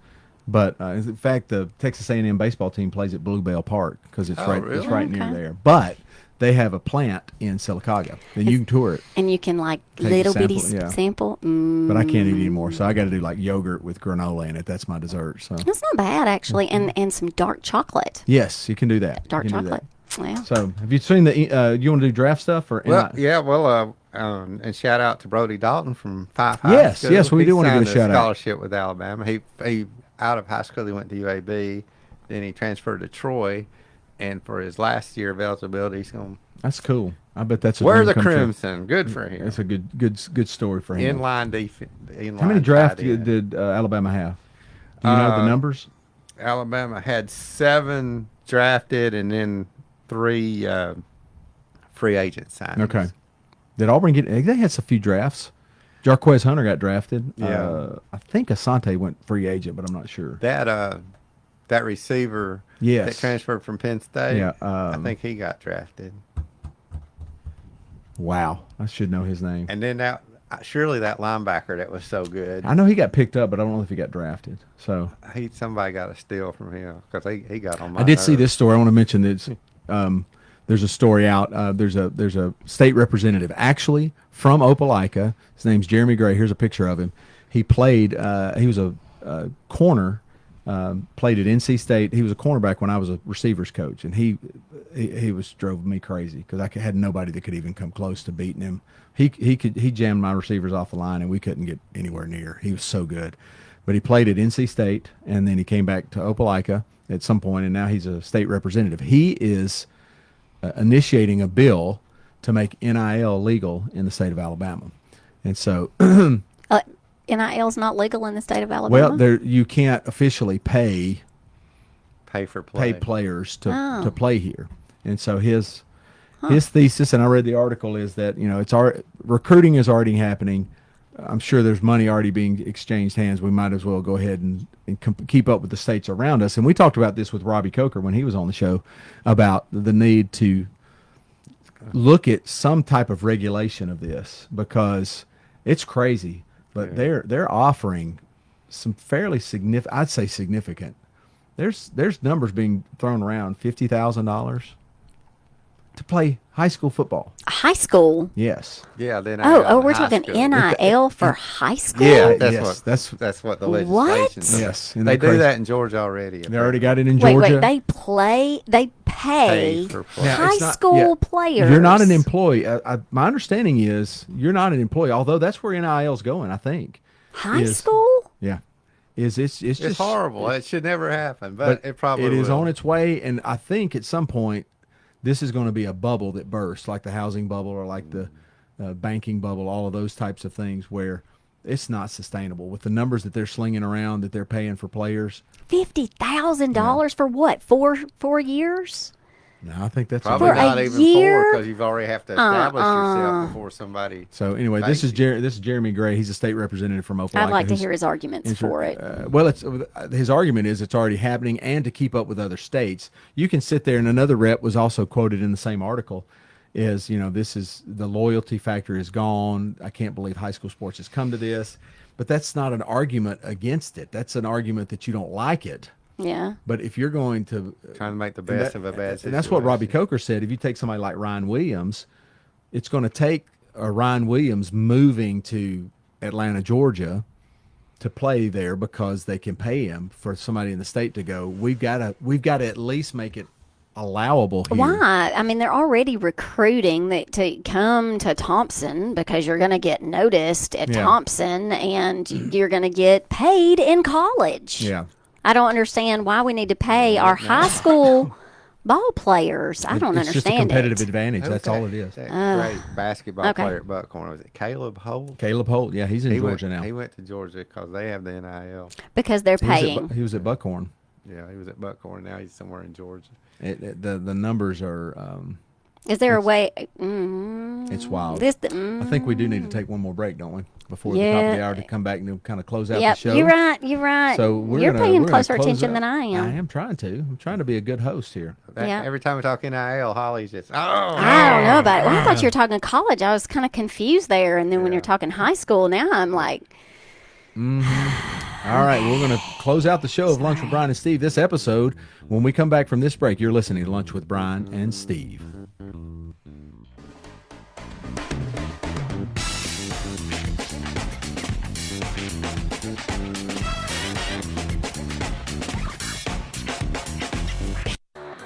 But in fact, the Texas A&M baseball team plays at Bluebell Park because it's Oh, right really? it's right near Okay. there. But they have a plant in Sylacauga, and you can tour it. And you can like Take a little bitty sample, yeah. sample. But I can't eat anymore, so I got to do like yogurt with granola in it. That's my dessert. So That's not bad actually, and some dark chocolate. yes, you can do that. Dark You can do chocolate. Yeah. that. So have you seen the? You want to do draft stuff or? Well, yeah, and shout out to Brody Dalton from Fife High Yes, School. yes, we He do wanna give a signed shout out. scholarship with Alabama. He out of high school he went to UAB, then he transferred to Troy, and for his last year of eligibility, he's going That's cool. I bet that's a wear dream the come true. crimson. Good for him. That's a good story for him. Inline defense. How many drafts did Alabama have? Do you know the numbers? Alabama had 7 drafted and then 3 free agent signings. Okay. Did Auburn get? They had a few drafts. Jarquez Hunter got drafted. Yeah. I think Asante went free agent, but I'm not sure. That receiver Yes. that transferred from Penn State, Yeah, I think he got drafted. Wow, I should know his name. And then surely that linebacker that was so good, I know he got picked up, but I don't know if he got drafted. So somebody got a steal from him because he got on my I did see nerves. this story. I want to mention this. There's a story out. There's a state representative actually from Opelika. His name's Jeremy Gray. Here's a picture of him. He played. He was a corner. Played at NC State. He was a cornerback when I was a receivers coach, and he drove me crazy because I had nobody that could even come close to beating him. He jammed my receivers off the line, and we couldn't get anywhere near. He was so good. But he played at NC State, and then he came back to Opelika, at some point, and now he's a state representative. He is initiating a bill to make NIL legal in the state of Alabama. And so NIL is not legal in the state of Alabama? well, you can't officially pay for play. Players to play here. And so his thesis, and I read the article, is that, you know, recruiting is already happening. I'm sure there's money already being exchanged hands. We might as well go ahead and keep up with the states around us. And we talked about this with Robbie Coker when he was on the show about the need to look at some type of regulation of this, because it's crazy. But they're offering some fairly significant, I'd say significant. There's numbers being thrown around, $50,000 to play high school football. High school? Yes. Yeah. Then we're talking NIL for high school? Yeah, that's what the legislation says. Yes. And they do that in Georgia already. They already got it in Georgia. Wait, they pay for high school players. You're not an employee. My understanding is you're not an employee, although that's where NIL is going, I think. High school? Yeah. It's just horrible. It should never happen, but it probably is will. on its way. And I think at some point this is going to be a bubble that bursts, like the housing bubble or like the banking bubble, all of those types of things, where it's not sustainable with the numbers that they're slinging around that they're paying for players. $50,000 for what? 4 years? No, I think that's probably not even year? 4, because you've already have to establish yourself before somebody. So anyway, this is Jeremy Gray. He's a state representative from Opelika. I'd like to hear his arguments for it. Well, his argument is it's already happening, and to keep up with other states. You can sit there, and another rep was also quoted in the same article, is, you know, this is the loyalty factor is gone. I can't believe high school sports has come to this. But that's not an argument against it. That's an argument that you don't like it. Yeah. But if you're going to trying to make the best of a bad situation, and that's what Robbie Coker said. If you take somebody like Ryan Williams, it's going to take Ryan Williams moving to Atlanta, Georgia, to play there because they can pay him, for somebody in the state to go. We've got to at least make it allowable here. Why? I mean, they're already recruiting to come to Thompson because you're going to get noticed at Thompson, and you're going to get paid in college. Yeah. I don't understand why we need to pay our high school ball players. I don't understand it. It's just a competitive advantage. That's all it is. That great basketball player at Buckhorn, was it Caleb Holt? Caleb Holt, yeah, he's in Georgia now. He went to Georgia because they have the NIL. Because they're paying. He was at Buckhorn. Yeah, he was at Buckhorn. Now he's somewhere in Georgia. The numbers are. Is there a way? It's wild. I think we do need to take one more break, don't we? Before the top of the hour, to come back and kind of close out the show. You're right. So you're paying closer attention than I am. I am trying to. I'm trying to be a good host here. Every time we talk NIL, Holly's just, I don't know about it. Well, I thought you were talking college. I was kind of confused there. And then when you're talking high school, now I'm like. All right, we're going to close out the show of Lunch with Brian and Steve this episode. When we come back from this break, you're listening to Lunch with Brian and Steve.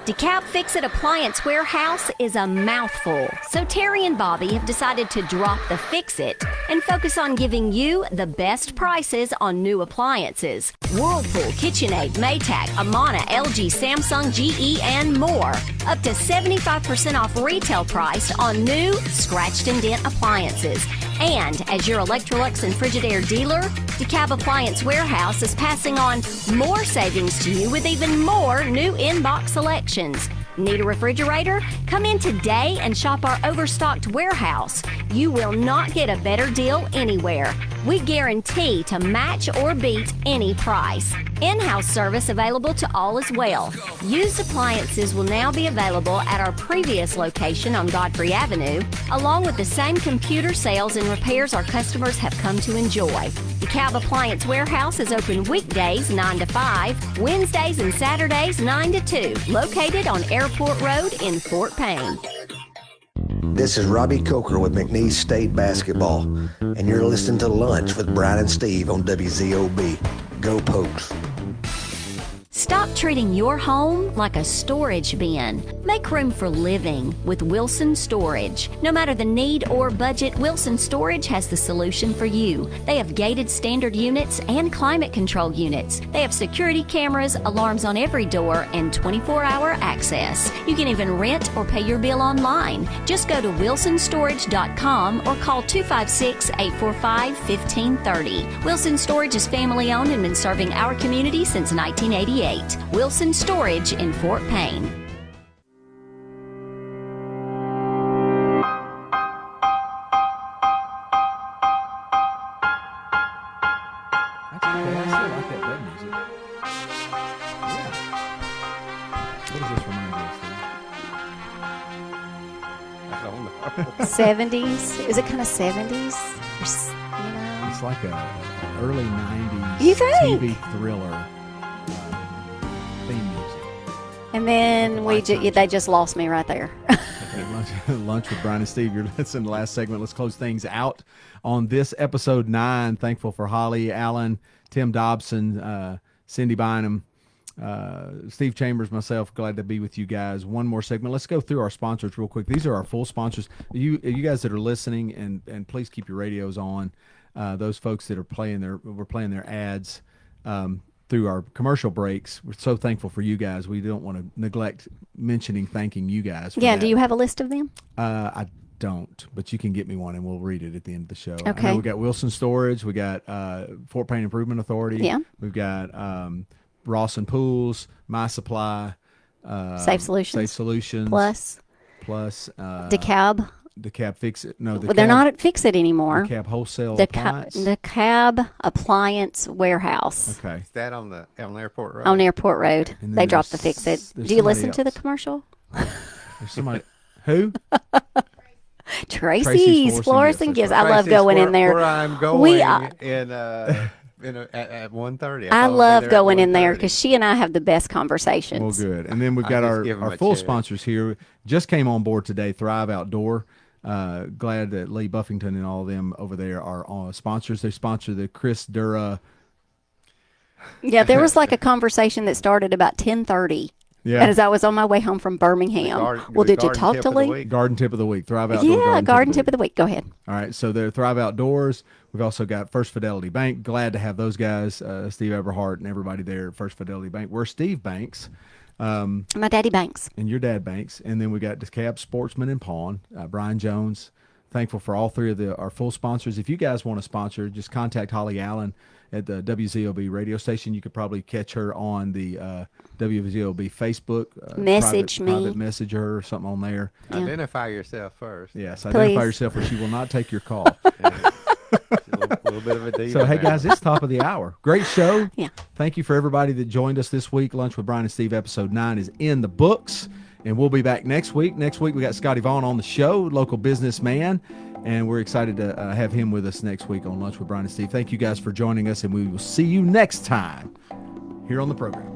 DeKalb Fix-It Appliance Warehouse is a mouthful, so Terry and Bobby have decided to drop the fix-it and focus on giving you the best prices on new appliances. Whirlpool, KitchenAid, Maytag, Amana, LG, Samsung, GE, and more. Up to 75% off retail price on new scratched and dent appliances. And as your Electrolux and Frigidaire dealer, DeKalb Appliance Warehouse is passing on more savings to you with even more new in-box selections. Need a refrigerator? Come in today and shop our overstocked warehouse. You will not get a better deal anywhere. We guarantee to match or beat any price. In-house service available to all as well. Used appliances will now be available at our previous location on Godfrey Avenue, along with the same computer sales and repairs our customers have come to enjoy. DeKalb Appliance Warehouse is open weekdays 9 to 5, Wednesdays and Saturdays 9 to 2, located on Airport Road in Fort Payne. This is Robbie Coker with McNeese State Basketball, and you're listening to Lunch with Brian and Steve on WZOB. Go Pokes. Stop treating your home like a storage bin. Make room for living with Wilson Storage. No matter the need or budget, Wilson Storage has the solution for you. They have gated standard units and climate control units. They have security cameras, alarms on every door, and 24-hour access. You can even rent or pay your bill online. Just go to wilsonstorage.com or call 256-845-1530. Wilson Storage is family owned and been serving our community since 1988. Wilson Storage in Fort Payne. What does this remind you of, Steve? 70s? Is it kind of 70s? It's like a early 90s You think? TV thriller theme music. And then they just lost me right there. Okay, lunch with Brian and Steve. You're listening to the last segment. Let's close things out on this episode 9. Thankful for Holly, Alan, Tim Dobson, Cindy Bynum, Steve Chambers, myself. Glad to be with you guys. One more segment. Let's go through our sponsors real quick. These are our full sponsors. You guys that are listening, and please keep your radios on. Those folks that are playing their ads through our commercial breaks. We're so thankful for you guys. We don't want to neglect thanking you guys. For Yeah, that. do you have a list of them? I don't, but you can get me one and we'll read it at the end of the show. Okay. I know we got Wilson Storage. We got Fort Payne Improvement Authority. Yeah. We've got Rawson Pools, My Supply, Safe Solutions. Plus. DeKalb. DeKalb Fix It. No, Well, they're not at Fix It anymore. DeKalb Wholesale Appliance. DeKalb Appliance Warehouse. Okay. Is that on Airport Road? On Airport Road. And then They dropped the there's- Fix It. there's Do you somebody listen to the else. commercial? There's somebody. Who? Tracy's Florist and Gifts. I love Tracy's going in there. Where I'm going We, at 1:30. I love going in there because she and I have the best conversations. Well, good. And then we've I got just give 'em our a full check. sponsors here. Just came on board today, Thrive Outdoor. Glad that Lee Buffington and all of them over there are sponsors. They sponsor the Chris Dura. Yeah, there was like a conversation that started about 10:30. Yeah. As I was on my way home from Birmingham. Well, did you talk to Lee? Garden Tip of the Week. Thrive Outdoor. Yeah, Garden Tip of the Week. Go ahead. All right, so they're Thrive Outdoors. We've also got First Fidelity Bank. Glad to have those guys, Steve Everhart and everybody there at First Fidelity Bank. We're Steve Banks. My daddy Banks. And your dad Banks. And then we got DeKalb Sportsman and Pawn, Brian Jones. Thankful for all three of our full sponsors. If you guys want to sponsor, just contact Holly Allen at the WZOB radio station. You could probably catch her on the WZOB Facebook. Message me. Private message her or something on there. Identify yourself first. Yes, Please. identify yourself or she will not take your call. A little bit of a deal. So, hey, there. guys, it's top of the hour. Great show. Yeah. Thank you for everybody that joined us this week. Lunch with Brian and Steve, episode 9 is in the books, and we'll be back next week. Next week, we got Scotty Vaughn on the show, local businessman, and we're excited to have him with us next week on Lunch with Brian and Steve. Thank you guys for joining us, and we will see you next time here on the program.